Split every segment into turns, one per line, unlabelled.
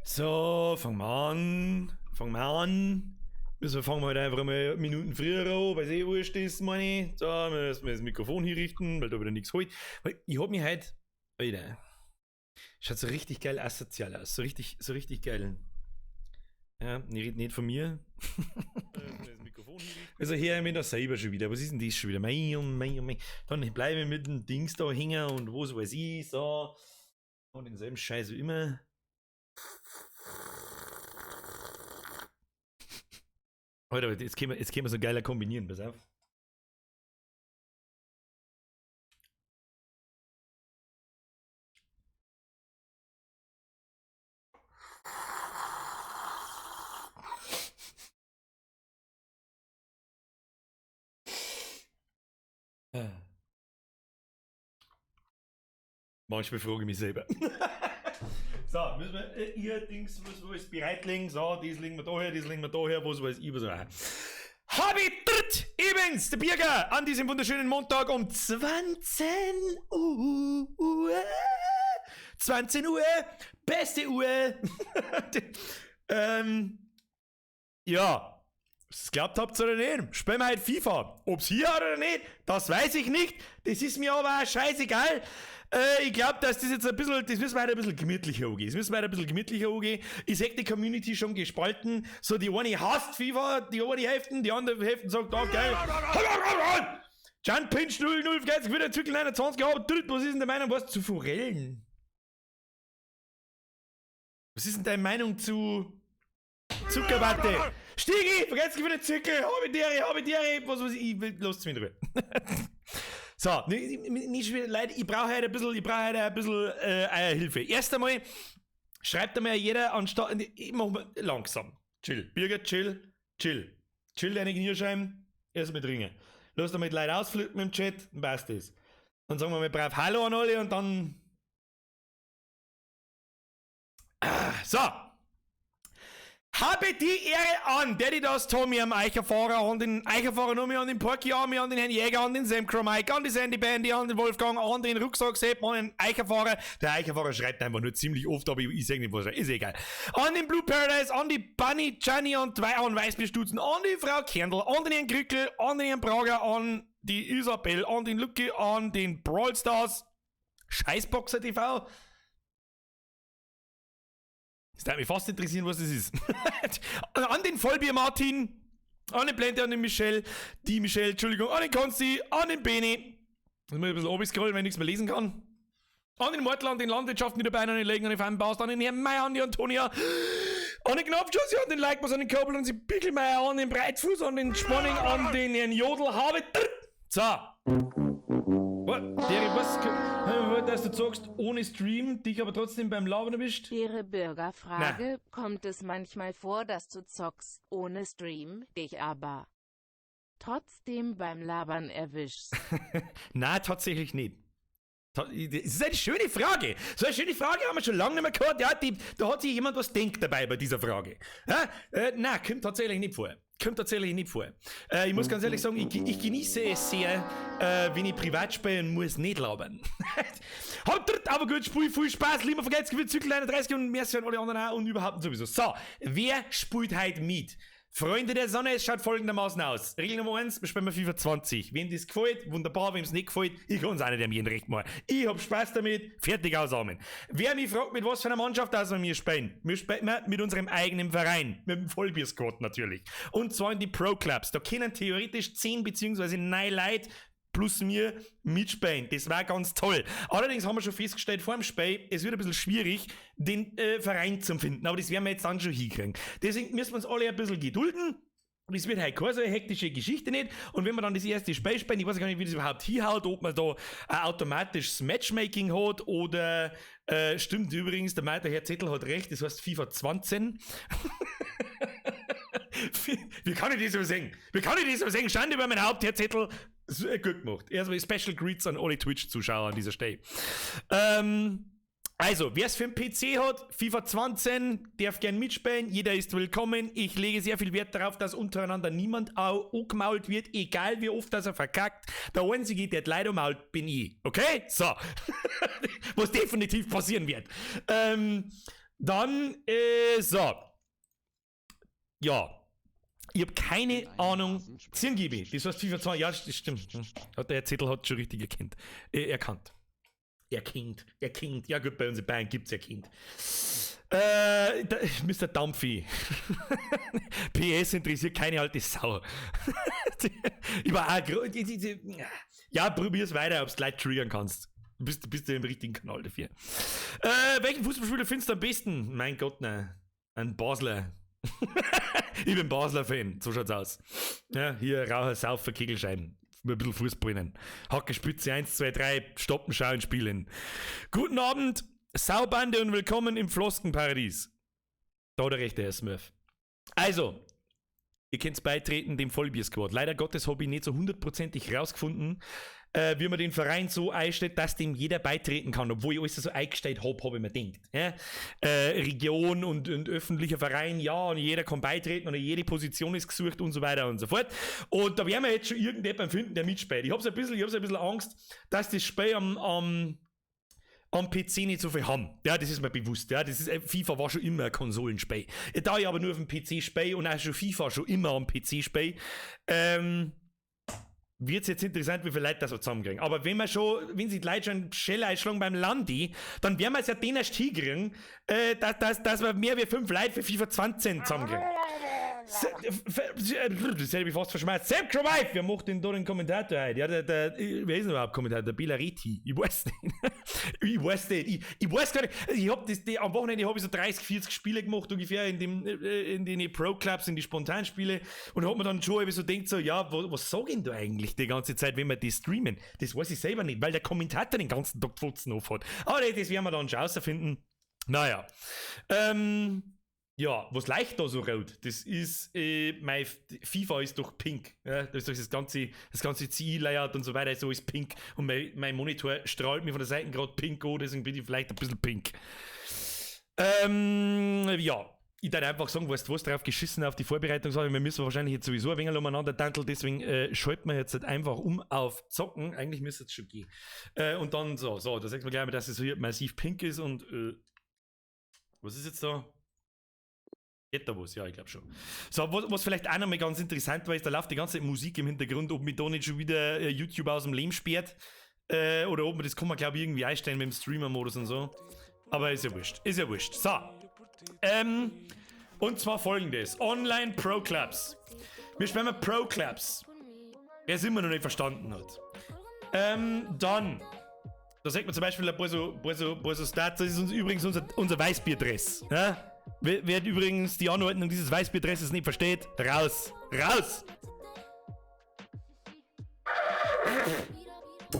So, fangen wir an. Fangen wir halt einfach mal Minuten früher an, weil es eh wurscht ist, meine ich. So, müssen wir das Mikrofon hier richten, weil da wieder nichts holt. Weil ich hab mich halt, Alter, schaut so richtig geil asozial aus. So richtig geil. Ja, ich rede nicht von mir. Also hier haben wir das selber schon wieder. Was ist denn das schon wieder? Mein. Dann bleibe ich mit dem Dings da hängen und was weiß ich, so. Und denselben Scheiß wie immer. Alter, jetzt können wir so geiler kombinieren, pass auf. Manchmal frage ich mich selber. So, müssen wir hier Dings, was bereitlegen. So, das legen wir daher, was weiß ich, was auch. Habitat! Übrigens, der Birger an diesem wunderschönen Montag um 20 Uhr. 20 Uhr, beste Uhr. Ja. Es glaubt habt oder nicht, spielen wir halt FIFA. Ob's hier hat oder nicht, das weiß ich nicht. Das ist mir aber auch scheißegal. Ich glaube, dass das jetzt ein bisschen, das müssen wir halt ein bisschen gemütlicher angehen. Ich sehe die Community schon gespalten. So, die eine hasst FIFA, die eine Hälfte, die andere Hälfte sagt, oh geil. John Pinch 00, wieder Zirkel 21 gehabt. Was ist denn deine Meinung, was zu Forellen? Was ist denn deine Meinung zu Zuckerwatte? Stigi, vergesst wieder Zirkel, Habitiere, was weiß ich, los zu mir. So, nicht schwer, Leute, ich brauche halt ein bisschen Hilfe. Erst einmal, schreibt einmal jeder anstatt, ich mach mal langsam. Chill, Birger, chill. Chill deine Knierscheiben, erst mal trinken. Lass damit Leute ausflippen im Chat, dann passt das. Dann sagen wir mal brav Hallo an alle und dann... So. Habe die Ehre an, der die das Tommy am Eicherfahrer, an den Eicherfahrer Nomi, an den Porky Army, an den Herrn Jäger, an den Sam Mike, an die Sandy Bandy, an den Wolfgang, an den Rucksack Sepp, an den Eicherfahrer. Der Eicherfahrer schreibt einfach nur ziemlich oft, aber ich sag nicht, was er ist, egal. An den Blue Paradise, an die Bunny, Gianni und zwei an Weißbierstutzen, an die Frau Kerndl, an den Herrn Krückel, an den Herrn Prager, an die Isabel, an den Lucky, an den Brawl Stars, Scheißboxer TV. Das würde mich fast interessieren, was das ist. An den Vollbier Martin, an den Blende, an den Michelle, Entschuldigung, an den Konsti, an den Beni. Jetzt muss ich ein bisschen runterscrollen, wenn ich nichts mehr lesen kann. An den Mortel, an den Landwirtschaften wieder bei, an den Legen, an den Fanbaust, an den Herrn Meier, an die Antonia, an den Knopfschuss, an den Leikbus, an den Köbel, an den Pickelmeier, an den Breitfuß, an den Spanning, an den Herrn Jodel, habe. So. Was, dass du sagst, ohne Stream, dich aber trotzdem beim Labern erwischt?
Ihre Bürgerfrage, kommt es manchmal vor, dass du zockst, ohne Stream, dich aber trotzdem beim Labern erwischst?
Na, tatsächlich nicht. Das ist eine schöne Frage. So eine schöne Frage haben wir schon lange nicht mehr gehört. Ja, da hat sich jemand was denkt dabei bei dieser Frage. Nein, kommt tatsächlich nicht vor. Ich muss ganz ehrlich sagen, ich genieße es sehr, wenn ich privat spiele und muss nicht labern. Aber gut, spiel viel Spaß, lieber vergesst, gewinnt Zyklen 31 und merci an alle anderen auch und überhaupt sowieso. So, wer spielt heute mit? Freunde der Sonne, es schaut folgendermaßen aus. Regel Nummer 1, wir spielen FIFA 20. Wem das gefällt, wunderbar, wem es nicht gefällt, ich kann es auch nicht jeden recht machen. Ich hab Spaß damit, fertig ausamen. Wer mich fragt, mit was für einer Mannschaft aus wir spielen mit unserem eigenen Verein, mit dem Vollbier-Squad natürlich. Und zwar in die Pro-Clubs. Da können theoretisch 10 bzw. 9 Leute plus mir mitspielen. Das war ganz toll. Allerdings haben wir schon festgestellt vor dem Spiel, es wird ein bisschen schwierig, den Verein zu finden. Aber das werden wir jetzt dann schon hinkriegen. Deswegen müssen wir uns alle ein bisschen gedulden. Das wird halt keine so eine hektische Geschichte nicht. Und wenn man dann das erste Spiel spielen, ich weiß gar nicht, wie das überhaupt hinhaut, ob man da ein automatisches Matchmaking hat oder stimmt übrigens, der Herr Zettel hat recht, das heißt FIFA 20. Wie kann ich das so sagen? Schande über mein Haupt, Herr Zettel. Gut gemacht. Erstmal Special Greets an alle Twitch-Zuschauer an dieser Stelle. Also, wer es für einen PC hat, FIFA 20, darf gern mitspielen. Jeder ist willkommen. Ich lege sehr viel Wert darauf, dass untereinander niemand angemault wird, egal wie oft das er verkackt. Der Einzige, der leider mault, bin ich. Okay? So. Was definitiv passieren wird. Dann, so. Ja. Ich habe keine Ahnung. Zirngibi, das heißt FIFA 2. Ja, das stimmt. Der Zettel hat schon richtig erkannt. Erkannt. Erkannt. Ja gut, bei uns in Bayern gibt es erkannt. Mr. Dampfi. PS interessiert keine alte Sau. Ich war auch ja, probier's weiter, ob du Leute triggern kannst. Bist du im richtigen Kanal dafür. Welchen Fußballspieler findest du am besten? Mein Gott, ne. Ein Basler. Ich bin Basler-Fan, so schaut's aus. Ja, hier Raucher, Saufer, Kegelscheiben. Ein bisschen Fußballen. Hacke, Spitze, 1, 2, 3, stoppen, schauen, spielen. Guten Abend, Saubande und willkommen im Floskenparadies. Da der rechte Herr Smurf. Also, ihr könnt beitreten dem Vollbier-Squad. Leider Gottes habe ich nicht so 100%ig rausgefunden, wie man den Verein so einstellt, dass dem jeder beitreten kann, obwohl ich alles so eingestellt habe ich mir gedacht. Ja? Region und öffentlicher Verein, ja, und jeder kann beitreten und jede Position ist gesucht und so weiter und so fort. Und da werden wir jetzt schon irgendjemanden finden, der mitspielt. Ich habe so ein bisschen Angst, dass das Spiel am PC nicht so viel haben. Ja, das ist mir bewusst. Ja, das ist, FIFA war schon immer ein Konsolenspiel. Da ich aber nur auf dem PC spiele und auch schon FIFA schon immer am PC spiele, wird es jetzt interessant, wie viele Leute das so zusammenkriegen. Aber wenn sich die Leute schon Schelle einschlagen beim Landi, dann werden wir es ja den erst hinkriegen, dass wir mehr wie 5 Leute für FIFA 20 zusammenkriegen. Das hätte ich fast verschmeißt. Sepp Kroweif, wer macht denn da den Kommentator heute? Ja, wer ist denn überhaupt Kommentator? Der Belariti. Ich weiß nicht. Ich weiß gar nicht. Am Wochenende habe ich so 30, 40 Spiele gemacht, ungefähr in den Pro-Clubs, in die Spontanspiele. Und habe mir dann schon so gedacht, so, ja, was sag ich denn da eigentlich die ganze Zeit, wenn wir die streamen? Das weiß ich selber nicht, weil der Kommentator den ganzen Tag Pfotzen auf hat. Aber das werden wir dann schon rausfinden. Naja. Ja, was leicht da so rot? Das ist, mein FIFA ist doch pink. Ja, das ist doch das ganze Ziel-Layout und so weiter, so ist pink. Und mein Monitor strahlt mir von der Seite gerade pink an, deswegen bin ich vielleicht ein bisschen pink. Ja, ich darf einfach sagen, was drauf geschissen auf die Vorbereitungssache. Wir müssen wahrscheinlich jetzt sowieso ein wenig umeinander tanteln, deswegen schalten wir jetzt halt einfach auf Zocken. Eigentlich müsste es schon gehen. Und dann so, da sagt man gleich mal, dass es hier massiv pink ist und was ist jetzt da? Geht da was? Ja, ich glaube schon. So, was vielleicht auch noch mal ganz interessant war, ist, da läuft die ganze Musik im Hintergrund, ob mich da nicht schon wieder YouTube aus dem Leben sperrt. Oder ob man das kann man, glaube ich, irgendwie einstellen mit dem Streamer-Modus und so. Aber ist ja wurscht. So. Und zwar folgendes. Online Pro Clubs. Wir spielen mal Pro Clubs. Wer es immer noch nicht verstanden hat. Dann. Da sagt man zum Beispiel ein paar so Stats. Das ist übrigens unser Weißbierdress. Ja? Wer übrigens die Anordnung dieses Weißbierdresses nicht versteht, raus!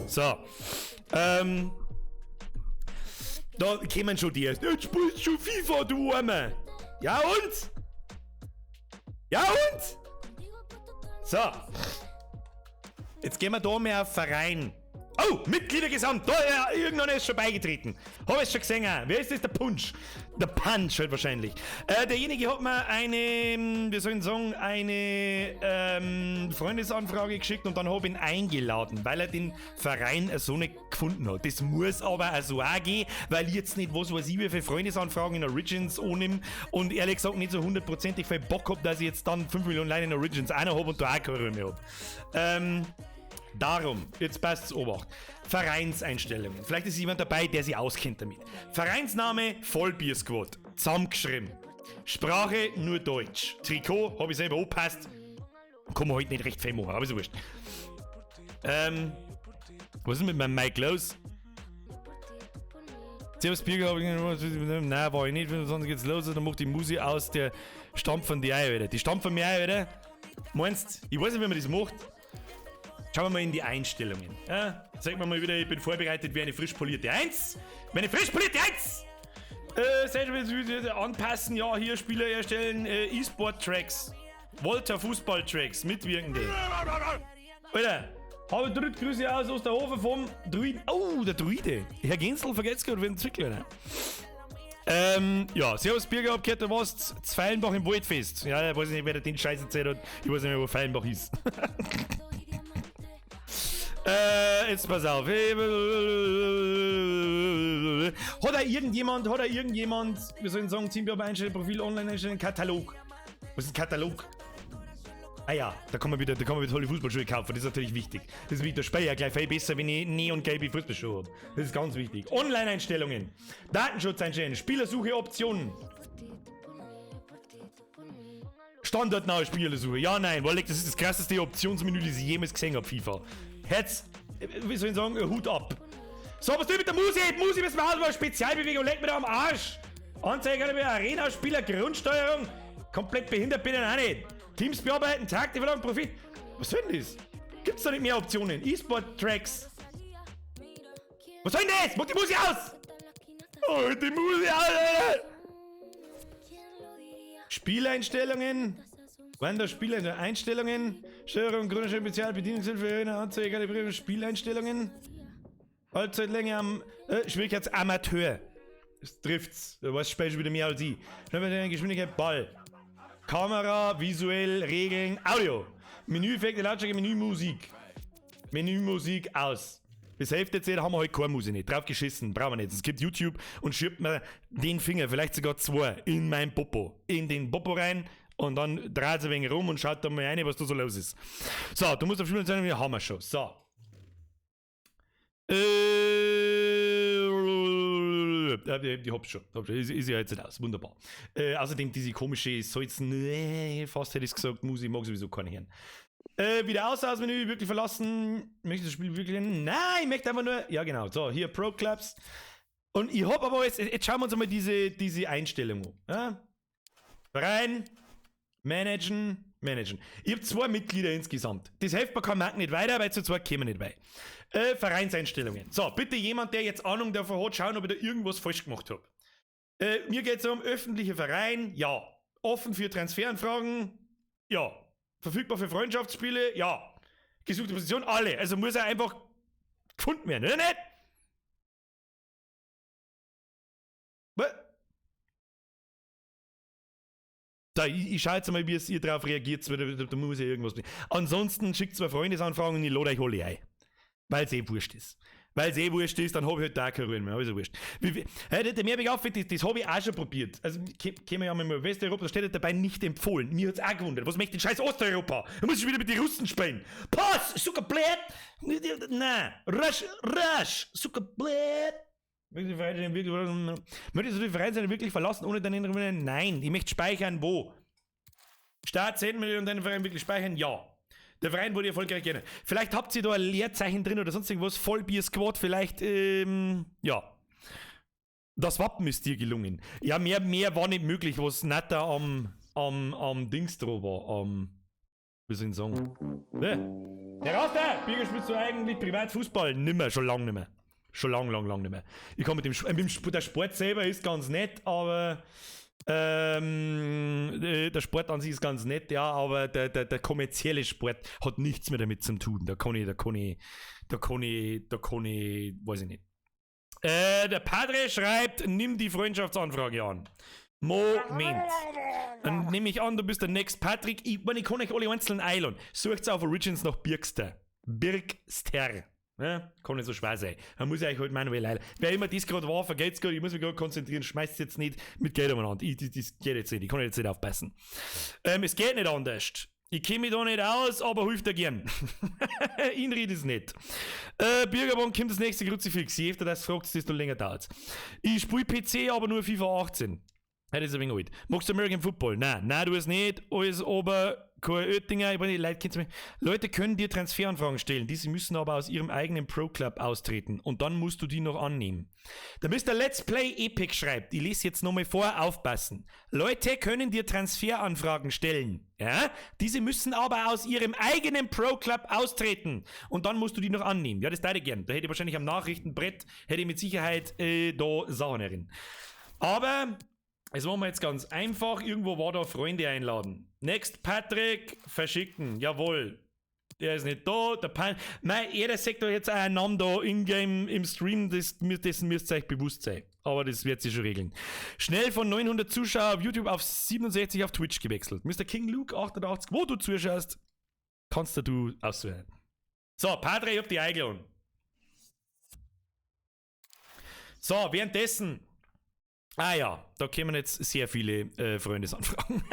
So. Da kämen schon die ersten. Jetzt spielst schon FIFA, du Arme! Ja und? So. Jetzt gehen wir da mehr auf Verein. Oh, Mitglieder gesamt. Da, ja, irgendeiner ist schon beigetreten. Hab ich schon gesehen. Wer ist das? Der Punch. Der Punch halt wahrscheinlich. Derjenige hat mir eine Freundesanfrage geschickt und dann habe ich ihn eingeladen, weil er den Verein so nicht gefunden hat. Das muss aber so auch gehen, weil ich jetzt nicht, was weiß ich, wie viele Freundesanfragen in Origins annehme und ehrlich gesagt nicht so 100%ig viel Bock habe, dass ich jetzt dann 5 Millionen Leute in Origins einer habe und da auch keine mehr habe. Darum, jetzt passt's Obacht. Vereinseinstellungen. Vielleicht ist jemand dabei, der sich auskennt damit. Vereinsname Vollbier-Squad. Zusammengeschrieben. Sprache nur Deutsch. Trikot habe ich selber angepasst. Kann man heute nicht recht viel machen, aber ist wurscht. Was ist mit meinem Mike los? Servus Birger, nein, war ich nicht, sonst geht's los, dann macht die Musik aus, der stampfen die Eier wieder. Die stampfen mir Eier wieder. Meinst, ich weiß nicht, wie man das macht. Schauen wir mal in die Einstellungen. Ja, sagen wir mal wieder, ich bin vorbereitet wie eine frisch polierte 1. Meine frisch polierte 1! Anpassen, ja, hier Spieler erstellen, E-Sport-Tracks. Volta Fußball-Tracks, mitwirkende. Alter, habe Grüße aus der Hofe vom Druiden. Oh, der Druide. Herr Gensel, vergesst gerade, wir werden zurücklernen. Ja, servus Birger, hab gehört, du warst zu Feilenbach im Waldfest. Ja, ich weiß nicht, wer den Scheiß erzählt hat. Ich weiß nicht mehr, wo Feilenbach ist. Jetzt pass auf. Hat da irgendjemand, wir sollen sagen, Teambewerber einstellen, Profil online einstellen, Katalog. Was ist ein Katalog? Ah ja, da kann man wieder tolle Fußballschuhe kaufen, das ist natürlich wichtig. Das ist wichtig, der Spiel ja gleich viel besser, wenn ich neongelbe Fußballschuhe habe. Das ist ganz wichtig. Online-Einstellungen, Datenschutz-Einstellungen, Spielersuche, Optionen. Standardnahe Spielersuche, ja, nein, weil das ist das krasseste Optionsmenü, das ich jemals gesehen habe, FIFA. Herz, wie soll ich sagen, Hut ab. So, was tue ich mit der Musik? Musik müssen wir ausmachen, Spezialbewegung, leg mir da am Arsch. Anzeige über Arena-Spieler, Grundsteuerung. Komplett behindert bin ich auch nicht. Teams bearbeiten, Tag, die verlangen Profit. Was soll denn das? Gibt's da nicht mehr Optionen? E-Sport-Tracks. Was soll denn das? Mach die Musik aus! Oh, die Musik aus, Alter! Spieleinstellungen. Wander Spieleinstellungen. Steuerung, Grundsteuerung, Spezialbedienungshilfe, Anzeige, Spieleinstellungen. Halbzeitlänge am Schwierigkeitsamateur. Das trifft's. Du weißt, spielst du wieder mehr als ich. Geschwindigkeit, Ball. Kamera, visuell, Regeln, Audio. Menüeffekte, Lautstärke, Menümusik. Menümusik aus. Bis Hälfte erzählt haben wir heute keine Musik nicht. Drauf geschissen, brauchen wir nicht. Es gibt YouTube und schiebt mir den Finger, vielleicht sogar 2, in mein Popo. In den Popo rein und dann dreht es ein wenig rum und schaut da mal rein, was da so los ist. So, du musst auf Spiel sein, wir haben wir schon. So. Die hab's schon. Ist ja jetzt nicht aus. Wunderbar. Außerdem diese komische Salzen, fast hätte ich gesagt, Musik mag sowieso keine hören. Wieder Menü, wirklich verlassen. Möchtest du das Spiel wirklich? Nein, ich möchte einfach nur. Ja, genau. So, hier Pro Clubs. Und ich hab aber jetzt schauen wir uns mal diese Einstellung an. Ja? Rein, managen. Ich habe 2 Mitglieder insgesamt. Das hilft mir kein Markt nicht weiter, weil zu 2 kämen nicht weit. Vereinseinstellungen. So, bitte jemand, der jetzt Ahnung davon hat, schauen, ob ich da irgendwas falsch gemacht habe. Mir geht es um öffentliche Verein, ja. Offen für Transferanfragen, ja. Verfügbar für Freundschaftsspiele, ja. Gesuchte Position, alle. Also muss er einfach gefunden werden, oder nicht? Was? Da, ich schaue jetzt mal, wie ihr darauf reagiert, da muss ja irgendwas bringen. Ansonsten schickt 2 Freundesanfragen und ich lade euch alle ein. Weil es wurscht ist. Dann habe ich halt da keine Ruhe mehr, aber ist ja wurscht. Der Mehrweg auf, das habe ich auch schon probiert. Also, kämen wir ja mal Westeuropa, da steht dabei nicht empfohlen. Mir hat es auch gewundert. Was möchte den scheiß Osteuropa? Da muss ich wieder mit den Russen spielen. Pass, sucker blöd! Nein, rasch, sucker blöd! Möchtest du die Vereine wirklich verlassen, ohne deine Erinnerungen? Nein, ich möchte speichern, wo? Start 10 Millionen deinen Verein wirklich speichern? Ja. Der Verein wurde erfolgreich gerne. Vielleicht habt ihr da ein Leerzeichen drin oder sonst irgendwas. Vollbier-Squad, vielleicht, ja. Das Wappen ist dir gelungen. Ja, mehr war nicht möglich, was nicht da am Dings drauf war. Wie soll ich sagen? Heraus da! Birger, spielst du eigentlich Privatfußball? Nimmer, schon lang nimmer. Schon lang nimmer. Ich kann der Sport selber ist ganz nett, aber der Sport an sich ist ganz nett, ja, aber der kommerzielle Sport hat nichts mehr damit zu tun. Da kann ich, weiß ich nicht. Der Padre schreibt, nimm die Freundschaftsanfrage an. Moment. Dann nehme ich an, du bist der Next Patrick. Ich kann euch alle einzeln einladen. Sucht auf Origins nach Birgster. Ja, kann nicht so schwer sein. Dann muss ich euch halt manuell einladen. Wer immer das gerade war, vergeht's gerade, ich muss mich gerade konzentrieren, schmeißt jetzt nicht mit Geld umeinander. Das geht jetzt nicht, ich kann jetzt nicht aufpassen. Es geht nicht anders. Ich kenne mich da nicht aus, aber hilft dir gern. Inrid ist nicht. Bürgerbank kommt das nächste Kruzifix. Je öfter das fragt, desto länger dauert. Ich spiele PC, aber nur FIFA 18. Ja, das ist ein wenig alt. Magst du American Football? Nein, du es nicht. Alles aber kein Oettinger. Leute können dir Transferanfragen stellen. Diese müssen aber aus ihrem eigenen Pro-Club austreten. Und dann musst du die noch annehmen. Der Mr. Let's Play Epic schreibt, ich lese jetzt nochmal vor, aufpassen. Leute können dir Transferanfragen stellen. Ja? Diese müssen aber aus ihrem eigenen Pro-Club austreten. Und dann musst du die noch annehmen. Ja, das hätte ich gern. Da hätte ich wahrscheinlich am Nachrichtenbrett, hätte ich mit Sicherheit da Sachen drin. Aber es machen wir jetzt ganz einfach. Irgendwo war da Freunde einladen. Next Patrick verschicken. Jawohl. Der ist nicht da. Jeder sagt doch jetzt einen Namen da in-game im Stream. Dessen müsst ihr euch bewusst sein. Aber das wird sich schon regeln. Schnell von 900 Zuschauer auf YouTube auf 67 auf Twitch gewechselt. Mr. King Luke 88, wo du zuschaust, kannst du auswählen. So, Padre, ich hab die eingeladen. So, währenddessen. Ah ja, da kommen jetzt sehr viele Freundesanfragen.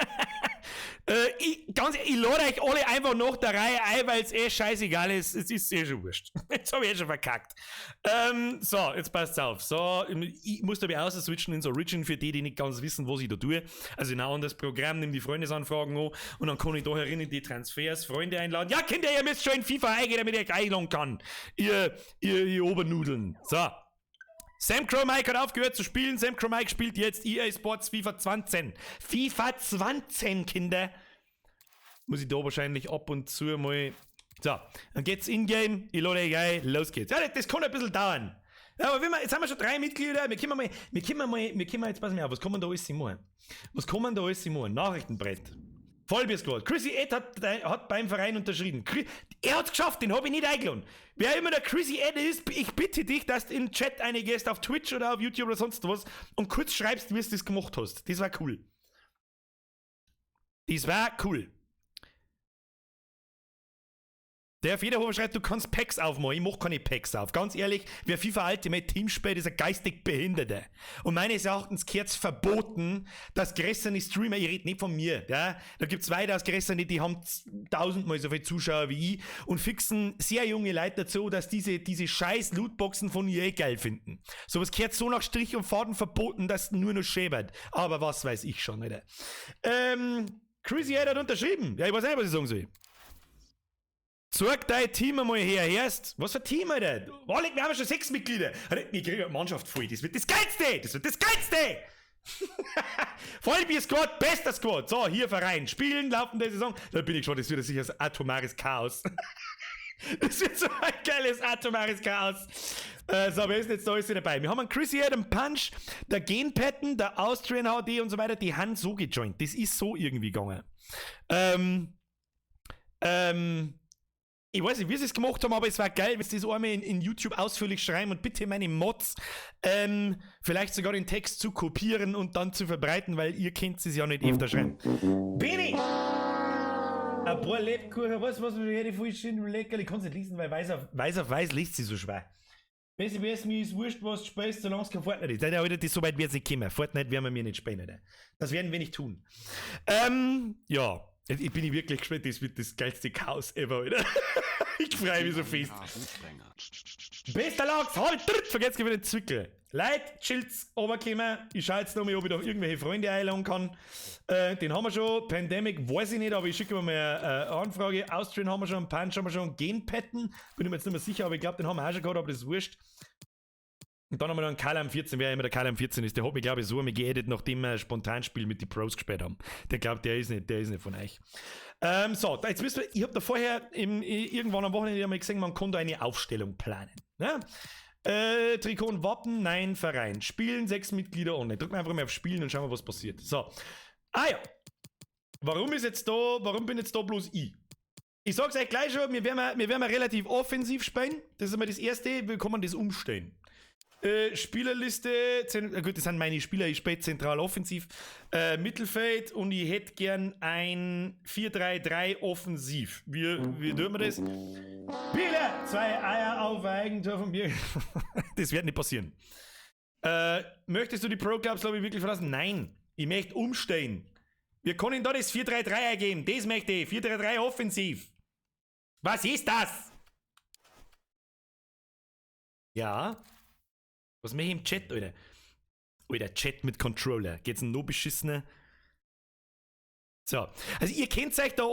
Ich lade euch alle einfach nach der Reihe ein, weil es scheißegal ist. Es ist schon wurscht. Jetzt habe ich schon verkackt. So, jetzt passt's auf. So, ich muss dabei außer switchen ins Origin für die nicht ganz wissen, was ich da tue. Also genau an das Programm, nimm die Freundesanfragen an und dann kann ich da herin in die Transfers Freunde einladen. Ja, Kinder, ihr müsst schon in FIFA eingehen, damit ich euch einladen kann. Ihr Obernudeln. So. Sam Cromike hat aufgehört zu spielen. Sam Cromike spielt jetzt EA Sports FIFA 20. FIFA 20, Kinder. Muss ich da wahrscheinlich ab und zu mal... So, dann geht's in-game. Ich lade euch ein. Los geht's. Ja, das kann ein bisschen dauern. Ja, aber jetzt haben wir schon 3 Mitglieder. Wir können jetzt, pass mal auf, was kann man da alles machen? Nachrichtenbrett. Vollbiersquad. Chrissy Ed hat beim Verein unterschrieben. Er hat's geschafft, den habe ich nicht eingeladen. Wer immer der Chrissy Ed ist, ich bitte dich, dass du in den Chat eingehst auf Twitch oder auf YouTube oder sonst was und kurz schreibst, wie du das gemacht hast. Das war cool. Der Federhofer schreibt, du kannst Packs aufmachen. Ich mach keine Packs auf. Ganz ehrlich, wer FIFA Ultimate Team spielt, ist ein geistig Behinderte. Und meines Erachtens gehört's verboten, dass größere Streamer, ich rede nicht von mir, ja? Da gibt's weiter als größere, die haben 1000-mal so viele Zuschauer wie ich und fixen sehr junge Leute dazu, dass diese scheiß Lootboxen von EA geil finden. Sowas gehört so nach Strich und Faden verboten, dass nur noch schäbert. Aber was weiß ich schon, Alter. Chrissy hat unterschrieben. Ja, ich weiß nicht, was ich sagen soll. Zeig dein Team einmal her, erst. Was für ein Team, Alter? Wallig, wir haben schon 6 Mitglieder. Ich kriege eine Mannschaft voll. Das wird das Geilste! Vollbier-Squad, bester Squad. So, hier Verein. Spielen, laufende Saison. Da bin ich schon, das wird sicher ein atomares Chaos. Das wird so ein geiles atomares Chaos. So, wer ist denn jetzt da alles dabei? Wir haben einen Chrissy, den Punch, der Genpatten, der Austrian HD und so weiter. Die haben so gejoint. Das ist so irgendwie gegangen. Ich weiß nicht, wie sie es gemacht haben, aber es war geil, wenn sie das einmal in YouTube ausführlich schreiben und bitte meine Mods vielleicht sogar den Text zu kopieren und dann zu verbreiten, weil ihr könnt es ja nicht öfter schreiben. Bini! Ein paar Lebkuchen, was mir hätte voll schön lecker. Ich kann es nicht lesen, weil weiß auf weiß liest sie so schwer. Besser wär's, mir ist wurscht, was du spielst, solange es kein Fortnite ist. Alter, so weit wird's nicht kommen. Fortnite werden wir mir nicht spielen, Alter. Das werden wir nicht tun. Ja. Ich bin wirklich gespannt, das wird das geilste Chaos ever, Alter. Ich freue mich so fest. Bester Lachs, halt, vergesst wieder den Zwickel. Leute, chillt's, runterkommen. Ich schaue jetzt nochmal, ob ich da irgendwelche Freunde einladen kann. Den haben wir schon. Pandemic weiß ich nicht, aber ich schicke mir mal eine Anfrage. Austrian haben wir schon, Punch haben wir schon, Genpatten. Bin ich mir jetzt nicht mehr sicher, aber ich glaube, den haben wir auch schon gehabt, aber das ist wurscht. Und dann haben wir noch einen Kalam 14, wer immer der Kalam 14 ist. Der hat mich, glaube ich, so einmal geedit, nachdem wir ein Spontanspiel mit den Pros gespielt haben. Der glaubt, der ist nicht von euch. So, jetzt wissen wir, ich habe da vorher irgendwann am Wochenende einmal gesehen, man kann da eine Aufstellung planen. Ne? Trikot und Wappen, nein, Verein. Spielen 6 Mitglieder online. Drücken wir einfach mal auf Spielen und schauen wir, was passiert. So. Ah ja. Warum bin jetzt da bloß ich? Ich sag's euch gleich schon, wir werden relativ offensiv spielen. Das ist immer das Erste, wie kann man das umstellen? Spielerliste, gut, das sind meine Spieler, ich spiele zentral offensiv, Mittelfeld und ich hätte gern ein 4-3-3 offensiv. Wie tun wir das? Spieler, 2 Eier auf Eigentor von mir. Das wird nicht passieren. Möchtest du die Pro-Clubs-Lobby wirklich verlassen? Nein, ich möchte umstellen. Wir können da das 4-3-3 eingeben, das möchte ich, 4-3-3 offensiv. Was ist das? Ja. Was mache ich im Chat, Alter? Alter, Chat mit Controller. Geht's noch beschissener? So. Also ihr könnt euch da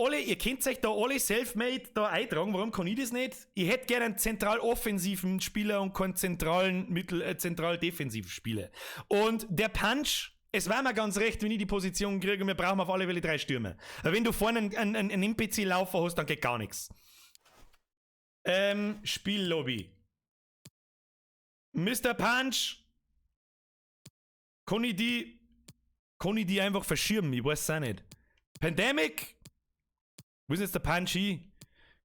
alle self-made da eintragen. Warum kann ich das nicht? Ich hätte gerne einen zentral offensiven Spieler und keinen zentral defensiven Spieler. Und der Punch, es war mir ganz recht, wenn ich die Position kriege und wir brauchen auf alle Fälle 3 Stürmer. Aber wenn du vorne einen NPC-Laufer hast, dann geht gar nichts. Spiellobby. Mr. Punch, kann ich die einfach verschirmen? Ich weiß es auch nicht. Pandemic, wo ist jetzt der Punch hin?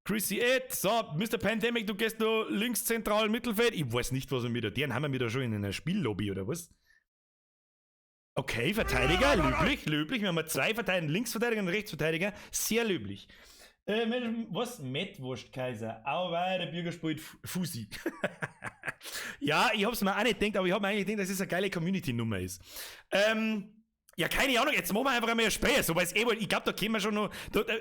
Chrissy Ed, so, Mr. Pandemic, du gehst da links zentral Mittelfeld. Ich weiß nicht, was wir mit denen haben wir da schon in einer Spiellobby oder was? Okay, Verteidiger, löblich. Wir haben 2 Verteidiger, Linksverteidiger und Rechtsverteidiger. Sehr löblich. Was? Mettwurstkaiser. Auweih, der Bürger spielt Fusi. Ja, ich hab's mir auch nicht gedacht, aber ich hab mir eigentlich gedacht, dass es eine geile Community-Nummer ist. Ja, keine Ahnung, jetzt machen wir einfach einmal ein Spiel. So, weil's ich glaube, da können wir schon noch.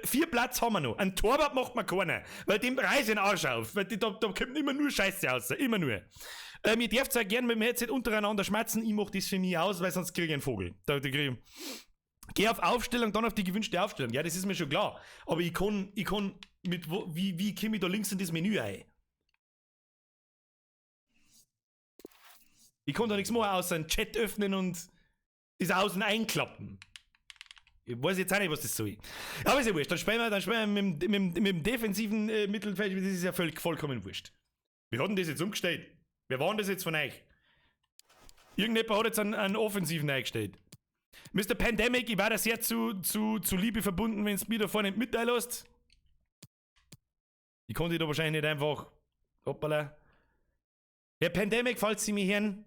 4 Platz haben wir noch. Ein Torwart macht man keiner. Weil dem reiß ich den Arsch auf. Weil da kommt immer nur Scheiße raus. Immer nur. Ihr dürft auch gerne mit dem Headset untereinander schmerzen. Ich mach das für mich aus, weil sonst kriege ich einen Vogel. Geh auf Aufstellung, dann auf die gewünschte Aufstellung. Ja, das ist mir schon klar. Aber ich kann wie komme ich da links in das Menü ein? Ich kann da nichts machen, außer einen Chat öffnen und das Außen einklappen. Ich weiß jetzt auch nicht, was das soll. Aber ist ja wurscht. Dann spielen wir mit dem defensiven Mittelfeld. Das ist ja vollkommen wurscht. Wir hatten das jetzt umgestellt. Wer war denn das jetzt von euch? Irgendjemand hat jetzt einen offensiven eingestellt. Mr. Pandemic, ich war da sehr zu Liebe verbunden, wenn es mir da vorne mitteilst. Ich konnte da wahrscheinlich nicht einfach. Hoppala. Der Pandemic, falls Sie mich hören.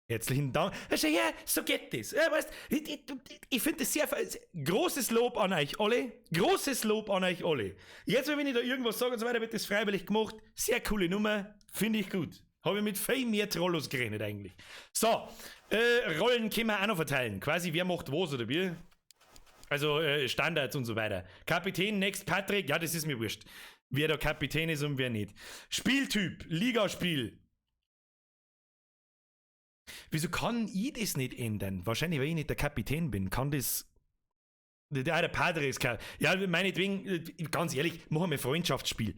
Herzlichen Dank. Also ja, so geht das. Ja, weißt, ich finde das sehr. Großes Lob an euch alle. Großes Lob an euch alle. Jetzt, wenn ich da irgendwas sage und so weiter, wird das freiwillig gemacht. Sehr coole Nummer. Finde ich gut. Habe ich mit viel mehr Trollos gerechnet eigentlich. So, Rollen können wir auch noch verteilen. Quasi, wer macht was oder wie? Also, Standards und so weiter. Kapitän, next Patrick. Ja, das ist mir wurscht. Wer der Kapitän ist und wer nicht. Spieltyp, Ligaspiel. Wieso kann ich das nicht ändern? Wahrscheinlich, weil ich nicht der Kapitän bin. Kann das. Der Padre ist kein. Ja, meinetwegen, ganz ehrlich, machen wir ein Freundschaftsspiel.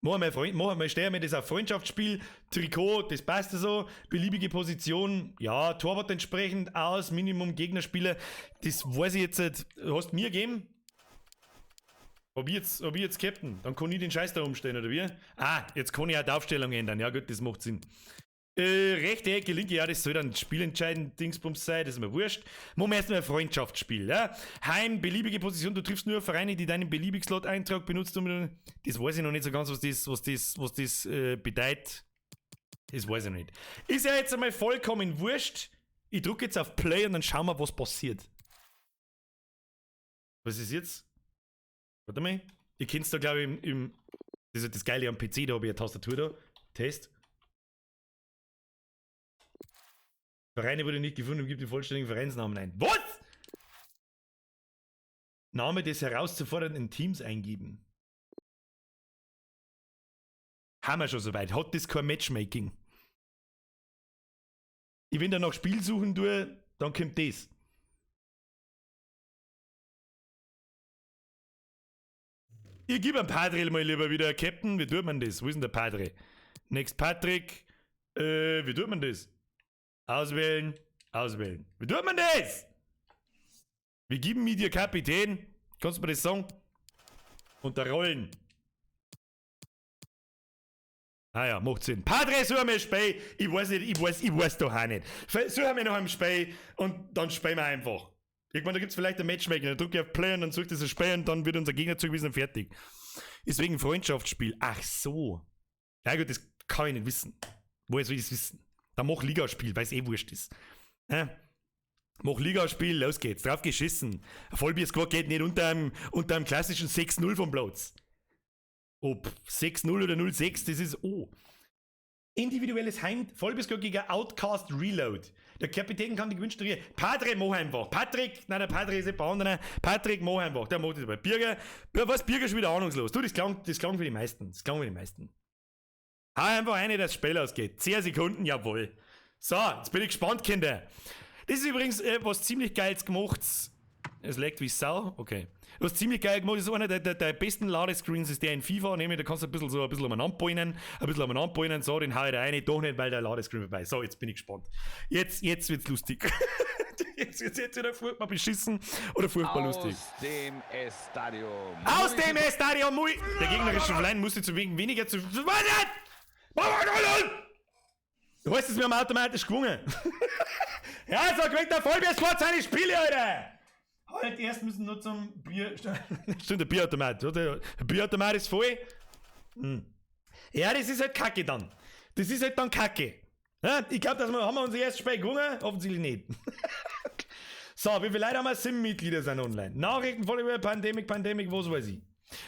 Stellen wir das auf Freundschaftsspiel, Trikot, das passt ja so, beliebige Position, ja, Torwart entsprechend aus, Minimum Gegnerspieler, das weiß ich jetzt nicht, hast du mir gegeben? Hab ich jetzt Captain, dann kann ich den Scheiß da umstellen, oder wie? Ah, jetzt kann ich auch die Aufstellung ändern, ja gut, das macht Sinn. Rechte Ecke, linke, ja, das soll dann spielentscheidend Dingsbums sein, das ist mir wurscht. Machen wir erstmal ein Freundschaftsspiel, ja. Heim, beliebige Position, du triffst nur Vereine, die deinen Beliebig-Slot-Eintrag benutzt. Das weiß ich noch nicht so ganz, was das bedeutet. Das weiß ich noch nicht. Ist ja jetzt einmal vollkommen wurscht. Ich drücke jetzt auf Play und dann schauen wir, was passiert. Was ist jetzt? Warte mal. Ihr kennt es da, glaube ich, das ist das Geile am PC, da habe ich eine Tastatur da. Test. Vereine wurde nicht gefunden und gibt die vollständigen Vereinsnamen ein. Was? Name des herauszufordernden Teams eingeben. Haben wir schon soweit. Hat das kein Matchmaking? Ich wenn da nach Spiel suchen tue, dann kommt das. Ich gebe einem Padre mal lieber wieder Captain. Wie tut man das? Wo ist denn der Padre? Next Patrick. Wie tut man das? Auswählen. Wie tut man das? Wir geben mir dir Kapitän. Kannst du mir das sagen? Unter Rollen. Ah ja, macht Sinn. Padre, such mir ein Spiel. Ich weiß doch auch nicht. Such mir noch ein Spiel und dann spielen wir einfach. Irgendwann, da gibt es vielleicht ein Matchmaking. Dann drücke ich auf Play und dann sucht das ein Spiel und dann wird unser Gegner zugewiesen und fertig. Deswegen ein Freundschaftsspiel. Ach so. Ja gut, das kann ich nicht wissen. Woher soll ich das wissen? Dann mach Ligaspiel, weil es eh wurscht ist. Mach Ligaspiel, los geht's. Drauf geschissen. Ein Vollbier-Squad geht nicht unter einem klassischen 6-0 vom Platz. Ob 6-0 oder 0-6, das ist Individuelles Vollbier-Squad gegen Outcast Reload. Der Kapitän kann die gewünschte Regel. Padre, mach einfach. Patrick, nein, der Padre ist nicht bei anderen. Patrick, mach einfach. Der macht das bei Birger. Birger ist schon wieder ahnungslos. Du, das klang für die meisten. Hau einfach eine, dass das Spiel ausgeht. 10 Sekunden, jawohl. So, jetzt bin ich gespannt, Kinder. Das ist übrigens was ziemlich Geiles gemacht. Es leckt wie Sau. Okay. Was ziemlich geil gemacht ist, einer der besten Ladescreens ist der in FIFA. Nämlich, da kannst du ein bisschen umeinander poinen. So, den hau ich da rein. Doch nicht, weil der Ladescreen vorbei ist. So, jetzt bin ich gespannt. Jetzt wird's lustig. jetzt wieder furchtbar beschissen oder furchtbar lustig. Aus dem Stadion! Der gegnerische Verein musste zu weniger zu. Du hast es mir automatisch gewungen. Ja, so kriegt der Vollbier-Squad seine Spiele, Alter! Halt, erst müssen nur zum Bier. Stimmt, der Bierautomat. Der Bierautomat ist voll. Ja, das ist halt Kacke dann. Ja, ich glaube, haben wir unser erstes Spiel gewonnen? Offensichtlich nicht. So, wie viele Leute haben wir? Sim-Mitglieder sind online. Nachrichten voll über Pandemic, was weiß ich.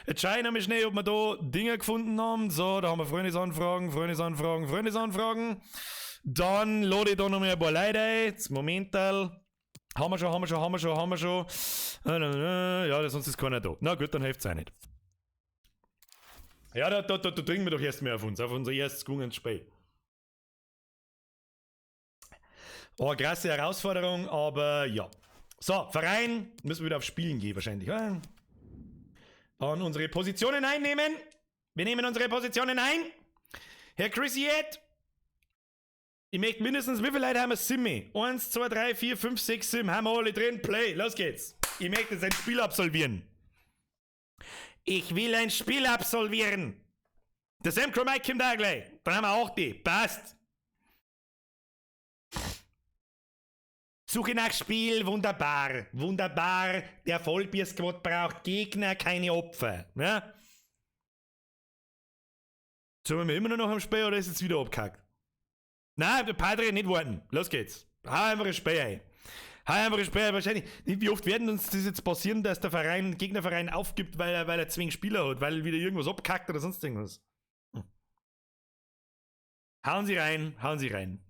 Jetzt schauen wir mal schnell, ob wir da Dinge gefunden haben. So, da haben wir Freundesanfragen. Dann lade ich da noch mal ein paar Leute ein. Jetzt, Momental. Haben wir schon. Ja, sonst ist keiner da. Na gut, dann hilft es auch nicht. Ja, da dringen wir doch erst mal auf unser erstes gelungenes Spiel. Oh, krasse Herausforderung, aber ja. So, Verein, müssen wir wieder auf Spielen gehen wahrscheinlich. Dann unsere Positionen einnehmen. Wir nehmen unsere Positionen ein. Herr Chrissiet, ich möchte mindestens, wie viele Leute haben wir Simme? 1, 2, 3, 4, 5, 6, Sim, haben wir alle drin. Play, los geht's. Ich möchte jetzt ein Spiel absolvieren. Ich will ein Spiel absolvieren. Der Sam Mike kommt da gleich. Dann haben wir auch die. Passt. Suche nach Spiel, wunderbar. Wunderbar. Der Vollbier-Squad braucht Gegner, keine Opfer. Ja? Sollen wir immer noch am Spiel oder ist es wieder abgehackt? Nein, der Padre nicht warten. Los geht's. Hau einfach ein Spiel ein. Wahrscheinlich. Wie oft werden uns das jetzt passieren, dass der Gegnerverein aufgibt, weil er zwingend Spieler hat, weil wieder irgendwas abkackt oder sonst irgendwas. Hauen Sie rein.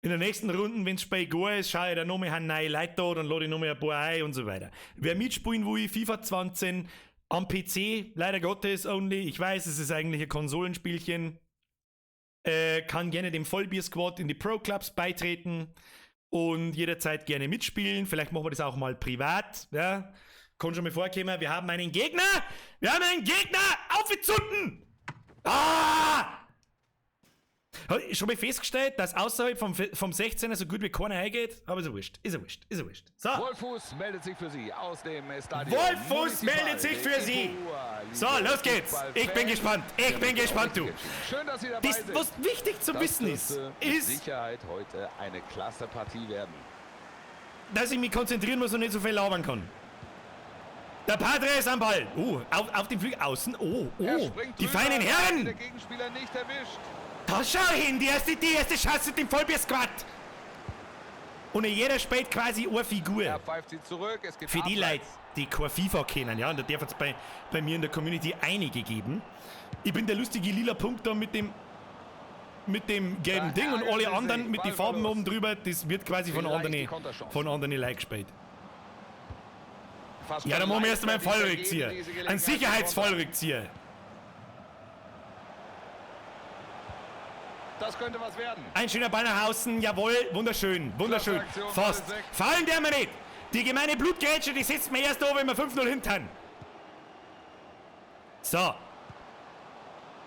In der nächsten Runde, wenn das Spiel gut ist, schaue ich dann nochmal neue Leute da, dann lade ich nochmal ein paar ein und so weiter. Wer mitspielen will, FIFA 20 am PC, leider Gottes only, ich weiß, es ist eigentlich ein Konsolenspielchen, kann gerne dem Vollbier-Squad in die Pro-Clubs beitreten und jederzeit gerne mitspielen. Vielleicht machen wir das auch mal privat, ja. Kann schon mal vorkommen, wir haben einen Gegner, aufgezunden! Ah! Schon mal festgestellt, dass außerhalb vom 16er so gut wie keiner reingeht, aber ist ja wurscht. So.
Wolfuß meldet sich für Sie aus dem Stadion.
So, los geht's. Ich bin gespannt, du.
Schön, dass Sie dabei sind.
Was wichtig zu wissen ist
Sicherheit heute eine klasse Partie werden.
Dass ich mich konzentrieren muss und nicht so viel labern kann. Der Padre ist am Ball. Auf dem Flügel außen. Die feinen Herren.
Der Gegenspieler nicht erwischt.
Da schau hin, die erste Chance mit dem Vollbier-Squad. Und jeder spielt quasi eine Figur.
Er pfeift sie zurück, es geht
für die Leute,
abseits.
die kein FIFA kennen, ja, und da darf es bei mir in der Community einige geben. Ich bin der lustige lila Punkt da mit dem gelben Ding und alle anderen mit den Farben oben drüber, das wird quasi von anderen Leuten gespielt. Ja, dann machen wir erst einmal einen Fallrückzieher. Ein Sicherheitsfallrückzieher.
Das könnte was werden.
Ein schöner Ball nach außen, jawohl, wunderschön. Fast. Fallen der mir nicht. Die gemeine Blutgrätsche, die sitzt mir erst da, wenn wir 5-0 hintern. So.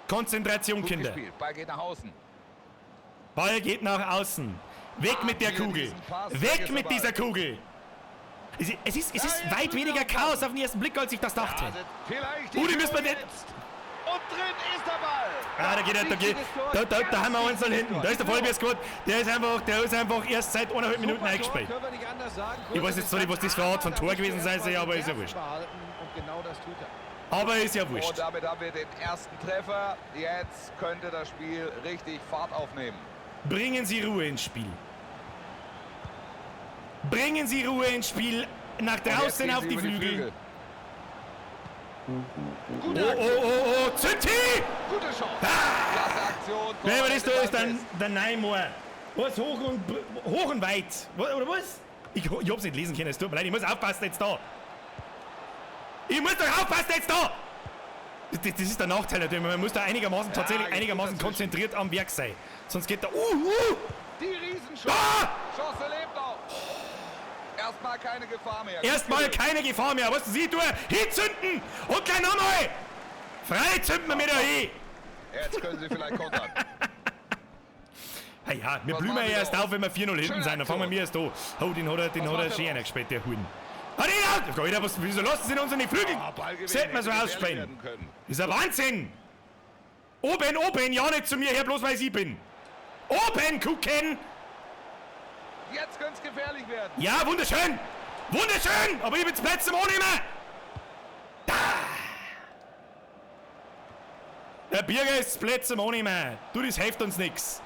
Konzentration,
Gut
Kinder.
gespielt. Ball geht nach außen.
Ball geht nach außen. Weg mit der Kugel. Weg mit dieser Kugel. Es ist weit weniger Chaos auf den ersten Blick, als ich das dachte.
Die
müssen wir den...
Und drin ist der Ball.
Da haben wir uns dann hinten. Da ist der Vollbier-Squad. Der ist einfach erst seit 1,5 Minuten eingespielt. Ich weiß jetzt zwar nicht, was das für eine Art von Tor gewesen sein soll, aber ist ja wurscht. Aber ist ja wurscht.
Und damit haben wir den ersten Treffer. Jetzt könnte das Spiel richtig Fahrt aufnehmen.
Bringen Sie Ruhe ins Spiel. Nach draußen auf die Flügel. Zündi!
Gute Chance. Klasse Aktion.
Wer das da ist, dann der Neymar. Was hoch und weit. Oder was? Ich hab's nicht lesen können, es tut mir leid. Ich muss aufpassen jetzt da. Das ist der Nachteil natürlich. Man muss da einigermaßen konzentriert am Werk sein. Sonst geht da...
Die Riesenchance. Chance lebt noch. Erstmal keine Gefahr mehr.
Was sie tun? Hinzünden! Und gleich nochmal! Frei zünden wir mit der hin!
Jetzt können sie vielleicht kontern.
Ja, wir blühen ja erst auf, wenn wir 4-0 hinten sind. Dann fangen wir erst an. Oh, den hat er schön eingespielt, der Huhn. Wieso lassen sie uns an die Flügel? Sollte man so ausspielen. Das ist ein Wahnsinn! Oben, ja nicht zu mir her, bloß weil ich bin. Oben gucken!
Jetzt könnte es gefährlich werden.
Ja, wunderschön! Aber ich will das Platz auch nicht mehr! Da! Der Bürger ist das Platz auch nicht mehr. Du, das hilft uns nix.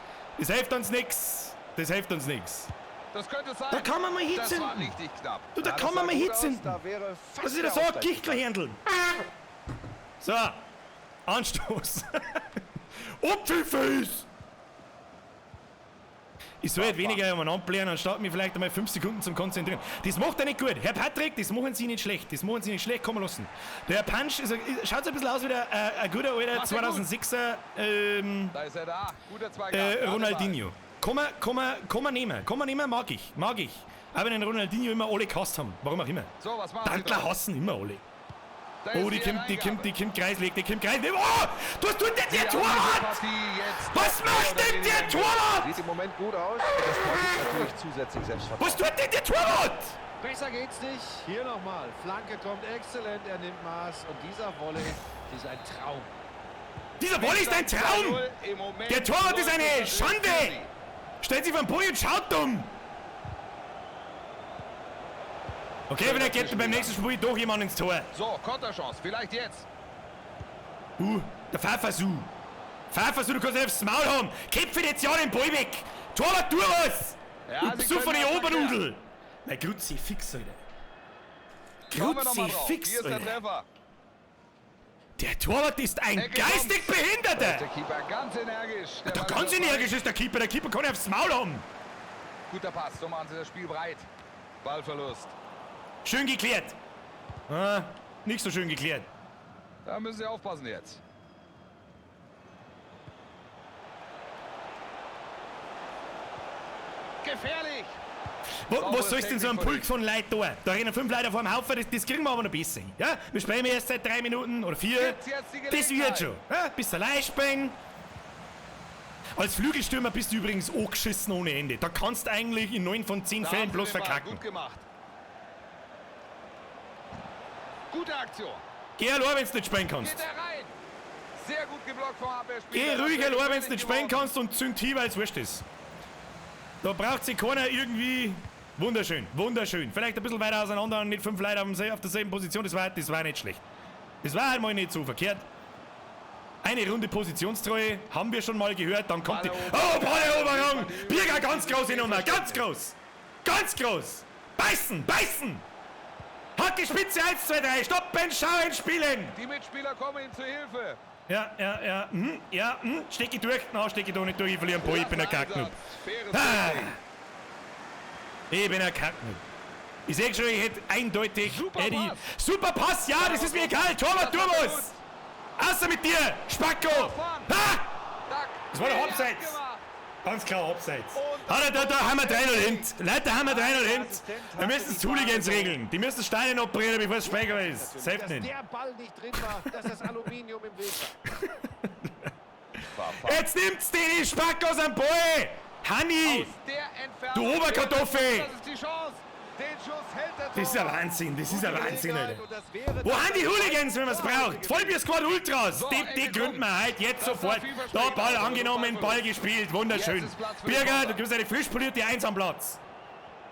Das könnte sein.
Da kann man mal
Das war
hitzünden.
richtig knapp.
Du, da
Ja,
kann
das
man
sah
mal
gut aus.
hitzünden.
Da wäre fast
Was ist das so?
der Ausgleich
Gichtelhändeln. So. Anstoß. Apfelfels. Ich soll halt weniger umeinander blären, anstatt mich vielleicht einmal 5 Sekunden zum Konzentrieren. Das macht er nicht gut. Herr Patrick, das machen Sie nicht schlecht. Das machen Sie nicht schlecht, kommen lassen. Der Herr Punch schaut so ein bisschen aus wie ein guter alter
Macht er gut.
2006er
Da ist er da. Guter Zweikampf.
Ronaldinho. Kann man nehmen, mag ich. Aber den Ronaldinho immer alle gehasst haben. Warum auch immer.
So, was machen Sie
Dankler
draus?
hassen immer alle.
Da
Oh,
ist
die kommt Kreisweg, Oh, was tut denn der Torwart? Was macht denn der Torwart?
Sieht im Moment gut aus. Das braucht natürlich zusätzlich Selbstvertrauen.
Was tut denn der Torwart?
Besser geht's nicht. Hier nochmal. Flanke kommt exzellent, er nimmt Maß. Und dieser Volley ist ein Traum.
Dieser Volley ist ein Traum. Der Torwart ist eine Schande. Stellt sich vom Pulli und schaut dumm. Okay, wenn er geht beim nächsten Spiel doch jemand ins Tor.
So, Konterchance. Vielleicht jetzt.
Der Pfeffersu. Du kannst nicht aufs Maul haben. Kämpfe jetzt ja den Ball weg. Torwart, tu was.
Ja,
Und
Sie
so von
können
den
das erklären.
Obernudel. Mein Grutzi fix, Alter.
Schauen wir noch mal
Grutzi
drauf.
fix,
Hier ist der
Alter.
Treffer.
Der Torwart ist ein
Ecke
geistig
kommt.
Behinderter.
Der Keeper ganz energisch. Der
Der
Ball
ganz
ist dabei.
energisch ist der Keeper. Der Keeper kann ja aufs Maul haben.
Guter Pass. So machen Sie das Spiel breit. Ballverlust.
Schön geklärt. Nicht so schön geklärt.
Da müssen Sie aufpassen jetzt. Gefährlich.
Was soll's denn so ein
Technik von
Pulk von Leuten da? Da rennen 5 Leute vor dem Haufen, das kriegen wir aber noch besser. Ja? Wir spielen erst seit 3 Minuten oder 4.
Gibt's jetzt die
Das
Gelegenheit?
wird schon. Ja? Bist allein spielen. Als Flügelstürmer bist du übrigens angeschissen ohne Ende. Da kannst du eigentlich in 9 von 10
Da
Fällen
haben Sie
bloß
den Ball
verkacken.
Gut gemacht. Gute Aktion.
Geh allein, wenn du nicht spielen kannst.
Geht er rein. Sehr gut geblockt vom Abwehrspieler.
Geh ruhig
Das wäre
allein, wenn du nicht
gefährlich
spielen
geworden.
kannst und zünd hin, weil es wurscht ist. Da braucht sich keiner irgendwie... Wunderschön. Vielleicht ein bisschen weiter auseinander und nicht 5 Leute auf derselben Position. Das war nicht schlecht. Das war halt mal nicht so verkehrt. Eine Runde Positionstreue haben wir schon mal gehört. Dann kommt die... Oh, Balleroberung! Birger, ganz große Nummer. Ganz groß. Beißen. Hat die Spitze 1, 2, 3. Stoppen, schauen, spielen.
Die Mitspieler kommen ihm zu Hilfe.
Ja. Steck ich durch? Nein, steck ich da nicht durch. Ich verliere einen Ball. Ich bin ein Kacknub.
Faires
Ah.
Training.
Ich bin ein Kacknub. Ich sehe schon, ich hätte eindeutig
Super
Eddie.
Pass.
Super Pass, ja, das ist mir egal. Torwart, tu
Das war
was. Außer mit dir, Spacko.
Vorn.
Ha!
Zack.
Das war doch
Ja,
Abseits.
gemacht.
Ganz klar Abseits.
Und
Da haben wir 3-0 hin. Leute, da haben wir 3-0 hin. Wir müssen es Hooligans regeln. Die müssen Steine abbrennen, bevor es Späger ist. Safe
Dass
nicht.
der Ball nicht drin war, dass das Aluminium im Weg war.
Jetzt nimmt's den Spackos am Ball. Hanni.
Aus der Entfernung.
Du Oberkartoffel.
Das ist die Chance. Den Schuss hält der
Das ist ja
Torwart.
Wahnsinn, Alter.
Und das wäre
Wo haben die Hooligans, wenn man es braucht? Vollbier Squad Ultras. Die gründen wir heute, jetzt sofort. Da Ball angenommen, Ball gespielt. Wunderschön. Birger, du kriegst eine frisch polierte 1 am Platz.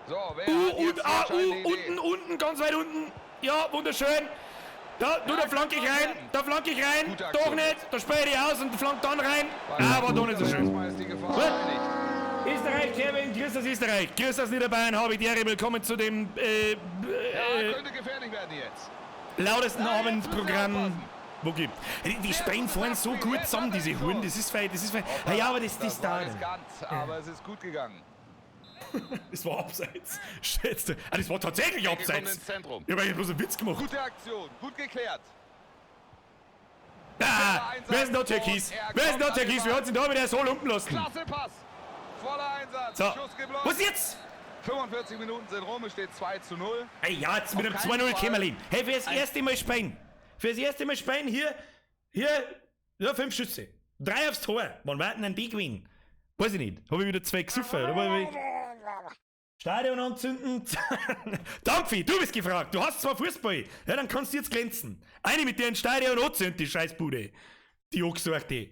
So, wer hat jetzt die entscheidende Idee?
Unten, ganz weit unten. Ja, wunderschön. Da flanke ich rein.
Gute
Doch
Aktion.
nicht. Da sperre ich aus und flank dann rein. Aber doch nicht so schön.
Erstmal ist die Gefahr
Gut.
erledigt.
Österreich, Kevin, grüß das Österreich. Grüß aus Niederbayern, habe ich die Ehre. Willkommen zu dem
Ja, könnte gefährlich werden jetzt.
lautesten
Nein, jetzt müssen wir
Abendprogramm,
aufpassen.
wo gibt. Die Spähen fahren so gut zusammen, diese Huren. Das ist fein. Ja, aber das
war
da.
riskant, aber es ist gut gegangen.
Das war abseits. Schätze. Das war tatsächlich
Kommt
abseits.
ins Zentrum.
Ich habe eigentlich bloß einen Witz gemacht.
Gute Aktion, gut geklärt.
Wer ist noch Türkis? Wer hat sich da wieder so lumpen lassen?
Klasse Pass. Voller Einsatz.
So.
Schuss geblockt.
Was jetzt?
45 Minuten sind rum, es steht 2:0.
Hey, ja, jetzt mit dem
Auf keinen
2-0
Fall.
Kämmerlin. Hey, für das erste Mal Spain. Hier, ja, 5 Schüsse. 3 aufs Tor. Wann warten ein Big Win? Weiß ich nicht. Habe ich wieder 2 gesoffen? Oder war ich... Stadion anzünden. Dampfi, du bist gefragt. Du hast zwar Fußball. Ja, dann kannst du jetzt glänzen. Eine mit dir ins Stadion anzünden, die Scheißbude. Die angesuchte.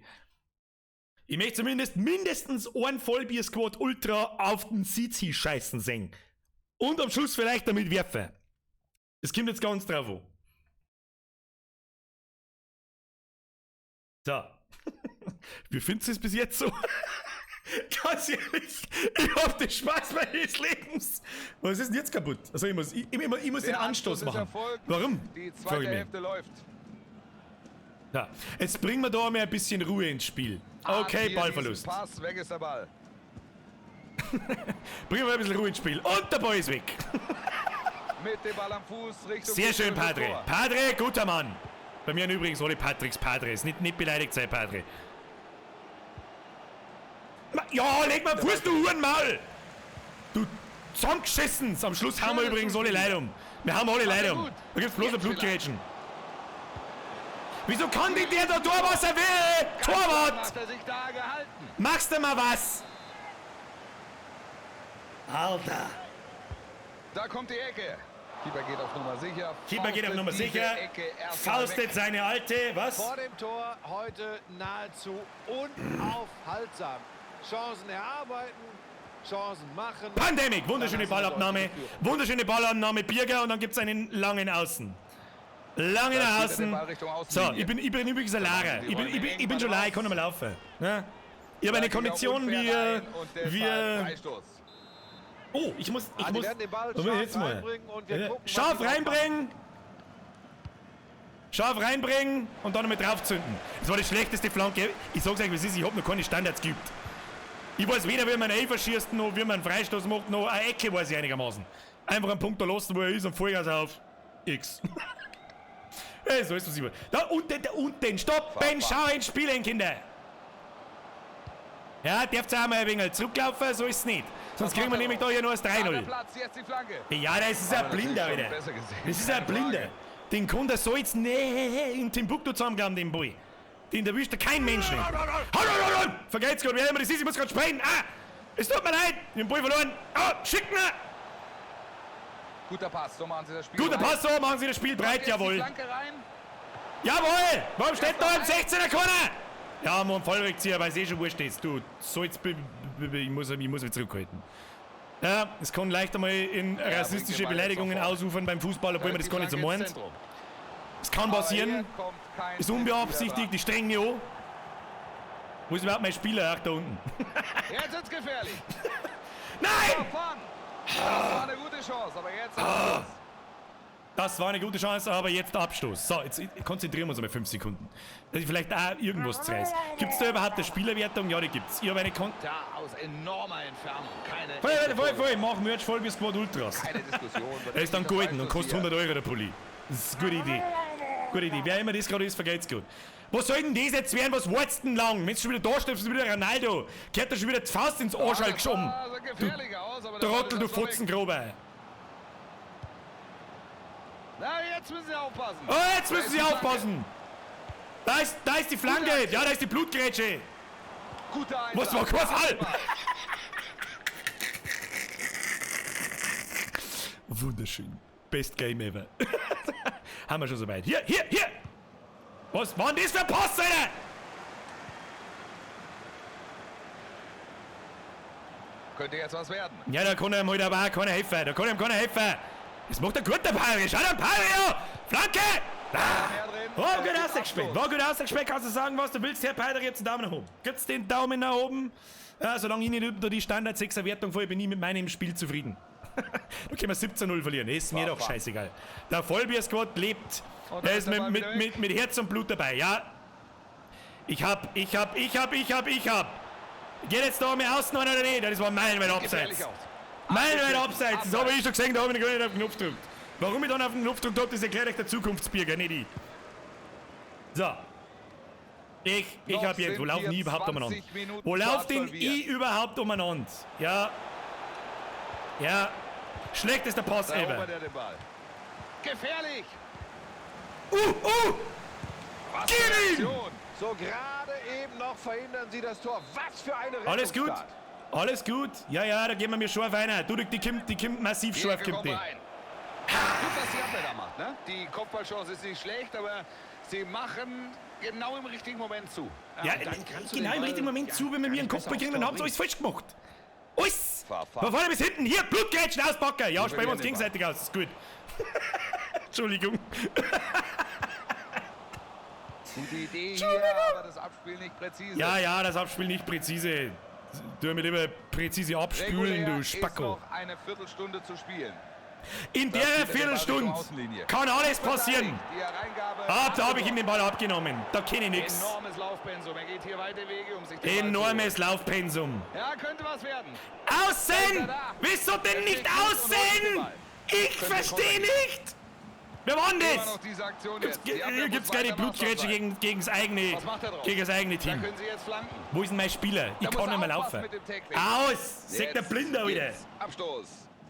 Ich möchte zumindest mindestens einen Vollbier-Squad Ultra auf den Sitz scheißen sehen. Und am Schluss vielleicht damit werfen. Es kommt jetzt ganz drauf an. So. Wie findest du es bis jetzt so? Ganz ehrlich, ich hab den Spaß meines Lebens. Was ist denn jetzt kaputt? Also ich muss den Anstoß machen.
Erfolgt.
Warum?
Die
Frag
zweite
ich mich.
Hälfte läuft.
Ja, jetzt bringen wir da mal ein bisschen Ruhe ins Spiel. Okay,
Hier
Ballverlust.
diesen Pass, weg ist der Ball.
Bringen wir ein bisschen Ruhe ins Spiel. Und der Ball ist weg.
Mit dem Ball am Fuß Richtung
Sehr schön,
gegnerische
Padre.
Tor.
Padre, guter Mann. Bei mir übrigens alle Patricks Padres. Nicht beleidigt sein, Padre. Ja, leg mal Fuß, du Hurenmaul! Du zusammengeschissen! Am Schluss haben wir übrigens alle Leute um. Wir haben alle Leute um.
gut.
Da gibt's bloß ein
Jetzt
Blutgrätschen. Wieso kann denn der da tun, was er will? Torwart!
Hat er sich da gehalten.
Machst du mal was? Alter.
Da kommt die Ecke. Keeper geht auf Nummer sicher.
Keeper geht auf Nummer
Faustet
sicher.
diese Ecke erstmal
Faustet
weg.
seine alte, was?
Vor dem Tor heute nahezu unaufhaltsam. Chancen erarbeiten, Chancen machen.
Pandemic, wunderschöne
Dann lassen wir
Ballabnahme.
Leute führen.
Wunderschöne Ballabnahme, Birger und dann gibt's einen langen Außen. Langen
Da zieht er den
Außen.
Ball Richtung
So,
Außenlinie.
ich bin übrigens ein Larer. Ich bin schon leer, ich kann nicht mehr laufen. Ne? Ich habe eine Kondition wie.
Freistoß.
Oh, ich muss.
Die werden den Ball
Moment,
scharf
jetzt mal.
reinbringen und wir gucken, was
Scharf
sie noch
reinbringen! Scharf reinbringen und dann mit draufzünden. Das war die schlechteste Flanke. Ich sag's euch, wie es ist, ich hab noch keine Standards geübt. Ich weiß weder, wie man einen Elfer schießt, noch wie man einen Freistoß macht, noch eine Ecke weiß ich einigermaßen. Einfach einen Punkt da lassen, wo er ist und Vollgas auf X. Hey, so ist das immer. Da unten, stoppen, schauen, spielen, Kinder! Ja, dürft ihr auch mal ein wenig zurücklaufen, so ist es nicht. Sonst kriegen wir nämlich da hier nur das 3-0.
Platz, jetzt die Flanke.
Ja, das ist ein Blinder,
natürlich
Alter.
schon besser gesehen.
Das ist ein
Keine
Blinder.
Frage.
Den kann der so jetzt in Timbuktu zusammengraben, den Boy. Den erwischt er kein Mensch nicht. Vergeht's gerade, wer immer das ist, ich muss gerade sprechen. Ah, es tut mir leid, ich hab den Ball verloren. Ah, schickt mir.
Guter Pass, so machen sie das Spiel.
Guter
rein.
Pass, so machen sie das Spiel breit,
Jetzt die
jawohl.
Flanke rein.
Jawohl, warum steht da im 16er Corner? Ja, Mann, Vollrückzieher, weil es eh schon wurscht ist. Du sollst, ich muss mich zurückhalten. Ja, es kann leicht einmal in rassistische
bringt den Ball
Beleidigungen
jetzt sofort.
ausufern beim Fußball, obwohl man das
Die
gar nicht so
Flanke ins
meint.
Zentrum.
Es kann
Aber
passieren,
hier kommt kein
ist unbeabsichtigt, ich streng mich an. Wo ist überhaupt mein Spieler? Ach, da unten.
Jetzt wird's gefährlich.
Nein!
Fahren. Das war eine gute Chance, aber jetzt Abschluss.
Das war eine gute Chance, aber jetzt der Abstoß. So, jetzt konzentrieren wir uns mal 5 Sekunden. Dass ich vielleicht auch irgendwas zu reißen. Gibt es da überhaupt eine Spielerwertung? Ja, die gibt's. Ich habe eine
Da aus enormer Entfernung. Keine
Voll, mach Merch voll bis Squad Ultras.
Keine Diskussion.
Er ist dann golden und kostet 100 Euro der Pulli. Das ist eine gute Idee. Gute Idee. Wer immer das gerade ist, vergeht's gut. Was soll denn das jetzt werden? Was wart's denn lang? Wenn du schon wieder da stehst, ist wieder Ronaldo. Gehört da schon wieder die Faust ins Arschall geschoben.
Also gefährlich aus, aber
Trottel, du
Ball ist weg.
Fotzengrobe.
Na, jetzt müssen sie aufpassen.
Oh, jetzt müssen sie aufpassen. Da ist die Flanke. Ja, da ist die Blutgrätsche.
Guter Einsatz.
Was war Quasal? Wunderschön. Best Game ever. Haben wir schon soweit. Hier! Was war denn das für ein Pass, Alter?
Könnte jetzt was werden.
Ja, da kann ihm halt aber auch keiner helfen. Das macht er gut, der Pari. Schau den Pari an. Flanke!
Mehr drin.
War gut ausgespielt. Kannst du sagen, was du willst, Herr Peider, jetzt den Daumen nach oben. Gibt's den Daumen nach oben? Ja, solange ich nicht über die Standard-6er-Wertung falle, bin ich mit meinem Spiel zufrieden. Da können wir 17-0 verlieren. Ist mir doch scheißegal. Der Vollbier-Squad lebt.
Und
Er
da
ist
ist der Ball wieder
mit Herz und Blut dabei, ja. Ich hab. Geht jetzt da mehr außen oder nicht? Das war meilenweit abseits.
Gefährlich aus.
Meilenweit abseits. Das habe ich schon gesehen, da habe ich gar nicht auf den Knopf gedrückt. Warum ich dann auf den Knopf gedrückt habe, das erklärt euch der Zukunftsbürger, nicht ich. So. Ich
Noch
hab jetzt, wo
sind
laufen die
hier
überhaupt
20
umeinander?
Minuten
Wo
zu
lauft denn
absolvieren.
ich überhaupt umeinander? Ja. Schlechtester Pass
Da
ever.
erobert er den Ball. Gefährlich. Was
Gib
für eine
ihm!
Aktion.
So gerade eben noch verhindern sie das Tor. Was für eine
Alles gut?
Rettungstat.
Alles gut? Ja, da gehen wir mir scharf rein. Du, die kommt massiv
Die
scharf,
Ecke
kommt
kommt
die.
rein. Gut, was die Abwehr da macht. Ne? Die Kopfballchance ist nicht schlecht, aber sie machen genau im richtigen Moment zu.
Ja,
und dann kannst du
genau
den
im
Ball
richtigen Moment zu, wenn wir mir einen
besser
Kopf kriegen, dann
aufs
haben sie
Tor
alles falsch gemacht. Alles!
Fahr.
Von vorne bis hinten, hier, Blutgrätschen auspacken! Ja, spielen wir uns
verlieren den
gegenseitig aus, ist gut. Entschuldigung.
Gute Idee hier, aber das Abspiel nicht präzise.
Ja, das Abspiel nicht präzise. Tu mir lieber präzise abspülen, du
Ist
Spacko.
noch eine Viertelstunde zu spielen.
In der Viertelstunde kann alles passieren.
Die Hereingabe.
Da habe ich ihm den Ball abgenommen. Da kenne ich nichts.
Enormes Laufpensum. Er geht hier weite Wege, um sich den Ball
Enormes
zu holen.
Laufpensum.
Ja, könnte was werden.
Außen! Wieso denn nicht außen? Ich verstehe nicht! Wer war denn
Immer
das?
noch diese Aktion jetzt. Die Abwehr muss
Gibt's keine
weiter
Blutgrätsche
machbar sein.
gegen das eigene
Da
Team?
können sie jetzt flanken.
Wo ist denn mein Spieler? Ich
Da
kann
muss
nicht mehr
er
laufen.
aufpassen mit dem Tackling.
Aus! Sagt der
Jetzt
Blinder wieder.
geht's. Abstoß.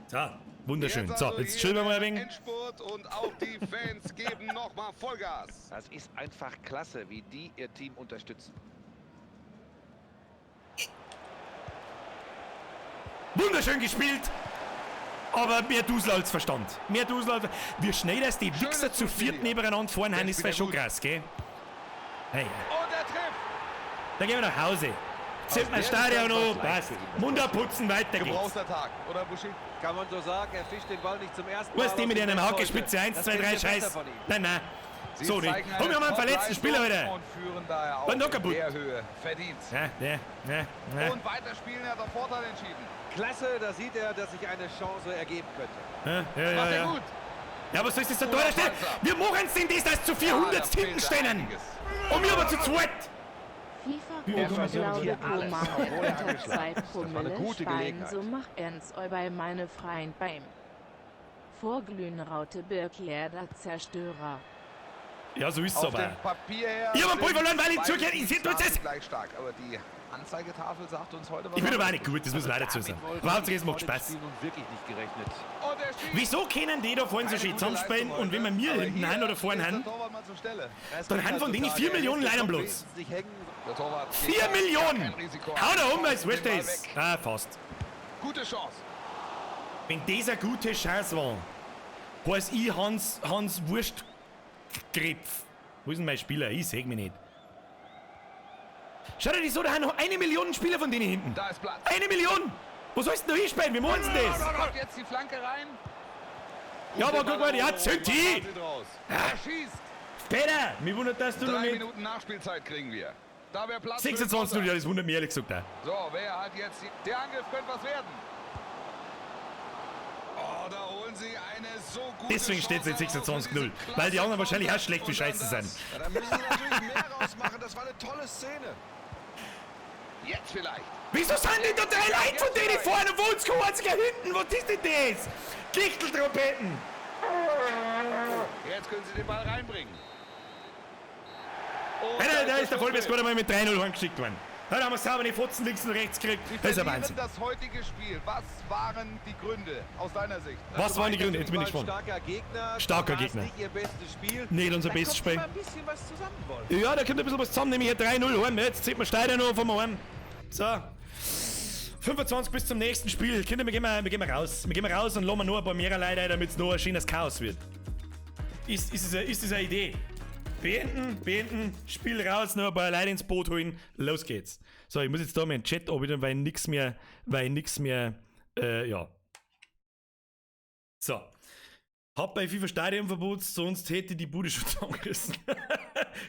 So, wunderschön.
Jetzt
So,
also
jetzt
hier
chillen wir mal ein
der
wenig.
Endspurt und auch die Fans geben nochmal Vollgas.
Das ist einfach klasse, wie die ihr Team unterstützen.
Wunderschön gespielt! Aber mehr Dusel als Verstand. Mehr Dusel als... Wie schnell das die Wichser zu viert nebeneinander fahren haben, ist schon krass, gell? Hey,
Und er trifft.
dann gehen wir nach Hause. Zieht mein Stadion an, passt. Mund abputzen, weiter geht's.
Gebrauchter Tag, oder Buschi?
Kann man so sagen, er fischt den Ball nicht zum ersten Mal.
Was die
aus
mit
dem
einem
Netz
Hackespitze
heute.
1,
Das
2, 3
kennt ihr
Scheiß.
besser von ihm.
Nein, nein.
Sie
So nicht.
zeigen
Haben wir
eine
mal einen verletzten Spieler wieder.
Und führen daher auch
War noch
in
kaputt.
der Höhe. Verdient.
Ja.
Und weiterspielen, er hat der Vorteil entschieden.
Klasse, da sieht er, dass sich eine Chance ergeben könnte.
Macht er gut.
Ja, was ist das da da stehen? Wir machen es denn das, dass zu 400 hinten stehen. Und wir aber zu zweit.
FIFA
versucht hier
glaube
alles,
Thomas
obwohl er
unter
angeschlagen
2
ist. Das war eine
Promille
gute
Stein,
Gelegenheit.
so macht ernst bei meine Freund beim Vorglühen Raute Birkler der Zerstörer.
Ja, so ist es
Auf dem
aber.
Papier her.
Ich hab einen Ball
sind
verloren, weil ich
beide
zurück- ich sehe
Teams
jetzt.
gleich stark, aber die Anzeigetafel sagt uns heute was.
Ich bin aber auch
anderes.
nicht gut, das muss man auch dazu sagen. Aber Hauptsache es macht Spaß.
Nun wirklich nicht gerechnet.
Und er schießt.
Wieso können die da vorne so
Eine
schön
gute
zusammenspielen
Leistung
und wenn wir
heute.
mir
Aber
hinten
hier
haben oder vorne
ist der
haben,
Torwart mal zur Stelle.
dann haben von denen 4 Millionen Leute am Platz.
Sich hängen.
Der Torwart
4
geht da
Millionen!
kein Risiko
Hau da um,
ein.
weil es wurscht
Den Ball
ist.
weg.
Ah, fast.
Gute Chance.
Wenn das eine gute Chance war, heißt ich Hans Wurstkrebs. Wo ist denn mein Spieler? Ich seh mich nicht. Schau dir das so, da haben noch 1 Million Spieler von denen hinten.
Da ist Platz.
1 Million! Wo sollst du denn da hinspielen? Wie machen sie das?
Kommt jetzt die Flanke rein.
Ja, aber guck mal, die hat
Zünd
Zündi!
Er schießt.
Peter, mich wundert, dass du noch
3
nicht...
Minuten Nachspielzeit kriegen wir. Da wäre Platz. für den
26 0,
Konter.
ja, das wundert mich ehrlich gesagt auch.
So, wer hat jetzt der Angriff könnte was werden. Oh, da holen sie eine so gute
Deswegen steht es jetzt
Chance
26
raus
0,
für diese
weil die anderen
klasse
wahrscheinlich auch
Konter.
schlecht wie
Und
scheiße
dann
sind.
das.
Ja, da müssen sie natürlich mehr rausmachen. Das war eine tolle Szene.
Jetzt vielleicht.
Wieso sind denn da 3 Leute von denen vorne? Wo uns kein einziger hinten? Was ist denn das? Kichteltrompeten!
Jetzt können sie den Ball reinbringen. Und
Hey, da ist der
Schuss
Vollbiss
drin.
gerade mal mit 3-0 heimgeschickt worden. Da haben wir sauber die Fotzen links und rechts gekriegt.
Sie
Das ist ein
verlieren
Wahnsinn.
das heutige Spiel. Was waren die Gründe aus deiner Sicht?
Was waren die Gründe? Jetzt bin ich
War ein
gespannt.
Starker Gegner.
Starker
war es
Gegner.
Nicht ihr bestes Spiel.
Nicht unser
Da
bestes
kommt
Spiel.
immer ein bisschen was zusammen, Wolf.
Ja, da kommt ein bisschen was zusammen, nämlich hier 3-0 heim. Jetzt zieht man Steiner noch vom Heim. So. 25 bis zum nächsten Spiel. Kinder, wir gehen mal raus. Wir gehen mal raus und lassen wir noch ein paar mehr Leute ein, damit es noch ein schönes Chaos wird. Ist das eine Idee? Beenden, Spiel raus, noch ein paar Leute ins Boot holen. Los geht's. So, ich muss jetzt da mal in den Chat abbieten, weil nix mehr, ja. So. Hab bei FIFA Stadionverbot, sonst hätte die Bude schon zusammengerissen.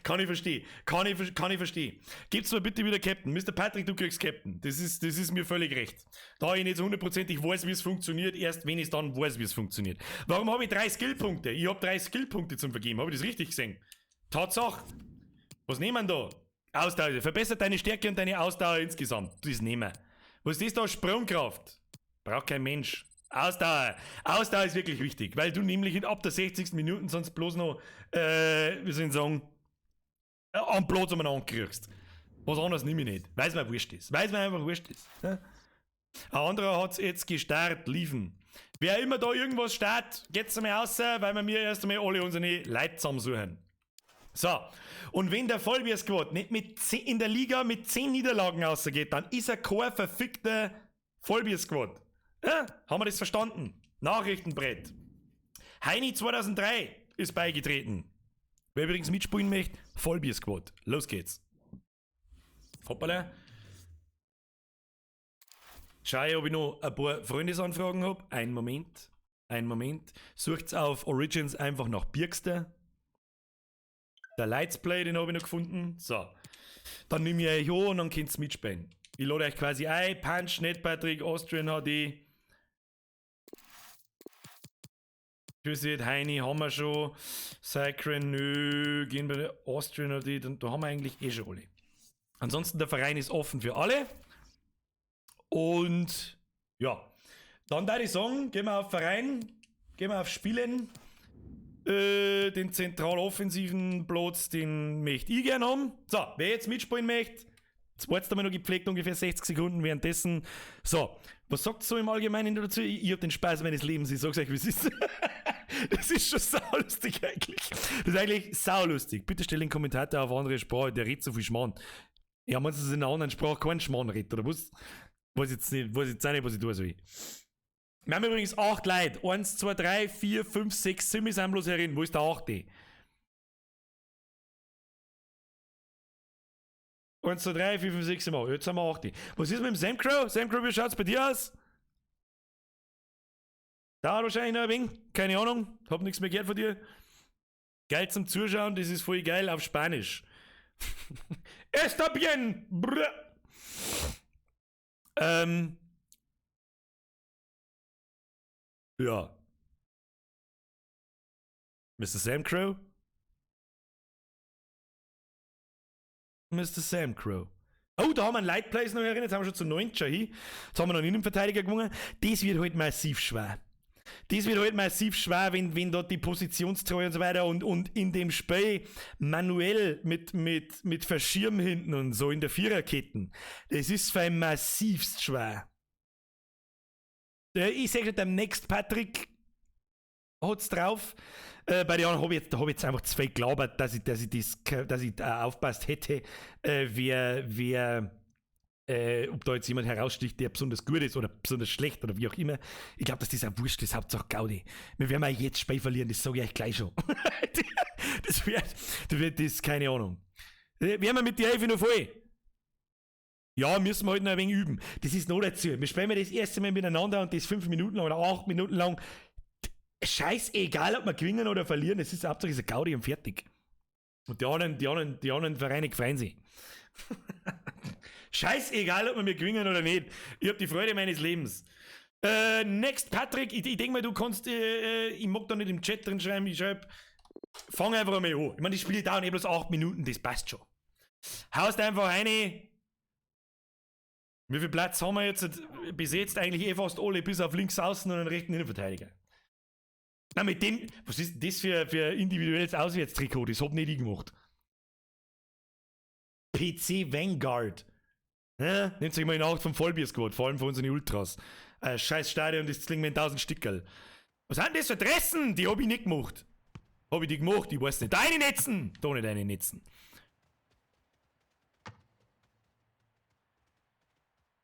Kann ich verstehen. Kann ich verstehen. Gibt's mir bitte wieder Captain. Mr. Patrick, du kriegst Captain. Das ist mir völlig recht. Da ich nicht so hundertprozentig weiß, wie es funktioniert, erst wenn ich dann weiß, wie es funktioniert. Warum habe ich 3 Skillpunkte? Ich habe 3 Skillpunkte zum Vergeben. Habe ich das richtig gesehen? Tatsache. Was nehmen wir da? Ausdauer. Verbessert deine Stärke und deine Ausdauer insgesamt. Das nehmen wir. Was ist das da? Sprungkraft. Braucht kein Mensch. Ausdauer. Ausdauer ist wirklich wichtig, weil du nämlich ab der 60. Minute sonst bloß noch, wie soll ich sagen, am Platz umeinander kriegst. Was anderes nehme ich nicht. Weil es mir wurscht ist. Weil es mir einfach wurscht ist. Ja? Ein anderer hat es jetzt gestartet, liefen. Wer immer da irgendwas startet, geht's einmal raus, weil wir mir erst einmal alle unsere Leute zusammensuchen. So. Und wenn der Vollbier-Squad nicht mit 10, in der Liga mit 10 Niederlagen rausgeht, dann ist er kein verfickter Vollbier-Squad. Ja, haben wir das verstanden? Nachrichtenbrett. Heini 2003 ist beigetreten. Wer übrigens mitspielen möchte, Vollbier-Squad. Los geht's. Hoppala. Schau, ob ich noch ein paar Freundesanfragen habe. Einen Moment. Sucht's auf Origins einfach nach Birkster. Der Let's Play, den habe ich noch gefunden. So. Dann nehme ich euch an und dann könnt's mitspielen. Ich lade euch quasi ein. Punch, Netpatrick, Austrian HD. Tschüssit, Heini, haben wir schon. Cycren, nö. Gehen bei der Austrian HD. Da haben wir eigentlich eh schon alle. Ansonsten, der Verein ist offen für alle. Und ja. Dann da ich sagen, gehen wir auf Verein. Gehen wir auf Spielen. Den zentral-offensiven Platz, den möchte ich gerne haben. So, wer jetzt mitspielen möchte, jetzt wartet mal noch gepflegt ungefähr 60 Sekunden währenddessen. So, was sagt so im Allgemeinen dazu? Ich hab den Spaß meines Lebens, ich sag's euch, wie es ist. Das ist schon saulustig eigentlich. Das ist eigentlich saulustig. Bitte stell den Kommentator auf andere Sprache, der redet so viel Schmarrn. Ja, meinst du, dass in einer anderen Sprache kein Schmarrn redet, oder was? Weiß jetzt auch nicht, was ich tun soll. Wir haben übrigens 8 Leute. 1, 2, 3, 4, 5, 6, 7 sind bloß herin. Wo ist der 8? 1, 2, 3, 4, 5, 6, 7, 8. Jetzt haben wir 8. Was ist mit dem Sam Crow? Sam Crow, wie schaut's bei dir aus? Dauert wahrscheinlich noch ein wenig. Keine Ahnung. Hab nichts mehr gehört von dir. Geil zum Zuschauen, das ist voll geil auf Spanisch. Está bien! Ja. Mr. Sam Crow? Mr. Sam Crow. Oh, da haben wir einen Light Place noch erinnert. Jetzt haben wir schon zu 9 schon hin. Jetzt haben wir noch einen Innenverteidiger gewonnen. Das wird halt massiv schwer. Wenn da die Positionstreue und so weiter und in dem Spiel manuell mit Verschirm hinten und so in der Viererketten. Das ist für ihn massivst schwer. Ich sage dem nächsten Patrick hat's drauf. Bei den anderen habe ich jetzt einfach zu viel geglaubt, dass ich aufpasst hätte, ob da jetzt jemand heraussticht, der besonders gut ist oder besonders schlecht oder wie auch immer. Ich glaube, dass das auch wurscht ist, Hauptsache Gaudi. Wir werden mal jetzt Spiel verlieren, das sage ich euch gleich schon. das wird keine Ahnung. Werden wir mit der Hilfe noch voll? Ja, müssen wir halt noch ein wenig üben. Das ist noch dazu. Wir spielen das erste Mal miteinander und das 5 Minuten lang oder 8 Minuten lang. Scheißegal, ob wir gewinnen oder verlieren, es ist hauptsächlich ein Gaudi und fertig. Und die anderen Vereine freuen sich. Scheißegal, ob wir gewinnen oder nicht. Ich hab die Freude meines Lebens. Next, Patrick, ich denke mal, du kannst, ich mag da nicht im Chat drin schreiben, ich schreibe, fang einfach einmal an. Ich meine, die Spiele dauern bloß 8 Minuten, das passt schon. Haust einfach eine. Wie viel Platz haben wir jetzt besetzt? Eigentlich fast alle, bis auf links außen und einen rechten Innenverteidiger. Na, mit dem, was ist das für individuelles Auswärtstrikot? Das hab nicht ich gemacht. PC Vanguard. Ja, nehmt euch mal in Acht vom Vollbier-Squad, vor allem von unseren Ultras. Scheiß Stadion, das klingen mir in 1000 Stickerl. Was sind das für Dressen? Die hab ich nicht gemacht. Hab ich die gemacht? Ich weiß nicht. Deine Netzen! Da nicht deine Netzen.